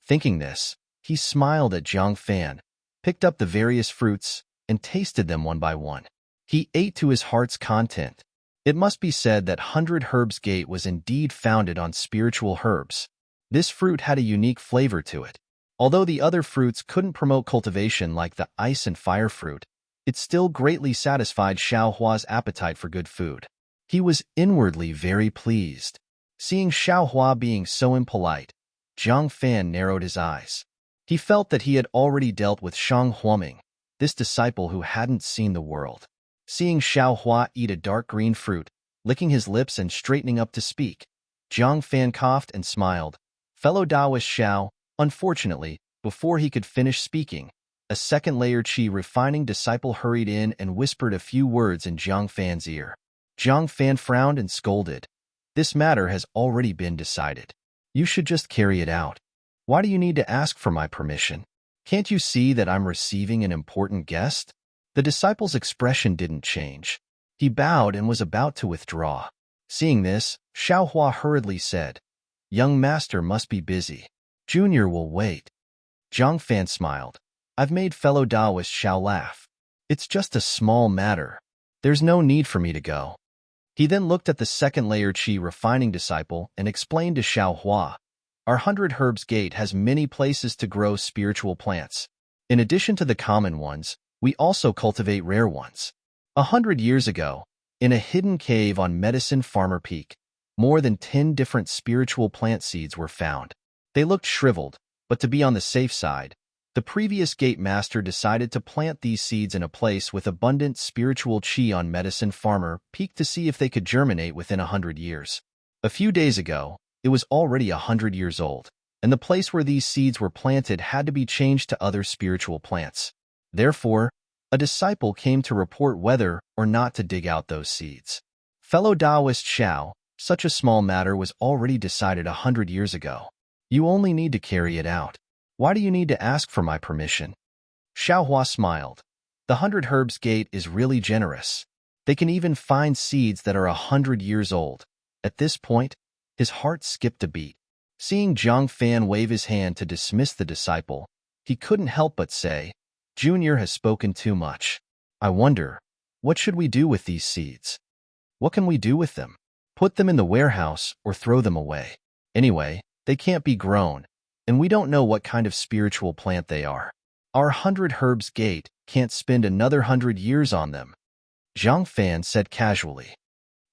Thinking this, he smiled at Zhang Fan, picked up the various fruits, and tasted them one by one. He ate to his heart's content. It must be said that 100 Herbs Gate was indeed founded on spiritual herbs. This fruit had a unique flavor to it. Although the other fruits couldn't promote cultivation like the ice and fire fruit, it still greatly satisfied Xiao Hua's appetite for good food. He was inwardly very pleased. Seeing Xiao Hua being so impolite, Zhang Fan narrowed his eyes. He felt that he had already dealt with Shang Huoming, this disciple who hadn't seen the world. Seeing Xiao Hua eat a dark green fruit, licking his lips and straightening up to speak, Zhang Fan coughed and smiled. Fellow Taoist Xiao, unfortunately, before he could finish speaking, a second-layer Qi refining disciple hurried in and whispered a few words in Zhang Fan's ear. Zhang Fan frowned and scolded. This matter has already been decided. You should just carry it out. Why do you need to ask for my permission? Can't you see that I'm receiving an important guest? The disciple's expression didn't change. He bowed and was about to withdraw. Seeing this, Xiao Hua hurriedly said, Young master must be busy. Junior will wait. Zhang Fan smiled. I've made fellow Taoist Xiao laugh. It's just a small matter. There's no need for me to go. He then looked at the second-layer Qi refining disciple and explained to Xiao Hua, Our 100 Herbs Gate has many places to grow spiritual plants. In addition to the common ones, we also cultivate rare ones. 100 years ago, in a hidden cave on Medicine Farmer Peak, more than 10 different spiritual plant seeds were found. They looked shriveled, but to be on the safe side, the previous gate master decided to plant these seeds in a place with abundant spiritual qi on Medicine Farmer Peak to see if they could germinate within 100 years. A few days ago, it was already 100 years old, and the place where these seeds were planted had to be changed to other spiritual plants. Therefore, a disciple came to report whether or not to dig out those seeds. Fellow Taoist Xiao, such a small matter was already decided 100 years ago. You only need to carry it out. Why do you need to ask for my permission? Xiao Hua smiled. The 100 Herbs Gate is really generous. They can even find seeds that are 100 years old. At this point, his heart skipped a beat. Seeing Zhang Fan wave his hand to dismiss the disciple, he couldn't help but say, Junior has spoken too much. I wonder, what should we do with these seeds? What can we do with them? Put them in the warehouse or throw them away. Anyway, they can't be grown, and we don't know what kind of spiritual plant they are. Our 100 Herbs Gate can't spend another 100 years on them. Zhang Fan said casually.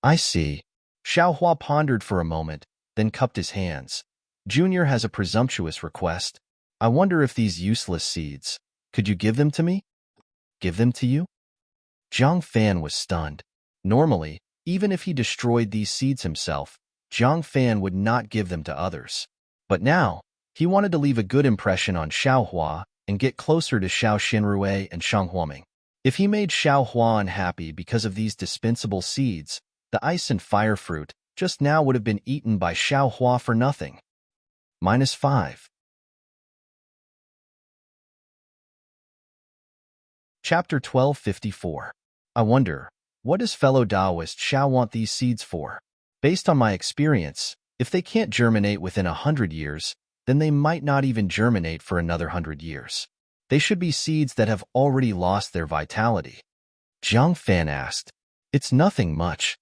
I see. Xiao Hua pondered for a moment, then cupped his hands. Junior has a presumptuous request. I wonder if these useless seeds, could you give them to me? Give them to you? Zhang Fan was stunned. Normally, even if he destroyed these seeds himself, Zhang Fan would not give them to others. But now, he wanted to leave a good impression on Xiao Hua and get closer to Xiao Xinrui and Shang Huoming. If he made Xiao Hua unhappy because of these dispensable seeds, the ice and fire fruit just now would have been eaten by Xiao Hua for nothing. -5. Chapter 1254. I wonder, what does fellow Taoist Xiao want these seeds for? Based on my experience, if they can't germinate within 100 years, then they might not even germinate for another 100 years. They should be seeds that have already lost their vitality. Zhang Fan asked. It's nothing much.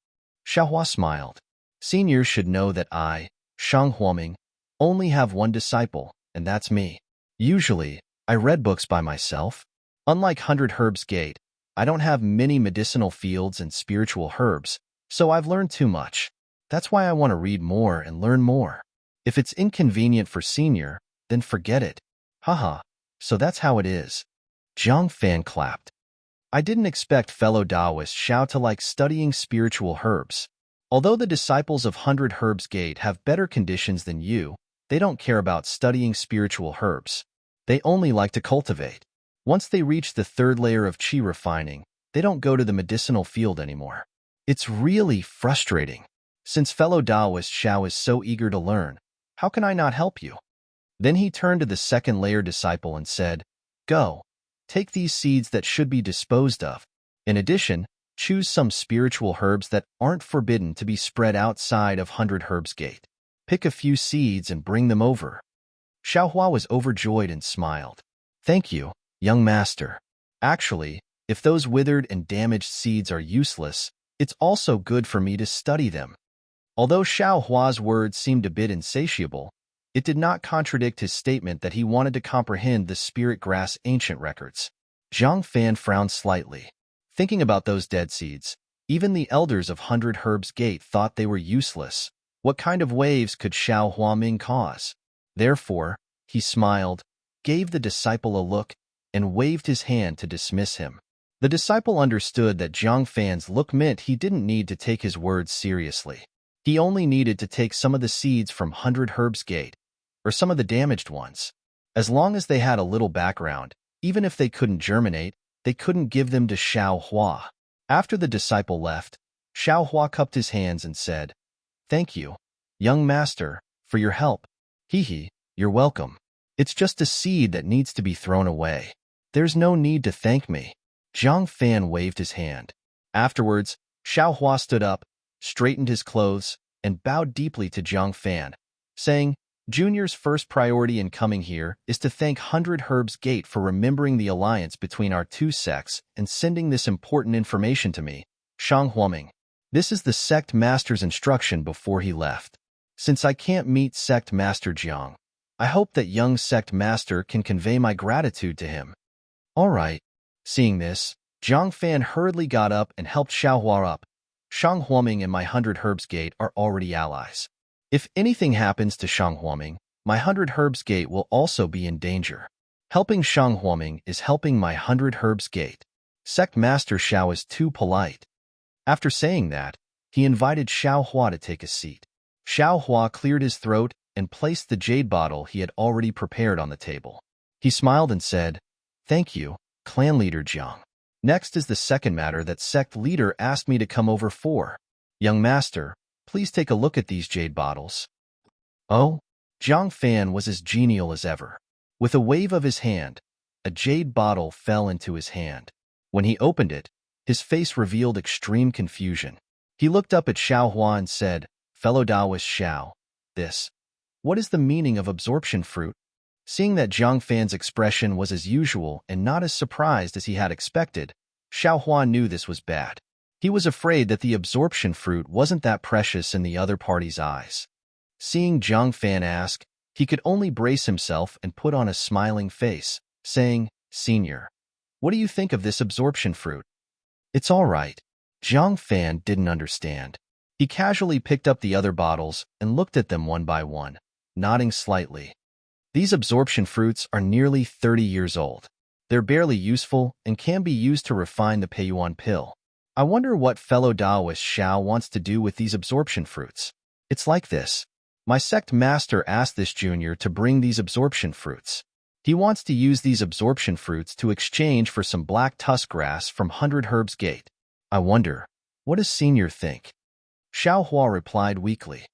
Xiao Hua smiled. Seniors should know that I, Shang Huoming, only have one disciple, and that's me. Usually, I read books by myself. Unlike 100 Herbs Gate, I don't have many medicinal fields and spiritual herbs, so I've learned too much. That's why I want to read more and learn more. If it's inconvenient for Senior, then forget it. Haha, so that's how it is. Zhang Fan clapped. I didn't expect fellow Taoist Xiao to like studying spiritual herbs. Although the disciples of 100 Herbs Gate have better conditions than you, they don't care about studying spiritual herbs. They only like to cultivate. Once they reach the third layer of qi refining, they don't go to the medicinal field anymore. It's really frustrating. Since fellow Taoist Xiao is so eager to learn, how can I not help you? Then he turned to the second layer disciple and said, Go, take these seeds that should be disposed of. In addition, choose some spiritual herbs that aren't forbidden to be spread outside of 100 Herbs Gate. Pick a few seeds and bring them over. Xiaohua was overjoyed and smiled. Thank you, young master. Actually, if those withered and damaged seeds are useless, it's also good for me to study them. Although Xiaohua's words seemed a bit insatiable, it did not contradict his statement that he wanted to comprehend the spirit grass ancient records. Zhang Fan frowned slightly. Thinking about those dead seeds, even the elders of 100 Herbs Gate thought they were useless. What kind of waves could Xiao Huaming cause? Therefore, he smiled, gave the disciple a look, and waved his hand to dismiss him. The disciple understood that Zhang Fan's look meant he didn't need to take his words seriously. He only needed to take some of the seeds from 100 Herbs Gate, or some of the damaged ones. As long as they had a little background, even if they couldn't germinate, they couldn't give them to Xiao Hua. After the disciple left, Xiao Hua cupped his hands and said, Thank you, young master, for your help. Hee, you're welcome. It's just a seed that needs to be thrown away. There's no need to thank me. Zhang Fan waved his hand. Afterwards, Xiao Hua stood up, straightened his clothes, and bowed deeply to Zhang Fan, saying, Junior's first priority in coming here is to thank 100 Herbs Gate for remembering the alliance between our two sects and sending this important information to me, Shang Huaming. This is the sect master's instruction before he left. Since I can't meet sect master Jiang, I hope that young sect master can convey my gratitude to him. All right. Seeing this, Zhang Fan hurriedly got up and helped Xiaohua up. Shang Huaming and my 100 Herbs Gate are already allies. If anything happens to Shang Huaming, my 100 Herbs Gate will also be in danger. Helping Shang Huaming is helping my 100 Herbs Gate. Sect Master Xiao is too polite. After saying that, he invited Xiaohua to take a seat. Xiaohua cleared his throat and placed the jade bottle he had already prepared on the table. He smiled and said, Thank you, clan leader Jiang. Next is the second matter that sect leader asked me to come over for. Young master, please take a look at these jade bottles. Oh? Zhang Fan was as genial as ever. With a wave of his hand, a jade bottle fell into his hand. When he opened it, his face revealed extreme confusion. He looked up at Xiaohua and said, Fellow Taoist Xiao, what is the meaning of absorption fruit? Seeing that Zhang Fan's expression was as usual and not as surprised as he had expected, Xiaohua knew this was bad. He was afraid that the absorption fruit wasn't that precious in the other party's eyes. Seeing Zhang Fan ask, he could only brace himself and put on a smiling face, saying, Senior, what do you think of this absorption fruit? It's all right. Zhang Fan didn't understand. He casually picked up the other bottles and looked at them one by one, nodding slightly. These absorption fruits are nearly 30 years old. They're barely useful and can be used to refine the Peiyuan pill. I wonder what fellow Taoist Xiao wants to do with these absorption fruits. It's like this. My sect master asked this junior to bring these absorption fruits. He wants to use these absorption fruits to exchange for some black tusk grass from 100 Herbs Gate. I wonder, what does senior think? Xiaohua replied weakly.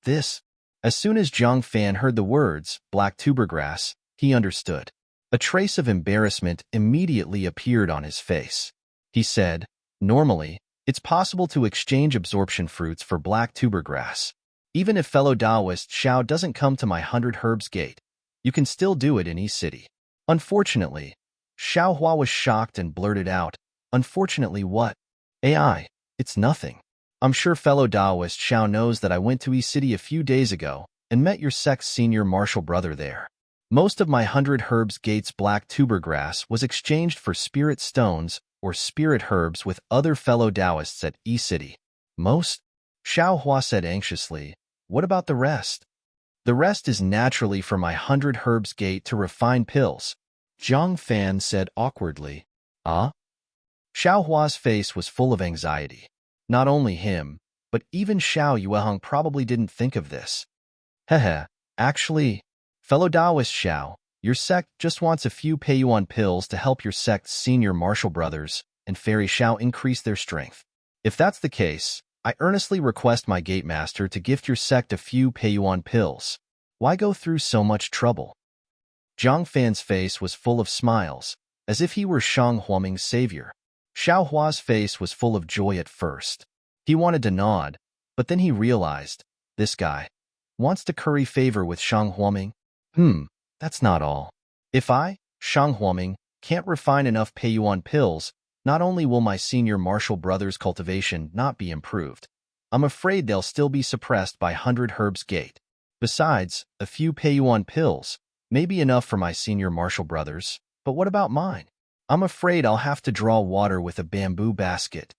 This. As soon as Zhang Fan heard the words, black tubergrass, he understood. A trace of embarrassment immediately appeared on his face. He said, Normally, it's possible to exchange absorption fruits for black tubergrass. Even if fellow Taoist Xiao doesn't come to my 100 Herbs Gate, you can still do it in East City. Unfortunately, Xiaohua was shocked and blurted out, Unfortunately what? AI, it's nothing. I'm sure fellow Taoist Xiao knows that I went to East City a few days ago and met your sect's senior martial brother there. Most of my 100 Herbs Gate's black tubergrass was exchanged for spirit stones or spirit herbs with other fellow Taoists at East City. Most? Xiaohua said anxiously, What about the rest? The rest is naturally for my 100 Herbs Gate to refine pills. Zhang Fan said awkwardly. Ah? Xiaohua's face was full of anxiety. Not only him, but even Xiao Yueheng probably didn't think of this. Actually, fellow Taoist Xiao, Your sect just wants a few pay-you-on pills to help your sect's senior martial brothers and Fairy Shao increase their strength. If that's the case, I earnestly request my gate master to gift your sect a few pay-you-on pills. Why go through so much trouble? Zhang Fan's face was full of smiles, as if he were Shang Huaming's savior. Xiao Hua's face was full of joy at first. He wanted to nod, but then he realized, this guy wants to curry favor with Shang Huaming? That's not all. If I, Shang Huaming, can't refine enough pay-you-on pills, not only will my senior martial brother's cultivation not be improved, I'm afraid they'll still be suppressed by 100 Herbs Gate. Besides, a few pay-you-on pills may be enough for my senior martial brothers, but what about mine? I'm afraid I'll have to draw water with a bamboo basket.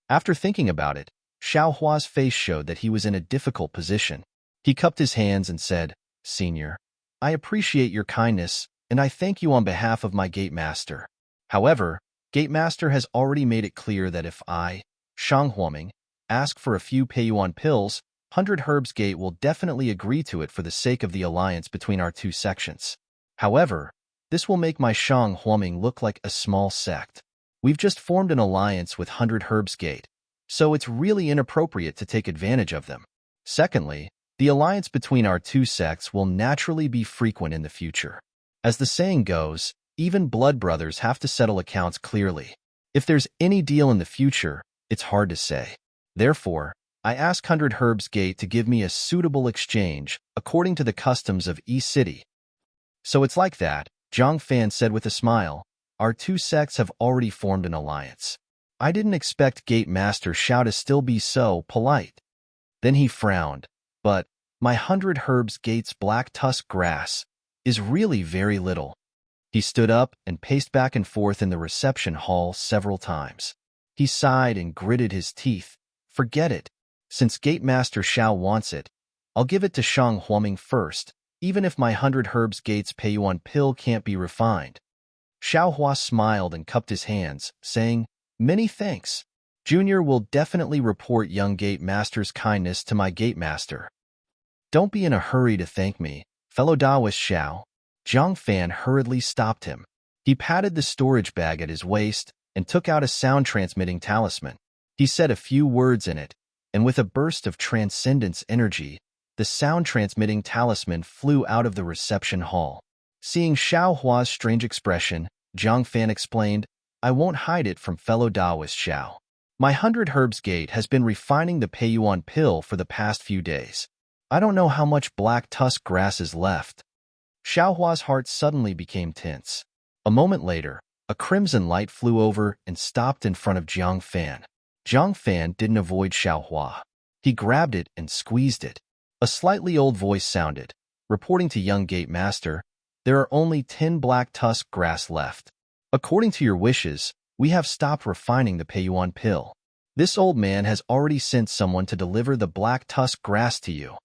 After thinking about it, Xiao Hua's face showed that he was in a difficult position. He cupped his hands and said, Senior, I appreciate your kindness, and I thank you on behalf of my gate master. However, Gate Master has already made it clear that if I, Shang Huaming, ask for a few pay-you-on pills, 100 Herbs Gate will definitely agree to it for the sake of the alliance between our two sections. However, this will make my Shang Huaming look like a small sect. We've just formed an alliance with 100 Herbs Gate, so it's really inappropriate to take advantage of them. Secondly, the alliance between our two sects will naturally be frequent in the future. As the saying goes, even blood brothers have to settle accounts clearly. If there's any deal in the future, it's hard to say. Therefore, I ask 100 Herbs Gate to give me a suitable exchange according to the customs of East City. So it's like that, Zhang Fan said with a smile. Our two sects have already formed an alliance. I didn't expect Gate Master Xiao to still be so polite. Then he frowned. But my 100 Herbs Gate's black tusk grass is really very little. He stood up and paced back and forth in the reception hall several times. He sighed and gritted his teeth. Forget it. Since Gate Master Xiao wants it, I'll give it to Shang Huaming first, even if my 100 Herbs Gate's pay-you-on pill can't be refined. Xiao Hua smiled and cupped his hands, saying, Many thanks. Junior will definitely report young Gate Master's kindness to my Gate Master. Don't be in a hurry to thank me, fellow Taoist Xiao. Zhang Fan hurriedly stopped him. He patted the storage bag at his waist and took out a sound-transmitting talisman. He said a few words in it, and with a burst of transcendence energy, the sound-transmitting talisman flew out of the reception hall. Seeing Xiao Hua's strange expression, Zhang Fan explained, I won't hide it from fellow Taoist Xiao. My 100 Herbs Gate has been refining the pay-you-on pill for the past few days. I don't know how much black tusk grass is left. Xiao Hua's heart suddenly became tense. A moment later, a crimson light flew over and stopped in front of Zhang Fan. Zhang Fan didn't avoid Xiao Hua. He grabbed it and squeezed it. A slightly old voice sounded, reporting to young Gate Master, there are only 10 black tusk grass left. According to your wishes, we have stopped refining the pay-you-on pill. This old man has already sent someone to deliver the black tusk grass to you.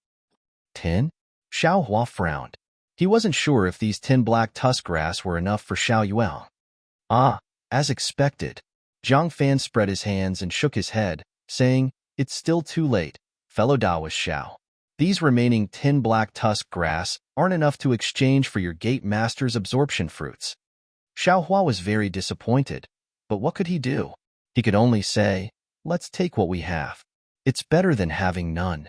10? Xiao Hua frowned. He wasn't sure if these 10 black tusk grass were enough for Xiao Yuan. As expected. Zhang Fan spread his hands and shook his head, saying, It's still too late, fellow Taoist Xiao. These remaining 10 black tusk grass aren't enough to exchange for your Gate Master's absorption fruits. Xiao Hua was very disappointed, but what could he do? He could only say, Let's take what we have. It's better than having none.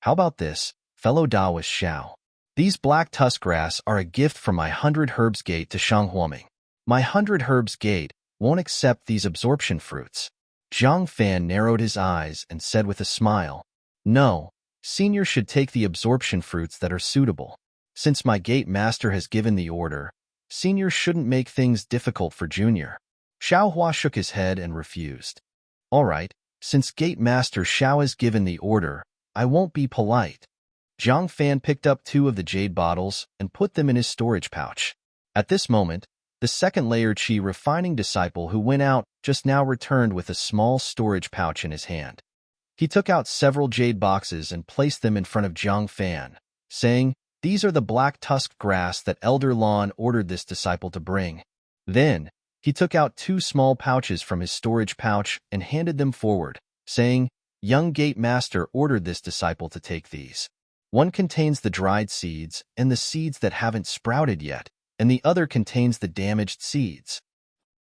How about this, fellow Taoist Xiao? These black tusk grass are a gift from my 100 Herbs Gate to Shang Huaming. My 100 Herbs Gate won't accept these absorption fruits. Zhang Fan narrowed his eyes and said with a smile, No, Senior should take the absorption fruits that are suitable. Since my Gate Master has given the order, Senior shouldn't make things difficult for Junior. Xiao Hua shook his head and refused. All right, since Gate Master Xiao has given the order, I won't be polite. Zhang Fan picked up 2 of the jade bottles and put them in his storage pouch. At this moment, the second layer Qi refining disciple who went out just now returned with a small storage pouch in his hand. He took out several jade boxes and placed them in front of Zhang Fan, saying, These are the black tusk grass that Elder Lan ordered this disciple to bring. Then, he took out 2 small pouches from his storage pouch and handed them forward, saying, Young Gate Master ordered this disciple to take these. One contains the dried seeds and the seeds that haven't sprouted yet. and the other contains the damaged seeds.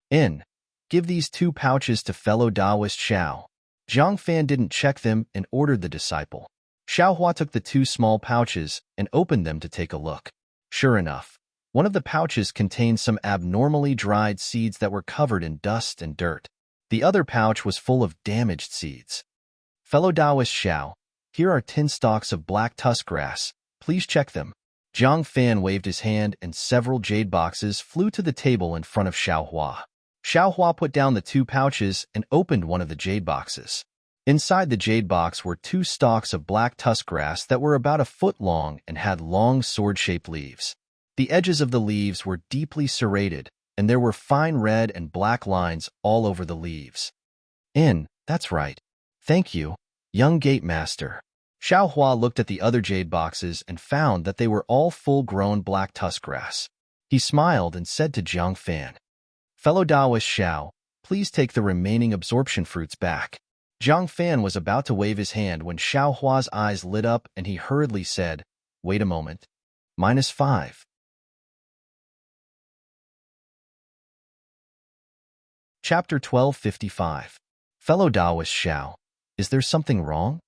In. Give these 2 pouches to fellow Taoist Xiao. Zhang Fan didn't check them and ordered the disciple. Xiao Hua took the 2 small pouches and opened them to take a look. Sure enough, one of the pouches contained some abnormally dried seeds that were covered in dust and dirt. The other pouch was full of damaged seeds. Fellow Taoist Xiao, here are 10 stalks of black tusk grass. Please check them. Zhang Fan waved his hand and several jade boxes flew to the table in front of Xiao Hua. Xiao Hua put down the 2 pouches and opened one of the jade boxes. Inside the jade box were 2 stalks of black tusk grass that were about a foot long and had long sword-shaped leaves. The edges of the leaves were deeply serrated, and there were fine red and black lines all over the leaves. That's right. Thank you, young gate master. Xiao Hua looked at the other jade boxes and found that they were all full-grown black tusk grass. He smiled and said to Zhang Fan, Fellow Taoist Xiao, please take the remaining absorption fruits back. Zhang Fan was about to wave his hand when Xiao Hua's eyes lit up and he hurriedly said, Wait a moment. -5. Chapter 1255. Fellow Taoist Xiao, is there something wrong?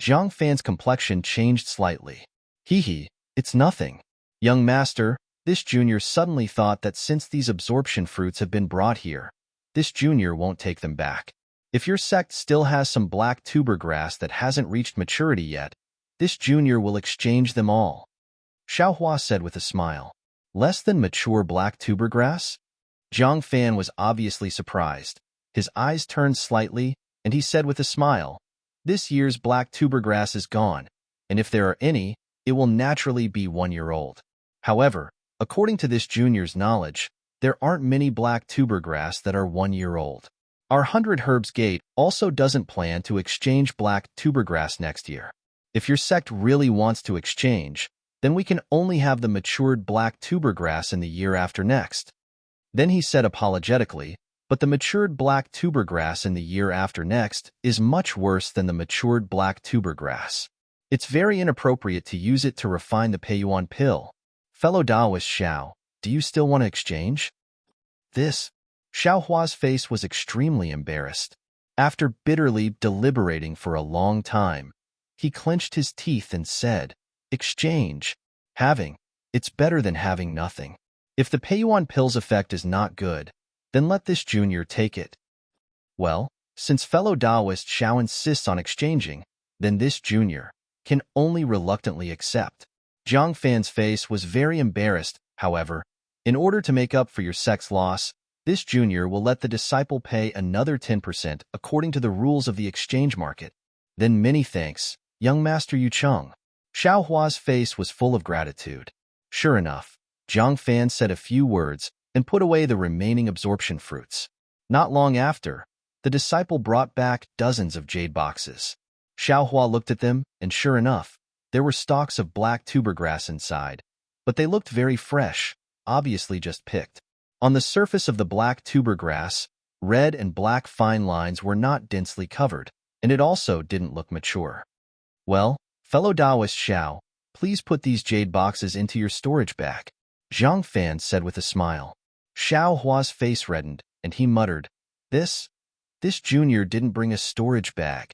Zhang Fan's complexion changed slightly. Hee, it's nothing. Young master, this junior suddenly thought that since these absorption fruits have been brought here, this junior won't take them back. If your sect still has some black tuber grass that hasn't reached maturity yet, this junior will exchange them all. Xiao Hua said with a smile. Less than mature black tuber grass? Zhang Fan was obviously surprised. His eyes turned slightly, and he said with a smile, This year's black tuber grass is gone, and if there are any, it will naturally be 1-year-old. However, according to this junior's knowledge, there aren't many black tuber grass that are 1-year-old. Our 100 Herbs Gate also doesn't plan to exchange black tuber grass next year. If your sect really wants to exchange, then we can only have the matured black tuber grass in the year after next. Then he said apologetically, but the matured black tuber grass in the year after next is much worse than the matured black tuber grass. It's very inappropriate to use it to refine the Peiyuan pill. Fellow Taoist Xiao, do you still want to exchange? Xiao Hua's face was extremely embarrassed. After bitterly deliberating for a long time, he clenched his teeth and said, Exchange. It's better than having nothing. If the Peiyuan pill's effect is not good, then let this junior take it. Well, since fellow Taoist Xiao insists on exchanging, then this junior can only reluctantly accept. Zhang Fan's face was very embarrassed, however. In order to make up for your sect's loss, this junior will let the disciple pay another 10% according to the rules of the exchange market. Then many thanks, young Master Yu Cheng. Xiao Hua's face was full of gratitude. Sure enough, Zhang Fan said a few words and put away the remaining absorption fruits. Not long after, the disciple brought back dozens of jade boxes. Xiao Hua looked at them, and sure enough, there were stalks of black tuber grass inside, but they looked very fresh, obviously just picked. On the surface of the black tuber grass, red and black fine lines were not densely covered, and it also didn't look mature. Well, fellow Taoist Xiao, please put these jade boxes into your storage bag, Zhang Fan said with a smile. Xiao Hua's face reddened, and he muttered, This junior didn't bring a storage bag.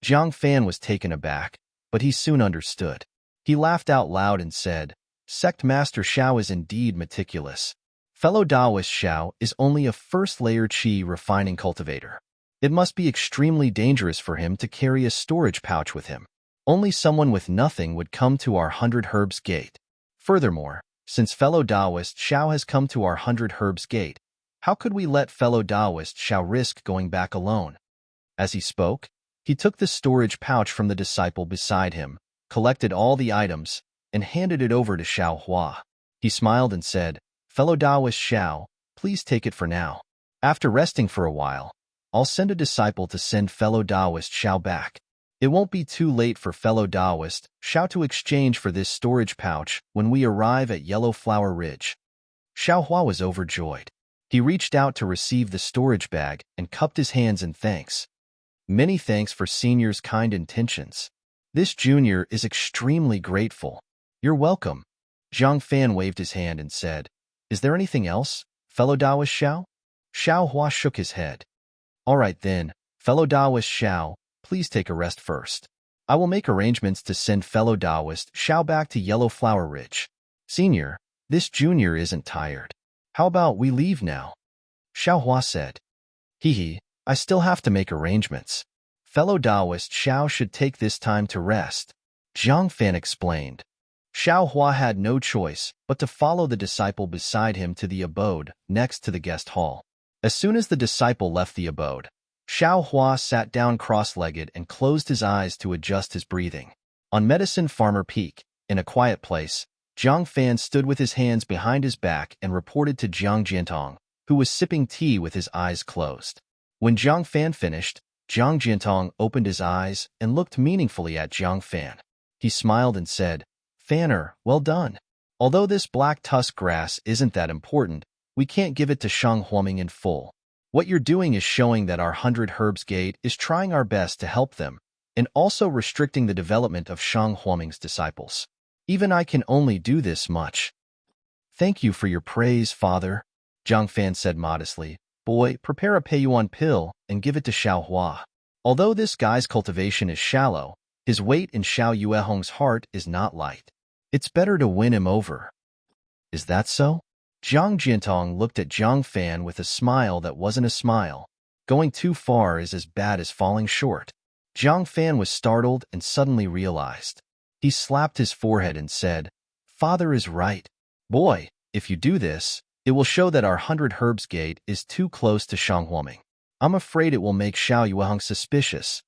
Zhang Fan was taken aback, but he soon understood. He laughed out loud and said, Sect Master Xiao is indeed meticulous. Fellow Taoist Xiao is only a first-layer qi refining cultivator. It must be extremely dangerous for him to carry a storage pouch with him. Only someone with nothing would come to our 100 Herbs Gate. Furthermore, since fellow Taoist Xiao has come to our 100 Herbs Gate, how could we let fellow Taoist Xiao risk going back alone? As he spoke, he took the storage pouch from the disciple beside him, collected all the items, and handed it over to Xiao Hua. He smiled and said, Fellow Taoist Xiao, please take it for now. After resting for a while, I'll send a disciple to send fellow Taoist Xiao back. It won't be too late for fellow Taoist Xiao to exchange for this storage pouch when we arrive at Yellow Flower Ridge. Xiao Hua was overjoyed. He reached out to receive the storage bag and cupped his hands in thanks. Many thanks for senior's kind intentions. This junior is extremely grateful. You're welcome. Zhang Fan waved his hand and said, "Is there anything else, fellow Taoist Xiao?" Xiao Hua shook his head. "All right then, fellow Taoist Xiao, please take a rest first. I will make arrangements to send fellow Taoist Xiao back to Yellow Flower Ridge. Senior, this junior isn't tired. How about we leave now?" Xiao Hua said. Hee, I still have to make arrangements. Fellow Taoist Xiao should take this time to rest. Zhang Fan explained. Xiao Hua had no choice but to follow the disciple beside him to the abode next to the guest hall. As soon as the disciple left the abode, Xiao Hua sat down cross-legged and closed his eyes to adjust his breathing. On Medicine Farmer Peak, in a quiet place, Zhang Fan stood with his hands behind his back and reported to Jiang Jiantong, who was sipping tea with his eyes closed. When Zhang Fan finished, Jiang Jiantong opened his eyes and looked meaningfully at Zhang Fan. He smiled and said, "Fanner, well done. Although this black tusk grass isn't that important, we can't give it to Shang Huaming in full. What you're doing is showing that our 100 Herbs Gate is trying our best to help them, and also restricting the development of Shang Huaming's disciples. Even I can only do this much." "Thank you for your praise, Father," Zhang Fan said modestly. "Boy, prepare a Peiyuan pill and give it to Xiao Hua. Although this guy's cultivation is shallow, his weight in Xiao Yuehong's heart is not light. It's better to win him over." "Is that so?" Jiang Jiantong looked at Zhang Fan with a smile that wasn't a smile. Going too far is as bad as falling short. Zhang Fan was startled and suddenly realized. He slapped his forehead and said, "Father is right. Boy, if you do this, it will show that our 100 Herbs Gate is too close to Shang Huaming. I'm afraid it will make Xiao Yuehong suspicious."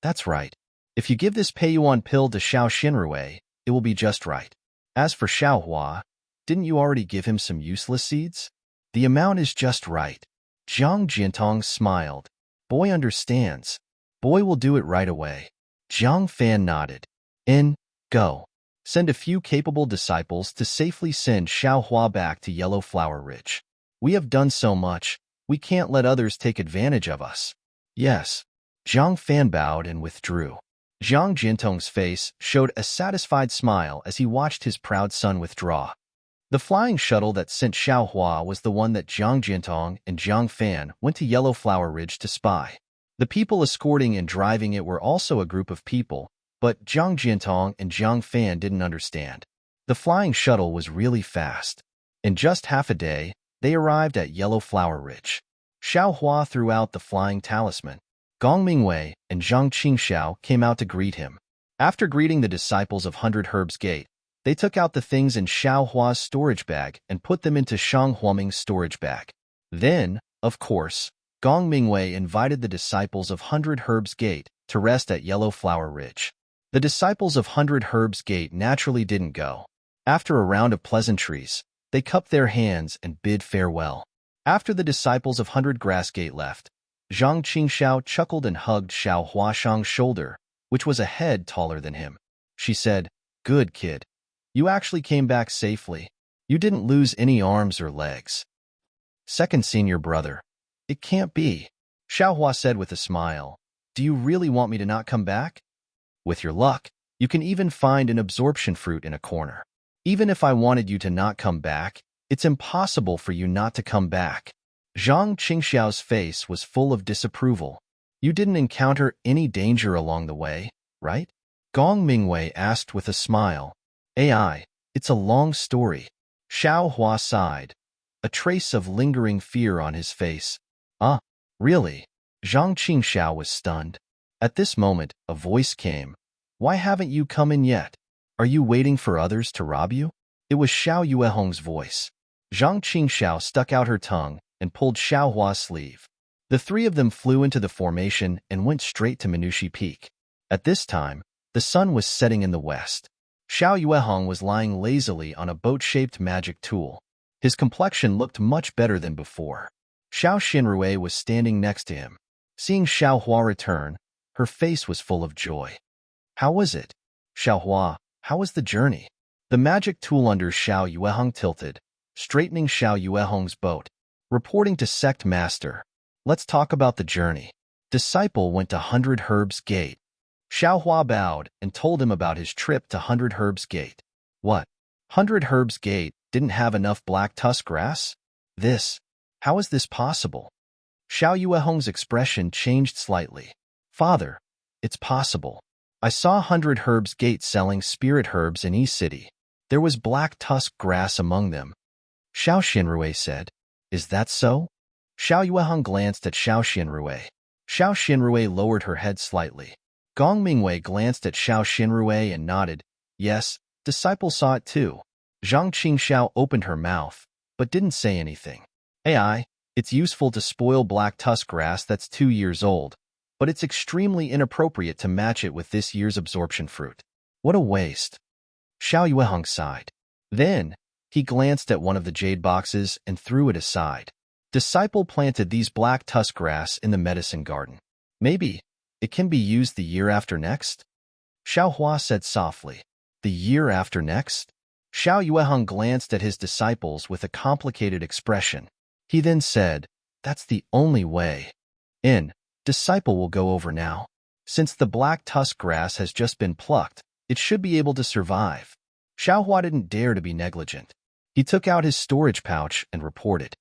That's right. If you give this Peiyuan pill to Xiao Xinrui, it will be just right. As for Xiao Hua, didn't you already give him some useless seeds? The amount is just right." Jiang Jiantong smiled. "Boy understands. Boy will do it right away." Zhang Fan nodded. Go. Send a few capable disciples to safely send Xiao Hua back to Yellow Flower Ridge. We have done so much, we can't let others take advantage of us." "Yes." Zhang Fan bowed and withdrew. Jiang Jiantong's face showed a satisfied smile as he watched his proud son withdraw. The flying shuttle that sent Xiao Hua was the one that Jiang Jiantong and Zhang Fan went to Yellow Flower Ridge to spy. The people escorting and driving it were also a group of people, but Jiang Jiantong and Zhang Fan didn't understand. The flying shuttle was really fast. In just half a day, they arrived at Yellow Flower Ridge. Xiao Hua threw out the flying talisman. Gong Mingwei and Zhang Qingxiao came out to greet him. After greeting the disciples of 100 Herbs Gate, they took out the things in Xiao Hua's storage bag and put them into Shang Huaming's storage bag. Then, of course, Gong Mingwei invited the disciples of 100 Herbs Gate to rest at Yellow Flower Ridge. The disciples of 100 Herbs Gate naturally didn't go. After a round of pleasantries, they cupped their hands and bid farewell. After the disciples of 100 Grass Gate left, Zhang Qingxiao chuckled and hugged Xiao Huashang's shoulder, which was a head taller than him. She said, "Good kid. You actually came back safely. You didn't lose any arms or legs." "Second senior brother. It can't be." Xiao Hua said with a smile. "Do you really want me to not come back? With your luck, you can even find an absorption fruit in a corner. Even if I wanted you to not come back, it's impossible for you not to come back." Zhang Qingxiao's face was full of disapproval. "You didn't encounter any danger along the way, right?" Gong Mingwei asked with a smile. "AI, it's a long story." Xiao Hua sighed, a trace of lingering fear on his face. "Ah, really?" Zhang Qingxiao was stunned. At this moment, a voice came. "Why haven't you come in yet? Are you waiting for others to rob you?" It was Xiao Yuehong's voice. Zhang Qingxiao stuck out her tongue and pulled Xiao Hua's sleeve. The three of them flew into the formation and went straight to Minushi Peak. At this time, the sun was setting in the west. Xiao Yuehong was lying lazily on a boat-shaped magic tool. His complexion looked much better than before. Xiao Xinrui was standing next to him. Seeing Xiao Hua return, her face was full of joy. "How was it? Xiao Hua, how was the journey?" The magic tool under Xiao Yuehong tilted, straightening Xiao Yuehong's boat. Reporting to Sect Master, "Let's talk about the journey." Disciple went to 100 Herbs Gate. Xiao Hua bowed and told him about his trip to 100 Herbs Gate. "What? 100 Herbs Gate didn't have enough black tusk grass? How is this possible? Xiao Yuehong's expression changed slightly. Father, it's possible. I saw 100 Herbs Gate selling spirit herbs in East City. There was black tusk grass among them. Xiao Xinrui said, Is that so? Xiao Yuehong glanced at Xiao Xinrui. Xiao Xinrui lowered her head slightly. Gong Mingwei glanced at Xiao Xinrui and nodded. Yes, disciple saw it too. Zhang Qingxiao opened her mouth, but didn't say anything. AI, it's useful to spoil black tusk grass that's 2 years old, but it's extremely inappropriate to match it with this year's absorption fruit. What a waste. Xiao Yuehong sighed. Then, he glanced at one of the jade boxes and threw it aside. Disciple planted these black tusk grass in the medicine garden. Maybe it can be used the year after next? Xiao Hua said softly. The year after next? Xiao Yuehong glanced at his disciples with a complicated expression. He then said, That's the only way. Disciple will go over now. Since the black tusk grass has just been plucked, it should be able to survive. Xiao Hua didn't dare to be negligent. He took out his storage pouch and reported.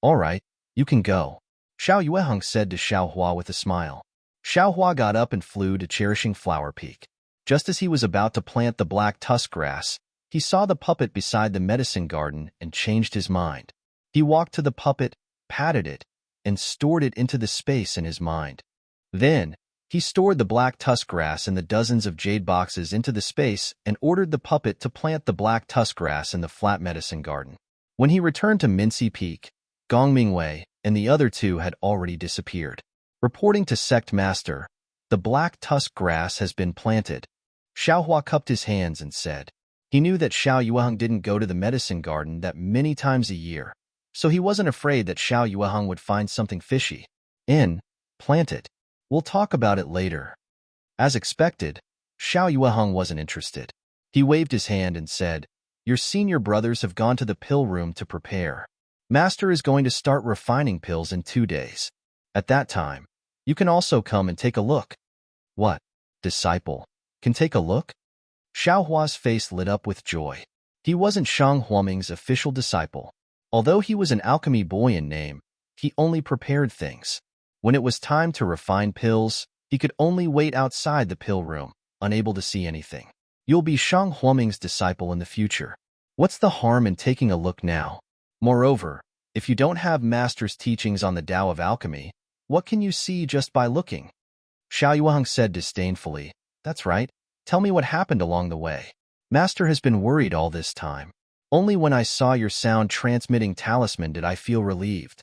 All right, you can go. Xiao Yuehong said to Xiao Hua with a smile. Xiao Hua got up and flew to Cherishing Flower Peak. Just as he was about to plant the black tusk grass, he saw the puppet beside the medicine garden and changed his mind. He walked to the puppet, patted it, and stored it into the space in his mind. Then, he stored the black tusk grass and the dozens of jade boxes into the space and ordered the puppet to plant the black tusk grass in the flat medicine garden. When he returned to Mincy Peak, Gong Mingwei and the other two had already disappeared. Reporting to Sect Master, the black tusk grass has been planted. Xiao Hua cupped his hands and said. He knew that Xiao Yuehong didn't go to the medicine garden that many times a year, so he wasn't afraid that Xiao Yuehong would find something fishy. Plant it. We'll talk about it later. As expected, Xiao Yuehong wasn't interested. He waved his hand and said, Your senior brothers have gone to the pill room to prepare. Master is going to start refining pills in 2 days. At that time, you can also come and take a look. What? Disciple? Can take a look? Xiao Hua's face lit up with joy. He wasn't Shang Huaming's official disciple. Although he was an alchemy boy in name, he only prepared things. When it was time to refine pills, he could only wait outside the pill room, unable to see anything. You'll be Shang Huaming's disciple in the future. What's the harm in taking a look now? Moreover, if you don't have Master's teachings on the Tao of alchemy, what can you see just by looking? Xiao Yuehong said disdainfully, That's right. Tell me what happened along the way. Master has been worried all this time. Only when I saw your sound-transmitting talisman did I feel relieved.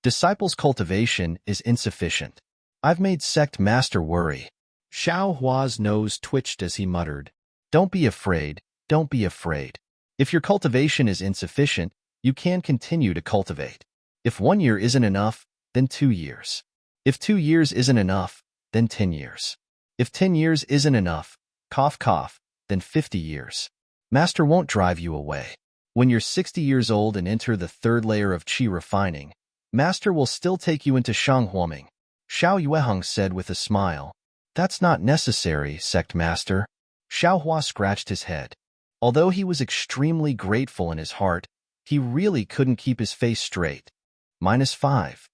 Disciples' cultivation is insufficient. I've made Sect Master worry. Xiao Hua's nose twitched as he muttered, Don't be afraid, don't be afraid. If your cultivation is insufficient, you can continue to cultivate. If 1 year isn't enough, then 2 years. If 2 years isn't enough, then 10 years. If 10 years isn't enough, cough cough, then 50 years. Master won't drive you away. When you're 60 years old and enter the 3rd layer of qi refining, Master will still take you into Shanghuaming. Xiao Yuehong said with a smile. That's not necessary, Sect Master. Xiao Hua scratched his head. Although he was extremely grateful in his heart, he really couldn't keep his face straight. -5.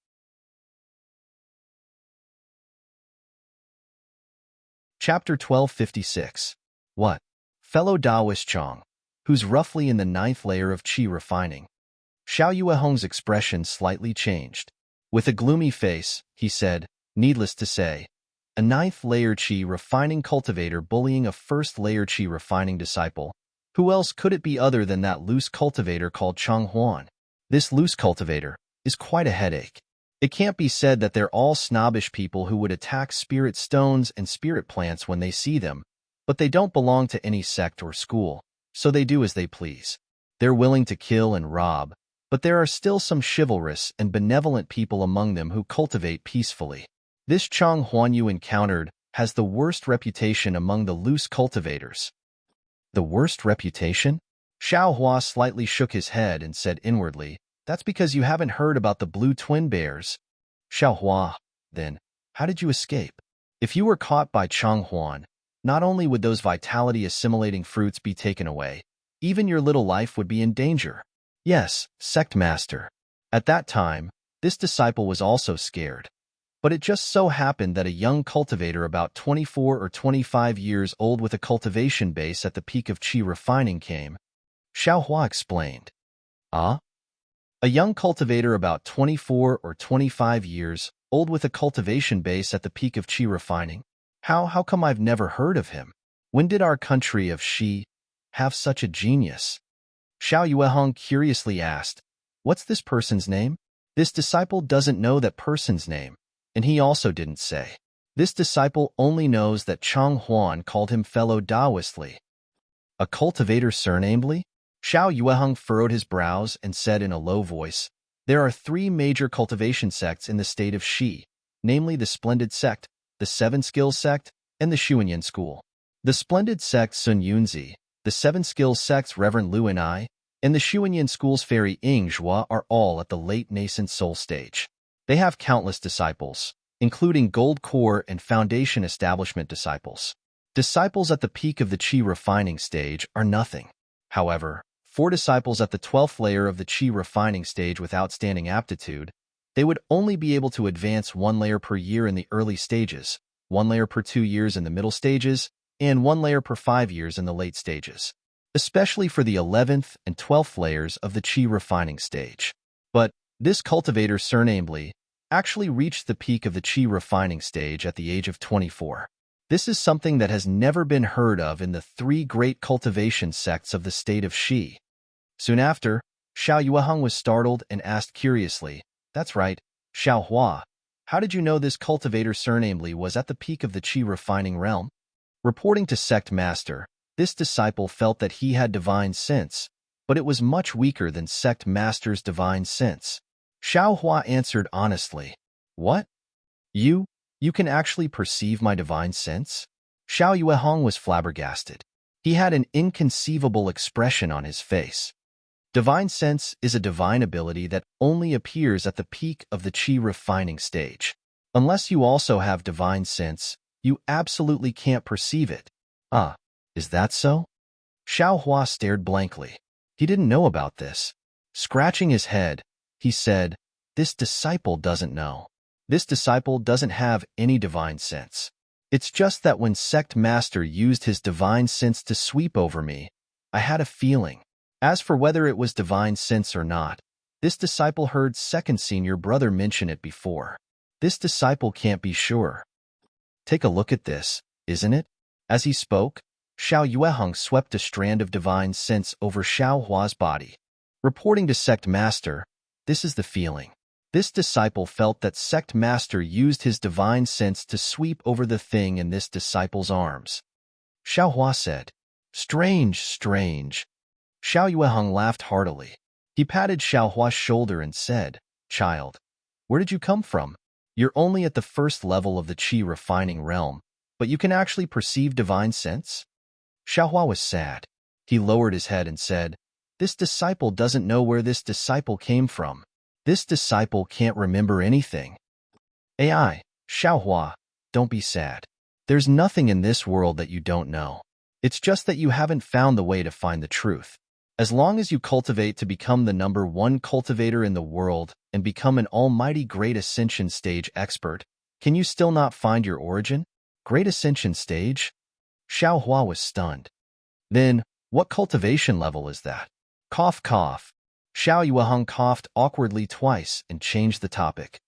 Chapter 1256. What? Fellow Taoist Chong, who's roughly in the 9th layer of qi refining. Xiao Yuehong's expression slightly changed. With a gloomy face, he said, Needless to say, a 9th layer qi refining cultivator bullying a 1st layer qi refining disciple. Who else could it be other than that loose cultivator called Chang Huan? This loose cultivator is quite a headache. It can't be said that they're all snobbish people who would attack spirit stones and spirit plants when they see them, but they don't belong to any sect or school, so they do as they please. They're willing to kill and rob, but there are still some chivalrous and benevolent people among them who cultivate peacefully. This Chang Huan you encountered has the worst reputation among the loose cultivators. The worst reputation? Xiao Hua slightly shook his head and said inwardly, That's because you haven't heard about the blue twin bears. Xiao Hua, then, how did you escape? If you were caught by Chang Huan, not only would those vitality-assimilating fruits be taken away, even your little life would be in danger. Yes, sect master. At that time, this disciple was also scared. But it just so happened that a young cultivator about 24 or 25 years old with a cultivation base at the peak of qi refining came. Xiaohua explained. Ah? A young cultivator about 24 or 25 years old with a cultivation base at the peak of qi refining? How come I've never heard of him? When did our country of Xi have such a genius? Xiao Yuehong curiously asked, what's this person's name? This disciple doesn't know that person's name, and he also didn't say. This disciple only knows that Chang Huan called him fellow Taoist Li. A cultivator surnamed Li? Xiao Yuehong furrowed his brows and said in a low voice, there are 3 major cultivation sects in the state of Xi, namely the Splendid Sect, the Seven Skills Sect, and the Xuanyan School. The Splendid Sect Sun Yunzi, the Seven Skills Sect's Reverend Lu and I, and the Xuanyan School's Fairy Ying Zhua are all at the late nascent soul stage. They have countless disciples, including Gold Core and Foundation Establishment disciples. Disciples at the peak of the Qi refining stage are nothing. However, for disciples at the 12th layer of the Qi refining stage with outstanding aptitude, they would only be able to advance 1 layer per year in the early stages, 1 layer per 2 years in the middle stages, and 1 layer per 5 years in the late stages, especially for the 11th and 12th layers of the Qi refining stage. But this cultivator surnamed Li actually reached the peak of the Qi refining stage at the age of 24. This is something that has never been heard of in the 3 great cultivation sects of the state of Xi. Soon after, Xiao Yuehong was startled and asked curiously, that's right, Xiaohua, how did you know this cultivator surnamed Li was at the peak of the Qi refining realm? Reporting to Sect Master, this disciple felt that he had divine sense, but it was much weaker than Sect Master's divine sense. Xiaohua answered honestly, what? You can actually perceive my divine sense? Xiao Yuehong was flabbergasted. He had an inconceivable expression on his face. Divine sense is a divine ability that only appears at the peak of the Qi refining stage. Unless you also have divine sense, you absolutely can't perceive it. Ah, is that so? Xiaohua stared blankly. He didn't know about this. Scratching his head, he said, this disciple doesn't know. This disciple doesn't have any divine sense. It's just that when Sect Master used his divine sense to sweep over me, I had a feeling. As for whether it was divine sense or not, this disciple heard second senior brother mention it before. This disciple can't be sure. Take a look at this, isn't it? As he spoke, Xiao Yuehong swept a strand of divine sense over Xiaohua's body. Reporting to Sect Master, this is the feeling. This disciple felt that Sect Master used his divine sense to sweep over the thing in this disciple's arms. Xiaohua said, strange, strange. Xiao Yuehong laughed heartily. He patted Xiaohua's shoulder and said, child, where did you come from? You're only at the 1st level of the Qi refining realm, but you can actually perceive divine sense? Xiaohua was sad. He lowered his head and said, this disciple doesn't know where this disciple came from. This disciple can't remember anything. AI, Xiaohua, don't be sad. There's nothing in this world that you don't know. It's just that you haven't found the way to find the truth. As long as you cultivate to become the #1 cultivator in the world and become an almighty Great Ascension Stage expert, can you still not find your origin? Great Ascension Stage? Xiaohua was stunned. Then, what cultivation level is that? Cough, cough. Xiao Yuehong coughed awkwardly twice and changed the topic.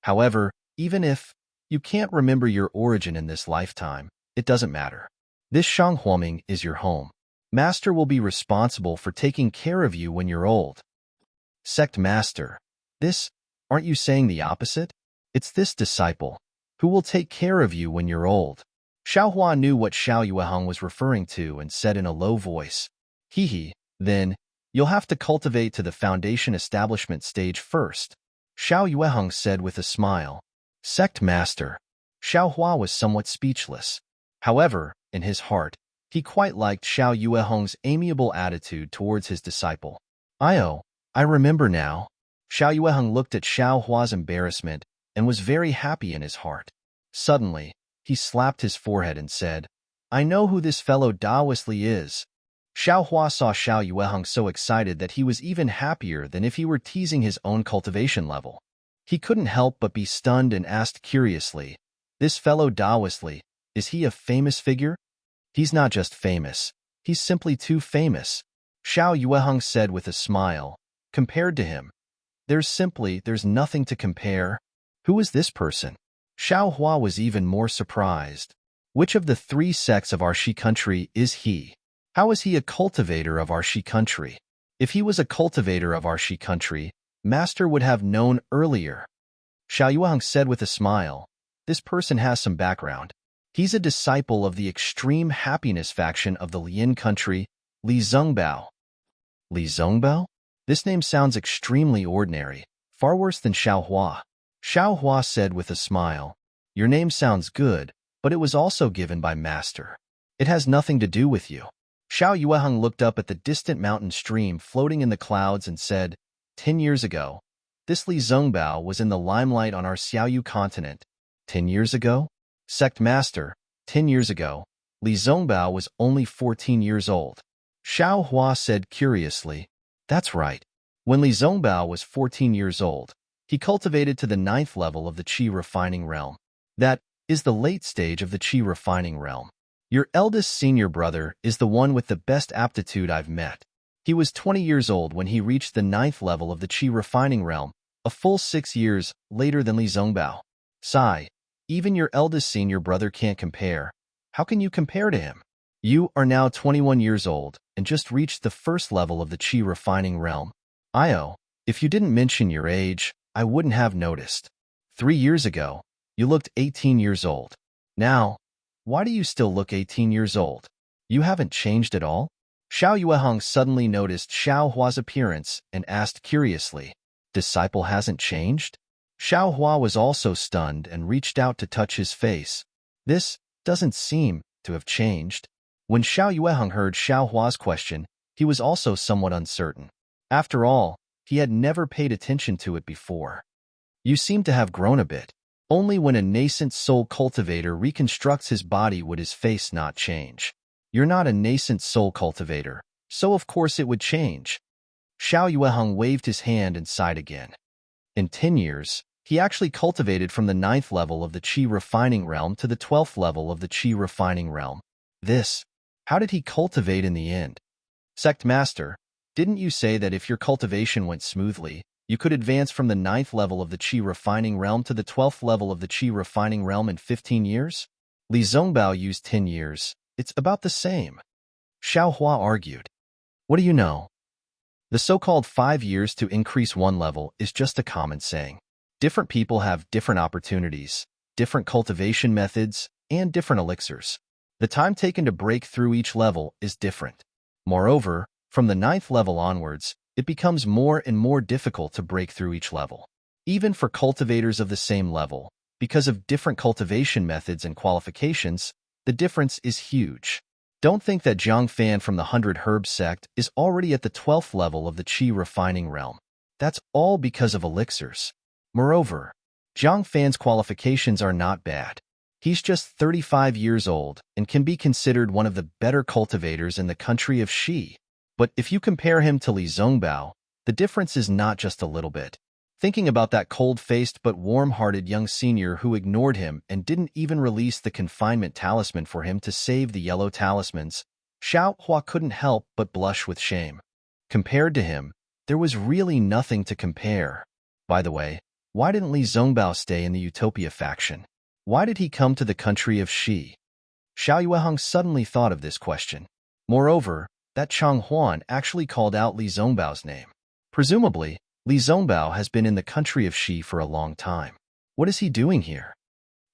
However, even if you can't remember your origin in this lifetime, it doesn't matter. This Shanghuoming is your home. Master will be responsible for taking care of you when you're old. Sect Master, aren't you saying the opposite? It's this disciple who will take care of you when you're old. Xiaohua knew what Xiao Yuehong was referring to and said in a low voice, then, you'll have to cultivate to the Foundation Establishment stage first. Xiao Yuehong said with a smile. Sect Master. Xiaohua was somewhat speechless. However, in his heart, he quite liked Xiao Yuehong's amiable attitude towards his disciple. I remember now. Xiao Yuehong looked at Xiaohua's embarrassment and was very happy in his heart. Suddenly, he slapped his forehead and said, I know who this fellow Taoist Li is. Xiao Hua saw Xiao Yueheng so excited that he was even happier than if he were teasing his own cultivation level. He couldn't help but be stunned and asked curiously, "This fellow Taoist Li, is he a famous figure?" "He's not just famous. He's simply too famous," Xiao Yueheng said with a smile. "Compared to him, there's nothing to compare." "Who is this person?" Xiao Hua was even more surprised. "Which of the three sects of our Shi country is he? How is he a cultivator of our Shi country? If he was a cultivator of our Shi country, Master would have known earlier." Xiao Yueheng said with a smile, "This person has some background. He's a disciple of the extreme happiness faction of the Lian country, Li Zhengbao." Li Zhengbao? This name sounds extremely ordinary, far worse than Xiao Hua. Xiao Hua said with a smile, "Your name sounds good, but it was also given by Master. It has nothing to do with you." Xiao Yueheng looked up at the distant mountain stream floating in the clouds and said, 10 years ago, this Li Zhengbao was in the limelight on our Xiaoyu continent." 10 years ago? Sect Master, 10 years ago, Li Zhengbao was only 14 years old. Xiao Hua said curiously, "That's right. When Li Zhengbao was 14 years old, he cultivated to the 9th level of the Qi refining realm. That is the late stage of the Qi refining realm. Your eldest senior brother is the one with the best aptitude I've met. He was 20 years old when he reached the 9th level of the Qi refining realm, a full 6 years later than Li Zhengbao. Sigh, even your eldest senior brother can't compare. How can you compare to him? You are now 21 years old and just reached the 1st level of the Qi refining realm. Io, if you didn't mention your age, I wouldn't have noticed. 3 years ago, you looked 18 years old. Now, why do you still look 18 years old? You haven't changed at all?" Xiao Yueheng suddenly noticed Xiao Hua's appearance and asked curiously, "Disciple hasn't changed?" Xiao Hua was also stunned and reached out to touch his face. "This doesn't seem to have changed." When Xiao Yueheng heard Xiao Hua's question, he was also somewhat uncertain. After all, he had never paid attention to it before. "You seem to have grown a bit. Only when a nascent soul cultivator reconstructs his body would his face not change. You're not a nascent soul cultivator, so of course it would change." Xiao Yueheng waved his hand and sighed again. In 10 years, he actually cultivated from the 9th level of the Qi refining realm to the 12th level of the Qi refining realm. How did he cultivate in the end? Sect Master, didn't you say that if your cultivation went smoothly, you could advance from the 9th level of the Qi refining realm to the 12th level of the Qi refining realm in 15 years? Li Zhengbao used 10 years. It's about the same. Xiao Hua argued. "What do you know? The so-called 5 years to increase one level is just a common saying. Different people have different opportunities, different cultivation methods, and different elixirs. The time taken to break through each level is different. Moreover, from the 9th level onwards, it becomes more and more difficult to break through each level. Even for cultivators of the same level, because of different cultivation methods and qualifications, the difference is huge. Don't think that Zhang Fan from the 100 Herbs sect is already at the 12th level of the Qi refining realm. That's all because of elixirs. Moreover, Zhang Fan's qualifications are not bad. He's just 35 years old and can be considered one of the better cultivators in the country of Shi. But if you compare him to Li Zhengbao, the difference is not just a little bit. Thinking about that cold-faced but warm-hearted young senior who ignored him and didn't even release the confinement talisman for him to save the yellow talismans, Xiao Hua couldn't help but blush with shame. Compared to him, there was really nothing to compare. By the way, why didn't Li Zhengbao stay in the Utopia faction? Why did he come to the country of Shi? Xiao Yueheng suddenly thought of this question. Moreover, that Chang Huan actually called out Li Zhengbao's name. Presumably, Li Zhengbao has been in the country of Shi for a long time. What is he doing here?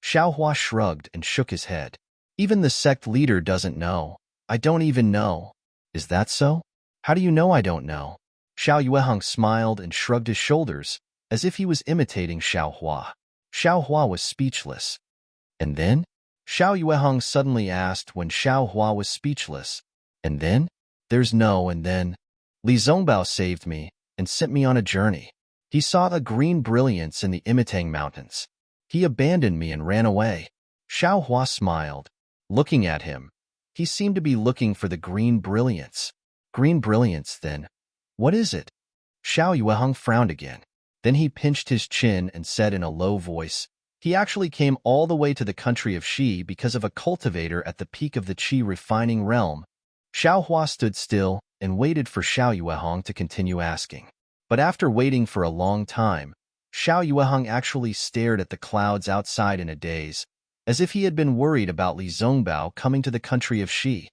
Xiao Hua shrugged and shook his head. Even the sect leader doesn't know. I don't even know. Is that so? How do you know I don't know? Xiao Yueheng smiled and shrugged his shoulders, as if he was imitating Xiao Hua. Xiao Hua was speechless. And then? Xiao Yueheng suddenly asked when Xiao Hua was speechless. And then? There's no and then. Li Zhengbao saved me and sent me on a journey. He saw a green brilliance in the Imitang Mountains. He abandoned me and ran away. Xiao Hua smiled. Looking at him, He seemed to be looking for the green brilliance. Green brilliance, then. What is it? Xiao Yueheng frowned again. Then he pinched his chin and said in a low voice, he actually came all the way to the country of Qi because of a cultivator at the peak of the Qi refining realm. Xiao Hua stood still and waited for Xiao Yueheng to continue asking. But after waiting for a long time, Xiao Yueheng actually stared at the clouds outside in a daze, as if he had been worried about Li Zongbao coming to the country of Qi.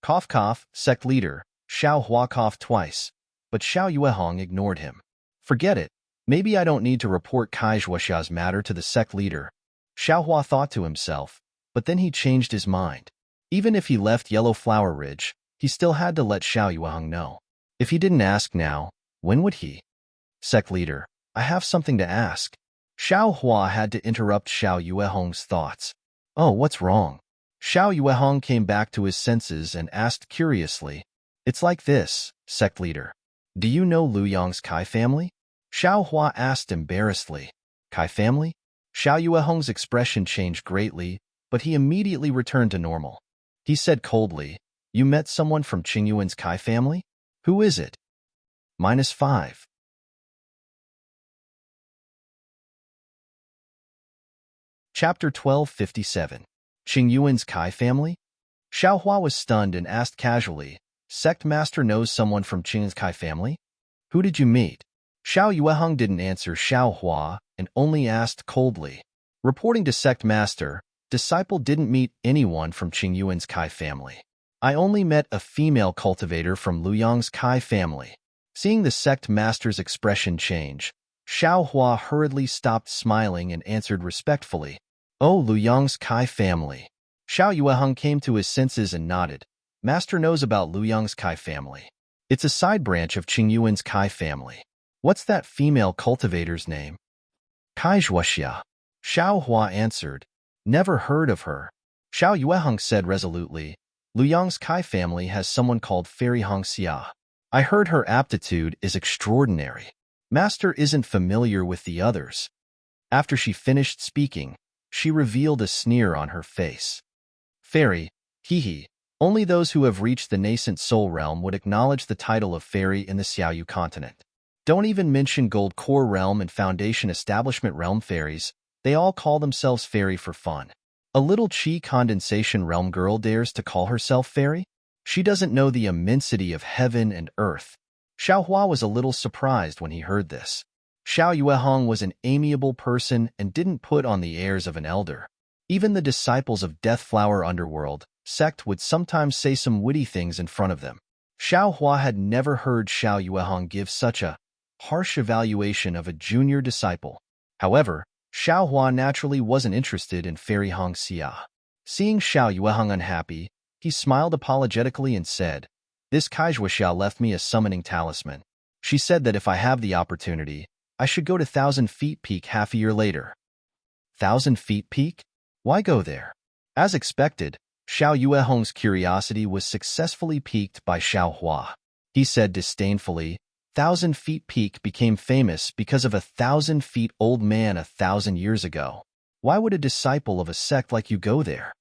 Cough cough, sect leader, Xiao Hua coughed twice, but Xiao Yueheng ignored him. Forget it. Maybe I don't need to report Kai Zhuoxia's matter to the sect leader, Xiao Hua thought to himself, but then he changed his mind. Even if he left Yellow Flower Ridge, he still had to let Xiao Yueheng know. If he didn't ask now, when would he? Sect leader, I have something to ask. Xiao Hua had to interrupt Xiao Yueheng's thoughts. Oh, what's wrong? Xiao Yueheng came back to his senses and asked curiously. It's like this, sect leader. Do you know Lu Yang's Kai family? Xiao Hua asked embarrassedly. Kai family? Xiao Yueheng's expression changed greatly, but he immediately returned to normal. He said coldly, You met someone from Qingyuan's Kai family? Who is it? -5. Chapter 1257. Qingyuan's Kai family? Xiao Hua was stunned and asked casually, Sect Master knows someone from Qingyuan's Kai family? Who did you meet? Xiao Yueheng didn't answer Xiao Hua and only asked coldly. Reporting to Sect Master, Disciple didn't meet anyone from Qingyuan's Kai family. I only met a female cultivator from Luyang's Kai family. Seeing the Sect Master's expression change, Xiao Hua hurriedly stopped smiling and answered respectfully, Oh, Luyang's Kai family. Xiao Yueheng came to his senses and nodded. Master knows about Luyang's Kai family. It's a side branch of Qingyuan's Kai family. What's that female cultivator's name? Kai Zhuoxia. Xiao Hua answered. Never heard of her. Xiao Yueheng said resolutely, Luyang's Kai family has someone called Fairy Hongxia. I heard her aptitude is extraordinary. Master isn't familiar with the others. After she finished speaking, she revealed a sneer on her face. Fairy, hee. Only those who have reached the nascent soul realm would acknowledge the title of fairy in the Xiaoyu continent. Don't even mention Gold Core Realm and Foundation Establishment Realm fairies. They all call themselves fairy for fun. A little Qi Condensation Realm girl dares to call herself fairy? She doesn't know the immensity of heaven and earth. Xiao Hua was a little surprised when he heard this. Xiao Yueheng was an amiable person and didn't put on the airs of an elder. Even the disciples of Deathflower Underworld sect would sometimes say some witty things in front of them. Xiao Hua had never heard Xiao Yueheng give such a harsh evaluation of a junior disciple. However, Xiao Hua naturally wasn't interested in Fairy Hongxia. Seeing Xiao Yueheng unhappy, he smiled apologetically and said, This Kai Zhuoxia left me a summoning talisman. She said that if I have the opportunity, I should go to 1,000 Feet Peak half a year later. 1,000 Feet Peak? Why go there? As expected, Xiao Yueheng's curiosity was successfully piqued by Xiao Hua. He said disdainfully, 1,000 Feet Peak became famous because of a 1,000 feet old man 1,000 years ago. Why would a disciple of a sect like you go there?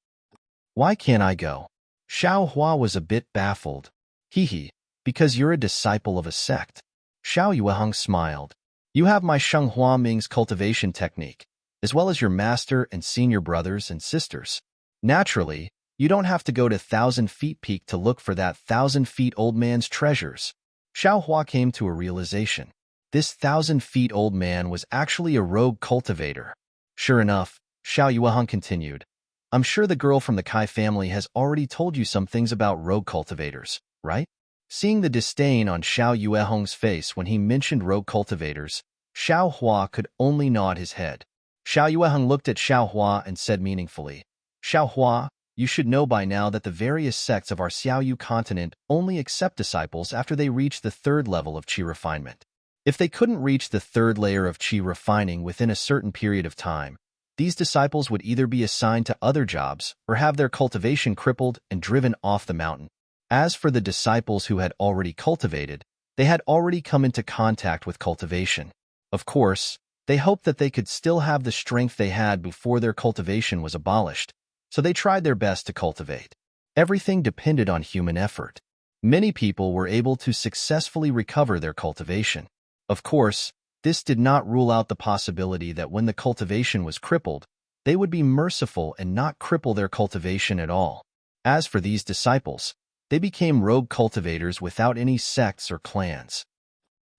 Why can't I go? Xiao Hua was a bit baffled. Hee, because you're a disciple of a sect. Xiao Yueheng smiled. You have my Sheng Hua Ming's cultivation technique, as well as your master and senior brothers and sisters. Naturally, you don't have to go to 1,000 Feet Peak to look for that 1,000 feet old man's treasures. Xiao Hua came to a realization. This 1,000 feet old man was actually a rogue cultivator. Sure enough, Xiao Yueheng continued, I'm sure the girl from the Kai family has already told you some things about rogue cultivators, right? Seeing the disdain on Xiao Yueheng's face when he mentioned rogue cultivators, Xiao Hua could only nod his head. Xiao Yueheng looked at Xiao Hua and said meaningfully, Xiao Hua, you should know by now that the various sects of our Xiaoyu continent only accept disciples after they reach the 3rd level of Qi refinement. If they couldn't reach the 3rd layer of Qi refining within a certain period of time, these disciples would either be assigned to other jobs or have their cultivation crippled and driven off the mountain. As for the disciples who had already cultivated, they had already come into contact with cultivation. Of course, they hoped that they could still have the strength they had before their cultivation was abolished, so they tried their best to cultivate. Everything depended on human effort. Many people were able to successfully recover their cultivation. Of course, this did not rule out the possibility that when the cultivation was crippled, they would be merciful and not cripple their cultivation at all. As for these disciples, they became rogue cultivators without any sects or clans.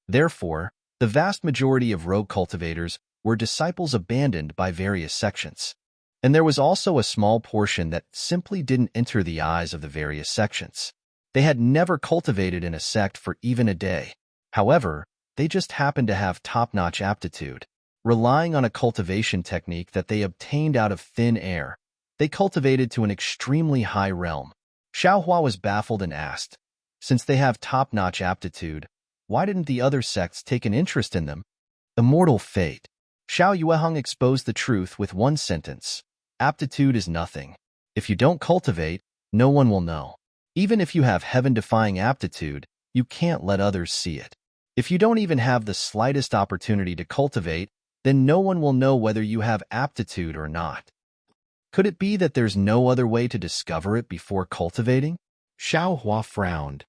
Therefore, the vast majority of rogue cultivators were disciples abandoned by various sections. And there was also a small portion that simply didn't enter the eyes of the various sections. They had never cultivated in a sect for even a day. However, they just happened to have top-notch aptitude. Relying on a cultivation technique that they obtained out of thin air, they cultivated to an extremely high realm. Xiaohua was baffled and asked, since they have top-notch aptitude, why didn't the other sects take an interest in them? Immortal fate. Xiao Yueheng exposed the truth with one sentence. Aptitude is nothing. If you don't cultivate, no one will know. Even if you have heaven-defying aptitude, you can't let others see it. If you don't even have the slightest opportunity to cultivate, then no one will know whether you have aptitude or not. Could it be that there's no other way to discover it before cultivating? Xiao Hua frowned.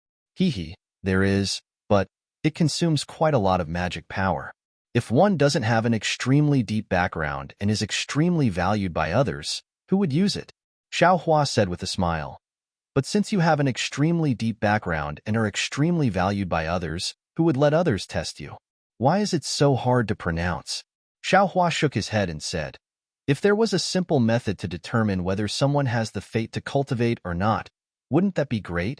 There is, but it consumes quite a lot of magic power. If one doesn't have an extremely deep background and is extremely valued by others, who would use it? Xiao Hua said with a smile. But since you have an extremely deep background and are extremely valued by others, who would let others test you? Why is it so hard to pronounce? Xiao Hua shook his head and said, if there was a simple method to determine whether someone has the fate to cultivate or not, wouldn't that be great?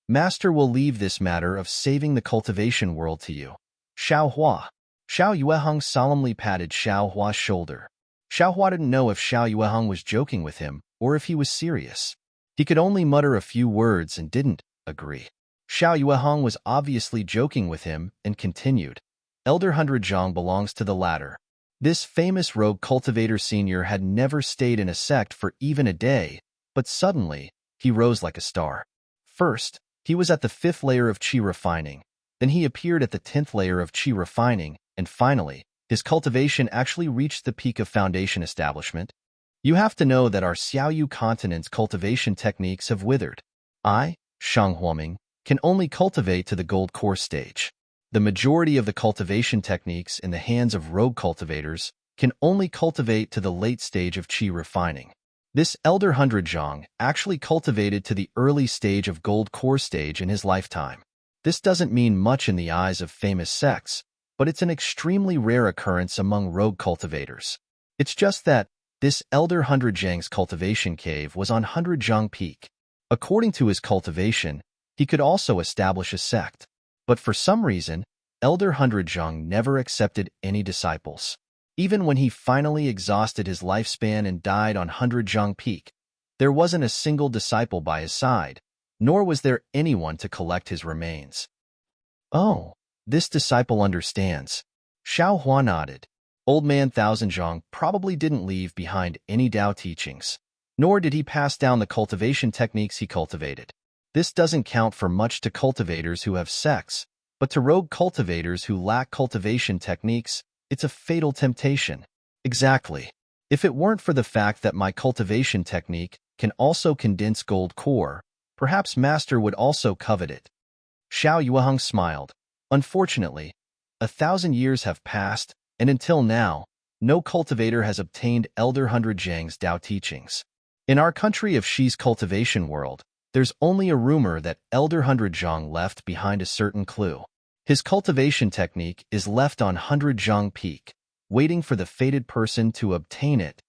Master will leave this matter of saving the cultivation world to you. Xiao Hua. Xiao Yueheng solemnly patted Xiao Hua's shoulder. Xiao Hua didn't know if Xiao Yueheng was joking with him or if he was serious. He could only mutter a few words and didn't agree. Xiao Yueheng was obviously joking with him and continued. Elder Hundred Zhang belongs to the latter. This famous rogue cultivator senior had never stayed in a sect for even a day, but suddenly, he rose like a star. First, he was at the 5th layer of qi refining, then he appeared at the 10th layer of qi refining, and finally, his cultivation actually reached the peak of foundation establishment. You have to know that our Xiaoyu continent's cultivation techniques have withered. I, Shang Huoming, can only cultivate to the gold core stage. The majority of the cultivation techniques in the hands of rogue cultivators can only cultivate to the late stage of qi refining. This elder Hundred Zhang actually cultivated to the early stage of gold core stage in his lifetime. This doesn't mean much in the eyes of famous sects, but it's an extremely rare occurrence among rogue cultivators. It's just that this elder Hundred Zhang's cultivation cave was on Hundred Zhang Peak. According to his cultivation, he could also establish a sect. But for some reason, Elder Hundred Zhang never accepted any disciples. Even when he finally exhausted his lifespan and died on Hundred Zhang Peak, there wasn't a single disciple by his side, nor was there anyone to collect his remains. Oh, this disciple understands. Xiao Hua nodded. Old Man Thousand Zhang probably didn't leave behind any Tao teachings, nor did he pass down the cultivation techniques he cultivated. This doesn't count for much to cultivators who have sects, but to rogue cultivators who lack cultivation techniques, it's a fatal temptation. Exactly. If it weren't for the fact that my cultivation technique can also condense gold core, perhaps Master would also covet it. Xiao Yueheng smiled. Unfortunately, 1,000 years have passed, and until now, no cultivator has obtained Elder Hundred Zhang's Tao teachings. In our country of Shi's cultivation world, there's only a rumor that Elder Hundred Zhang left behind a certain clue. His cultivation technique is left on Hundred Zhang Peak, waiting for the fated person to obtain it.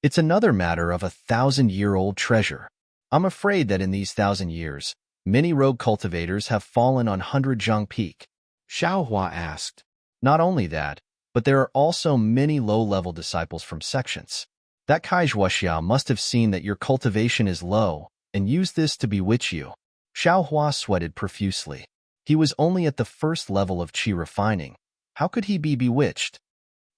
It's another matter of 1,000-year-old treasure. I'm afraid that in these 1,000 years, many rogue cultivators have fallen on Hundred Zhang Peak. Xiao Hua asked. Not only that, but there are also many low-level disciples from sections. That Kaizhuaxiao must have seen that your cultivation is low, and used this to bewitch you. Xiao Hua sweated profusely. He was only at the 1st level of qi refining. How could he be bewitched?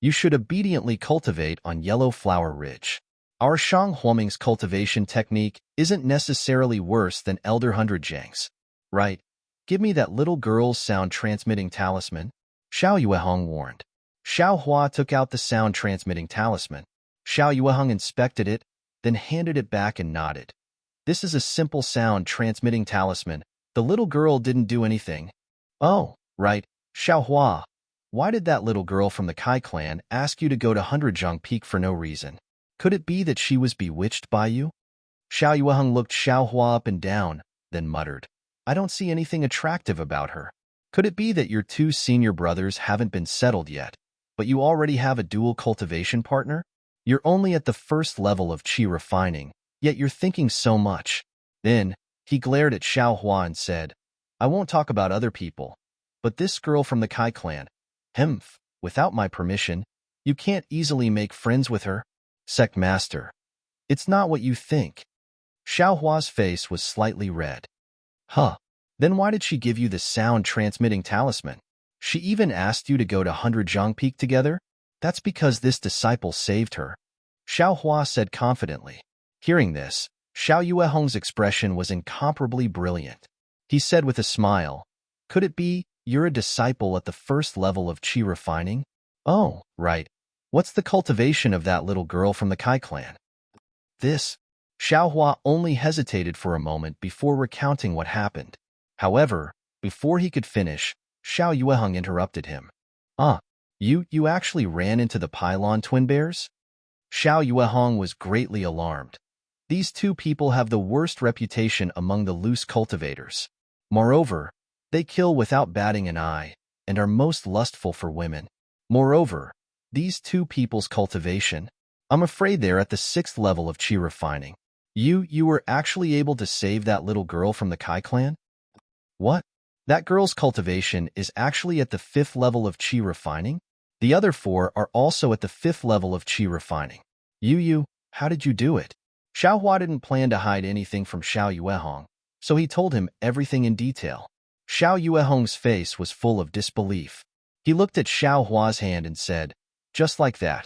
You should obediently cultivate on Yellow Flower Ridge. Our Shang Huoming's cultivation technique isn't necessarily worse than Elder Hundred Zhang's. Right? Give me that little girl's sound-transmitting talisman. Xiao Yueheng warned. Xiao Hua took out the sound-transmitting talisman. Xiao Yueheng inspected it, then handed it back and nodded. This is a simple sound transmitting talisman. The little girl didn't do anything. Oh, right, Xiaohua. Why did that little girl from the Kai clan ask you to go to Hundredjiang Peak for no reason? Could it be that she was bewitched by you? Xiao Yueheng looked Xiaohua up and down, then muttered, I don't see anything attractive about her. Could it be that your two senior brothers haven't been settled yet, but you already have a dual cultivation partner? You're only at the first level of qi refining, yet you're thinking so much. Then, he glared at Xiaohua and said, I won't talk about other people, but this girl from the Kai clan, Hemph, without my permission, you can't easily make friends with her. Sect Master, it's not what you think. Xiaohua's face was slightly red. Huh. Then why did she give you the sound-transmitting talisman? She even asked you to go to Hundredjiang Peak together? That's because this disciple saved her. Xiaohua said confidently. Hearing this, Xiao Yuehong's expression was incomparably brilliant. He said with a smile, Could it be you're a disciple at the first level of qi refining? Oh, right. What's the cultivation of that little girl from the Kai clan? This. Xiaohua only hesitated for a moment before recounting what happened. However, before he could finish, Xiao Yueheng interrupted him. You actually ran into the pylon twin bears? Xiao Yueheng was greatly alarmed. These two people have the worst reputation among the loose cultivators. Moreover, they kill without batting an eye and are most lustful for women. Moreover, these two people's cultivation, I'm afraid they're at the 6th level of qi refining. You were actually able to save that little girl from the Kai clan? What? That girl's cultivation is actually at the 5th level of qi refining? The other 4 are also at the 5th level of qi refining. How did you do it? Xiaohua didn't plan to hide anything from Xiao Yuehong, so he told him everything in detail. Xiao Yuehong's face was full of disbelief. He looked at Xiaohua's hand and said, Just like that.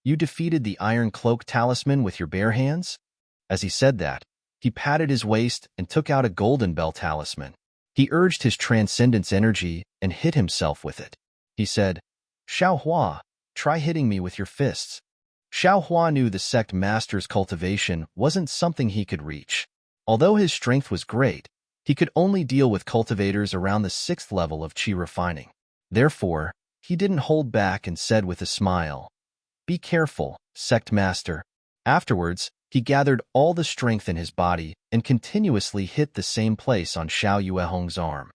You defeated the Iron Cloak talisman with your bare hands? As he said that, he patted his waist and took out a golden bell talisman. He urged his transcendence energy and hit himself with it. He said, Xiaohua, try hitting me with your fists. Xiaohua knew the sect master's cultivation wasn't something he could reach. Although his strength was great, he could only deal with cultivators around the 6th level of qi refining. Therefore, he didn't hold back and said with a smile, Be careful, sect master. Afterwards, he gathered all the strength in his body and continuously hit the same place on Xiao Yuehong's arm.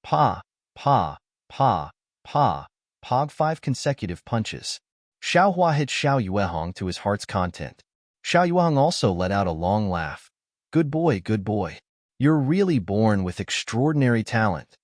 Pa, pa, pa, pa, pog 5 consecutive punches. Xiaohua hit Xiao Yuehong to his heart's content. Xiao Yuehong also let out a long laugh. Good boy, good boy. You're really born with extraordinary talent.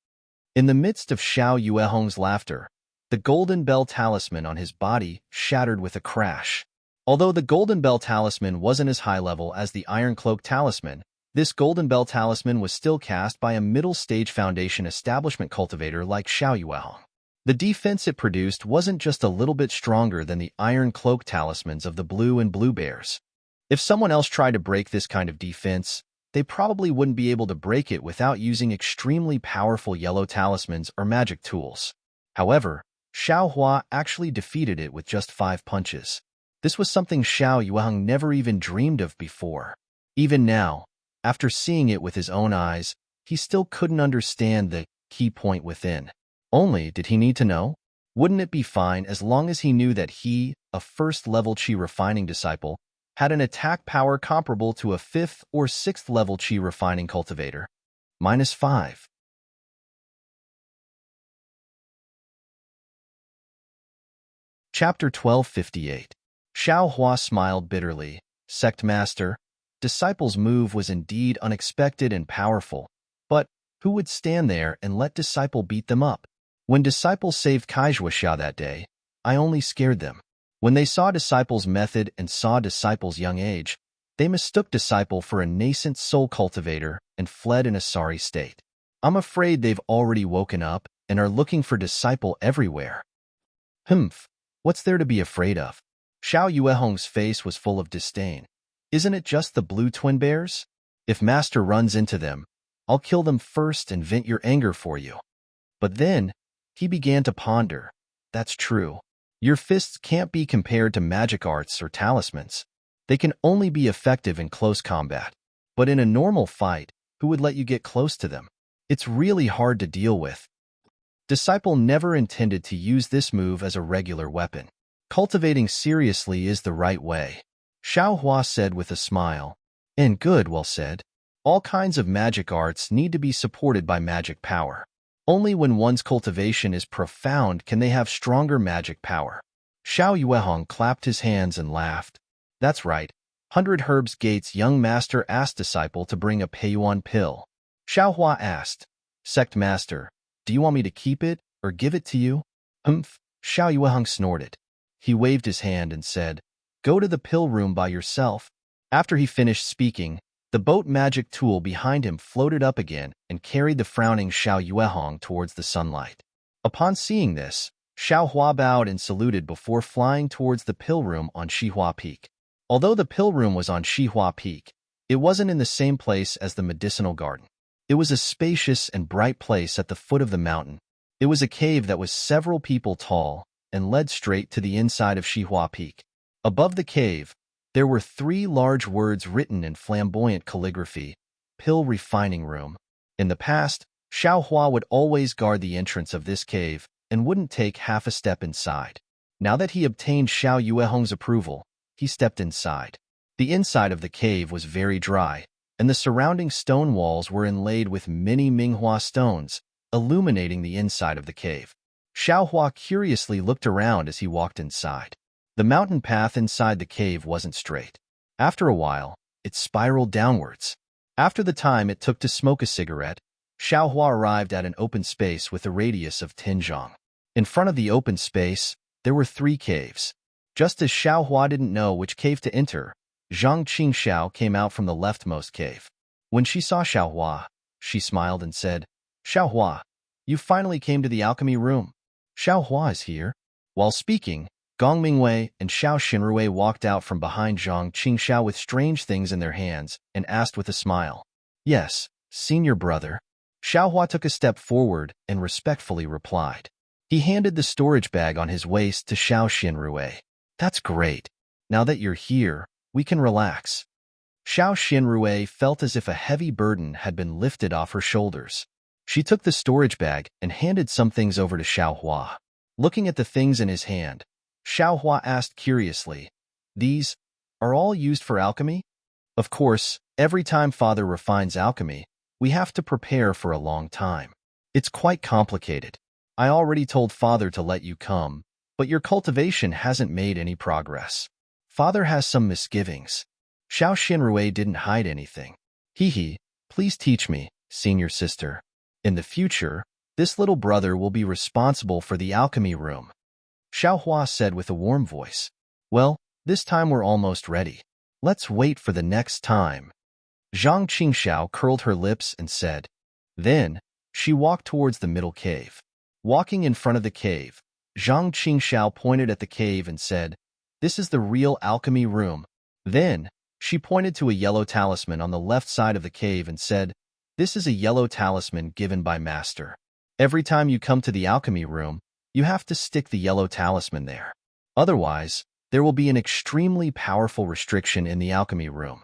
In the midst of Xiao Yuehong's laughter, the golden bell talisman on his body shattered with a crash. Although the golden bell talisman wasn't as high level as the Iron Cloak talisman, this golden bell talisman was still cast by a middle-stage foundation establishment cultivator like Xiao Yuehong. The defense it produced wasn't just a little bit stronger than the Iron Cloak talismans of the Blue and Blue Bears. If someone else tried to break this kind of defense, they probably wouldn't be able to break it without using extremely powerful yellow talismans or magic tools. However, Xiaohua actually defeated it with just 5 punches. This was something Xiao Yueheng never even dreamed of before. Even now, after seeing it with his own eyes, he still couldn't understand the key point within. Only did he need to know? Wouldn't it be fine as long as he knew that he, a first-level qi refining disciple, had an attack power comparable to a 5th or 6th level qi refining cultivator? -5. Chapter 1258. Xiaohua smiled bitterly. Sect Master, Disciple's move was indeed unexpected and powerful, but who would stand there and let Disciple beat them up? When Disciple saved Kaizhuoxia that day, I only scared them. When they saw Disciple's method and saw Disciple's young age, they mistook Disciple for a nascent soul cultivator and fled in a sorry state. I'm afraid they've already woken up and are looking for Disciple everywhere. What's there to be afraid of? Xiao Yuehong's face was full of disdain. Isn't it just the blue twin bears? If Master runs into them, I'll kill them first and vent your anger for you. But then, he began to ponder. That's true. Your fists can't be compared to magic arts or talismans. They can only be effective in close combat. But in a normal fight, who would let you get close to them? It's really hard to deal with. Disciple never intended to use this move as a regular weapon. Cultivating seriously is the right way, Xiao Hua said with a smile. And good, well said. All kinds of magic arts need to be supported by magic power. Only when one's cultivation is profound can they have stronger magic power. Xiao Yuehong clapped his hands and laughed. That's right. 100 Herbs Gates' young master asked Disciple to bring a Peiyuan pill. Xiao Hua asked, Sect Master, do you want me to keep it or give it to you? Humph, Xiao Yuehong snorted. He waved his hand and said, Go to the pill room by yourself. After he finished speaking, the boat magic tool behind him floated up again and carried the frowning Xiao Yuehong towards the sunlight. Upon seeing this, Xiao Hua bowed and saluted before flying towards the pill room on Shihua Peak. Although the pill room was on Shihua Peak, it wasn't in the same place as the medicinal garden. It was a spacious and bright place at the foot of the mountain. It was a cave that was several people tall and led straight to the inside of Shihua Peak. Above the cave, there were 3 large words written in flamboyant calligraphy, Pill Refining Room. In the past, Xiao Hua would always guard the entrance of this cave and wouldn't take half a step inside. Now that he obtained Xiao Yuehong's approval, he stepped inside. The inside of the cave was very dry, and the surrounding stone walls were inlaid with many Minghua stones, illuminating the inside of the cave. Xiao Hua curiously looked around as he walked inside. The mountain path inside the cave wasn't straight. After a while, it spiraled downwards. After the time it took to smoke a cigarette, Xiao Hua arrived at an open space with a radius of 10 zhang. In front of the open space, there were 3 caves. Just as Xiao Hua didn't know which cave to enter, Zhang Qingxiao came out from the leftmost cave. When she saw Xiao Hua, she smiled and said, Xiao Hua, you finally came to the alchemy room. Xiao Hua is here. While speaking, Gong Mingwei and Xiao Xinrui walked out from behind Zhang Qingxiao with strange things in their hands and asked with a smile, Yes, senior brother. Xiao Hua took a step forward and respectfully replied. He handed the storage bag on his waist to Xiao Xinrui. That's great. Now that you're here, we can relax. Xiao Xinrui felt as if a heavy burden had been lifted off her shoulders. She took the storage bag and handed some things over to Xiao Hua. Looking at the things in his hand, Xiao Hua asked curiously, These are all used for alchemy? Of course, every time Father refines alchemy, we have to prepare for a long time. It's quite complicated. I already told Father to let you come, but your cultivation hasn't made any progress. Father has some misgivings. Xiao Xinrui didn't hide anything. Hee, please teach me, senior sister. In the future, this little brother will be responsible for the alchemy room. Xiao Hua said with a warm voice. Well, this time we're almost ready. Let's wait for the next time. Zhang Qingxiao curled her lips and said. Then, she walked towards the middle cave. Walking in front of the cave, Zhang Qingxiao pointed at the cave and said, This is the real alchemy room. Then, she pointed to a yellow talisman on the left side of the cave and said, This is a yellow talisman given by Master. Every time you come to the alchemy room, you have to stick the yellow talisman there. Otherwise, there will be an extremely powerful restriction in the alchemy room.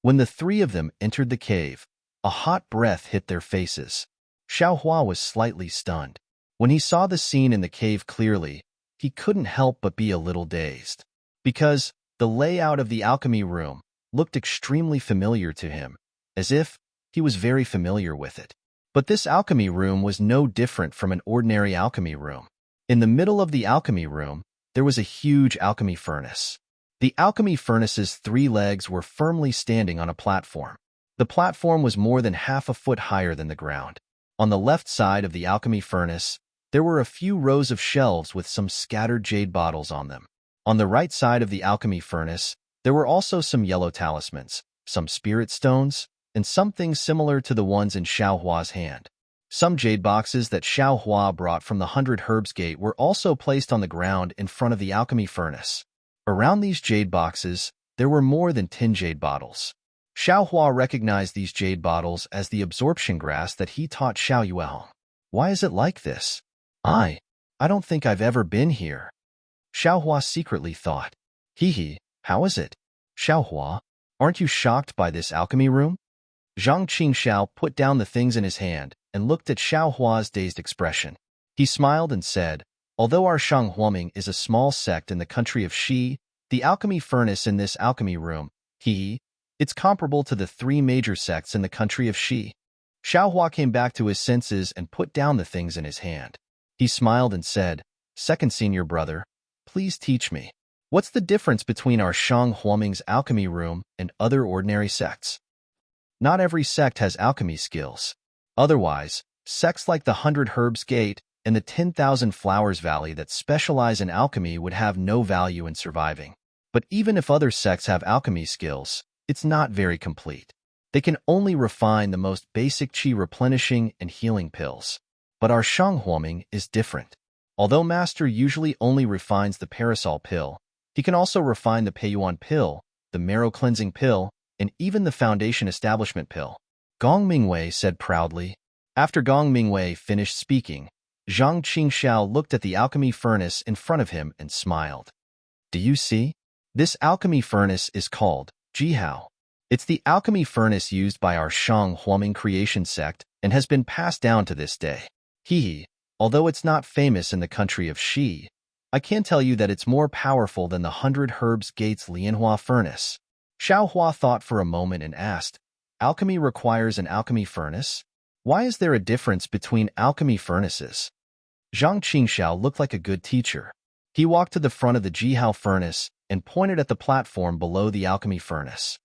When the 3 of them entered the cave, a hot breath hit their faces. Xiao Hua was slightly stunned. When he saw the scene in the cave clearly, he couldn't help but be a little dazed. Because the layout of the alchemy room looked extremely familiar to him, as if he was very familiar with it. But this alchemy room was no different from an ordinary alchemy room. In the middle of the alchemy room, there was a huge alchemy furnace. The alchemy furnace's 3 legs were firmly standing on a platform. The platform was more than half a foot higher than the ground. On the left side of the alchemy furnace, there were a few rows of shelves with some scattered jade bottles on them. On the right side of the alchemy furnace, there were also some yellow talismans, some spirit stones, and something similar to the ones in Xiao Hua's hand. Some jade boxes that Xiao Hua brought from the 100 Herbs Gate were also placed on the ground in front of the alchemy furnace. Around these jade boxes, there were more than 10 jade bottles. Xiao Hua recognized these jade bottles as the absorption grass that he taught Xiao Yuehong. Why is it like this? I don't think I've ever been here. Xiao Hua secretly thought. Hee, how is it? Xiao Hua, aren't you shocked by this alchemy room? Zhang Qingxiao put down the things in his hand and looked at Xiao Hua's dazed expression. He smiled and said, although our Shang Huaming is a small sect in the country of Xi, the alchemy furnace in this alchemy room, it's comparable to the 3 major sects in the country of Xi. Xiao Hua came back to his senses and put down the things in his hand. He smiled and said, second senior brother, please teach me. What's the difference between our Shang Huaming's alchemy room and other ordinary sects? Not every sect has alchemy skills. Otherwise, sects like the 100 Herbs Gate and the 10,000 Flowers Valley that specialize in alchemy would have no value in surviving. But even if other sects have alchemy skills, it's not very complete. They can only refine the most basic qi replenishing and healing pills. But our Shang Huaming is different. Although Master usually only refines the parasol pill, he can also refine the Peiyuan pill, the marrow cleansing pill, and even the foundation establishment pill. Gong Mingwei said proudly. After Gong Mingwei finished speaking, Zhang Qingxiao looked at the alchemy furnace in front of him and smiled. Do you see? This alchemy furnace is called Jihao. It's the alchemy furnace used by our Shang Huaming creation sect and has been passed down to this day. Although it's not famous in the country of Xi, I can tell you that it's more powerful than the 100 Herbs Gates Lianhua furnace. Xiao Hua thought for a moment and asked, alchemy requires an alchemy furnace? Why is there a difference between alchemy furnaces? Zhang Qingxiao looked like a good teacher. He walked to the front of the Jihao furnace and pointed at the platform below the alchemy furnace.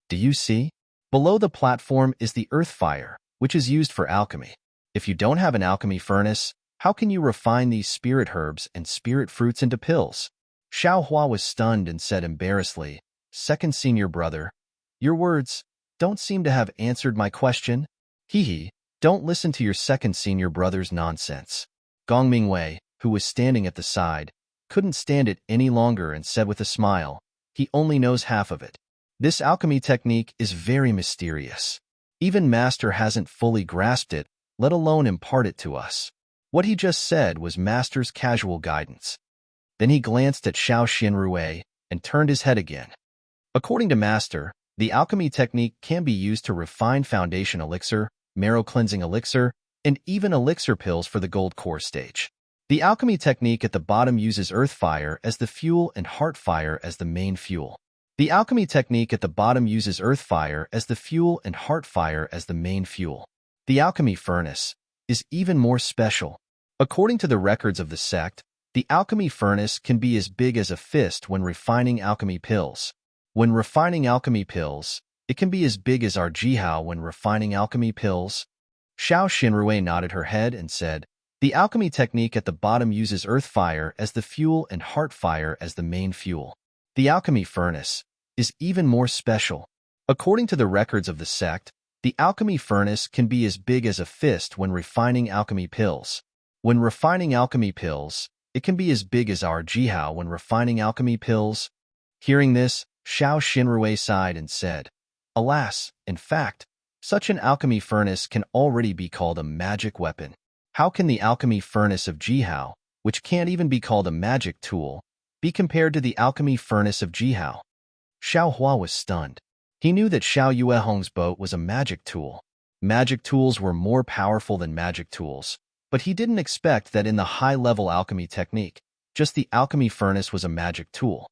Do you see? Below the platform is the earth fire, which is used for alchemy. If you don't have an alchemy furnace, how can you refine these spirit herbs and spirit fruits into pills? Xiao Hua was stunned and said embarrassedly, second senior brother, your words don't seem to have answered my question. Don't listen to your second senior brother's nonsense. Gong Mingwei, who was standing at the side, couldn't stand it any longer and said with a smile, he only knows half of it. This alchemy technique is very mysterious. Even Master hasn't fully grasped it, let alone impart it to us. What he just said was Master's casual guidance. Then he glanced at Xiao Xinrui and turned his head again. According to Master, the alchemy technique can be used to refine foundation elixir, marrow cleansing elixir, and even elixir pills for the gold core stage. The alchemy technique at the bottom uses earth fire as the fuel and heart fire as the main fuel. The alchemy technique at the bottom uses earth fire as the fuel and heart fire as the main fuel. The alchemy furnace is even more special. According to the records of the sect, the alchemy furnace can be as big as a fist when refining alchemy pills. When refining alchemy pills, it can be as big as our Jihao when refining alchemy pills. Xiao Xinrui nodded her head and said, the alchemy technique at the bottom uses earth fire as the fuel and heart fire as the main fuel. The alchemy furnace is even more special. According to the records of the sect, the alchemy furnace can be as big as a fist when refining alchemy pills. When refining alchemy pills, it can be as big as our Jihao when refining alchemy pills. Hearing this, Xiao Xinrui sighed and said, alas, in fact, such an alchemy furnace can already be called a magic weapon. How can the alchemy furnace of Jihao, which can't even be called a magic tool, be compared to the alchemy furnace of Jihao? Xiao Hua was stunned. He knew that Xiao Yuehong's boat was a magic tool. Magic tools were more powerful than magic tools, but he didn't expect that in the high-level alchemy technique, just the alchemy furnace was a magic tool.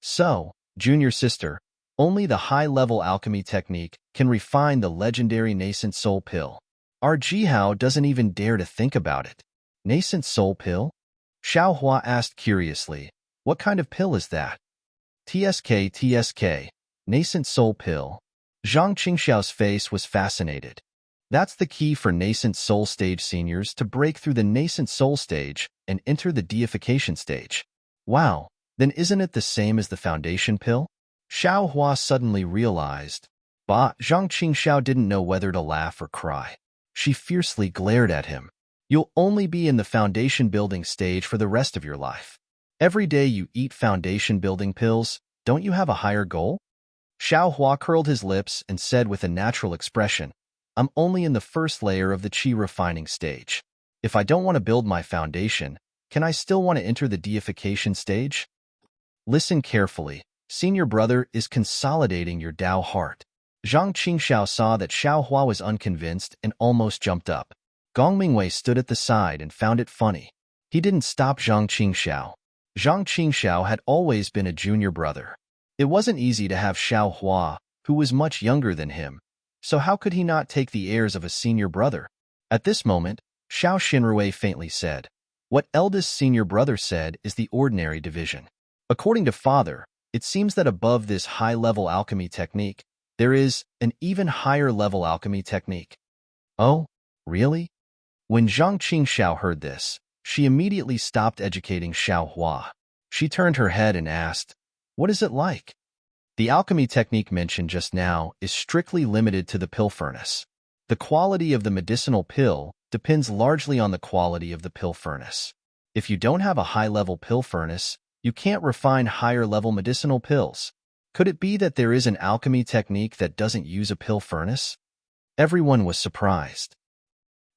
So, junior sister, only the high-level alchemy technique can refine the legendary nascent soul pill. Our Jihao doesn't even dare to think about it. Nascent soul pill? Xiao Hua asked curiously, what kind of pill is that? TSK, nascent soul pill. Zhang Qingxiao's face was fascinated. That's the key for nascent soul stage seniors to break through the nascent soul stage and enter the deification stage. Wow, then isn't it the same as the foundation pill? Xiao Hua suddenly realized. Zhang Qingxiao didn't know whether to laugh or cry. She fiercely glared at him. You'll only be in the foundation building stage for the rest of your life. Every day you eat foundation building pills, don't you have a higher goal? Xiao Hua curled his lips and said with a natural expression, I'm only in the first layer of the qi refining stage. If I don't want to build my foundation, can I still want to enter the deification stage? Listen carefully. Senior brother is consolidating your Tao heart. Zhang Qingxiao saw that Xiao Hua was unconvinced and almost jumped up. Gong Mingwei stood at the side and found it funny. He didn't stop Zhang Qingxiao. Zhang Qingxiao had always been a junior brother. It wasn't easy to have Xiao Hua, who was much younger than him, so how could he not take the airs of a senior brother? At this moment, Xiao Xinrui faintly said, "What eldest senior brother said is the ordinary division. According to father, it seems that above this high-level alchemy technique, there is an even higher-level alchemy technique." Oh, really? When Zhang Qingxiao heard this, she immediately stopped educating Xiao Hua. She turned her head and asked, "What is it like?" The alchemy technique mentioned just now is strictly limited to the pill furnace. The quality of the medicinal pill depends largely on the quality of the pill furnace. If you don't have a high-level pill furnace, you can't refine higher-level medicinal pills. Could it be that there is an alchemy technique that doesn't use a pill furnace? Everyone was surprised.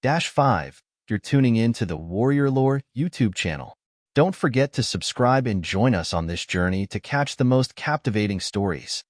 5. You're tuning in to the Warrior Lore YouTube channel. Don't forget to subscribe and join us on this journey to catch the most captivating stories.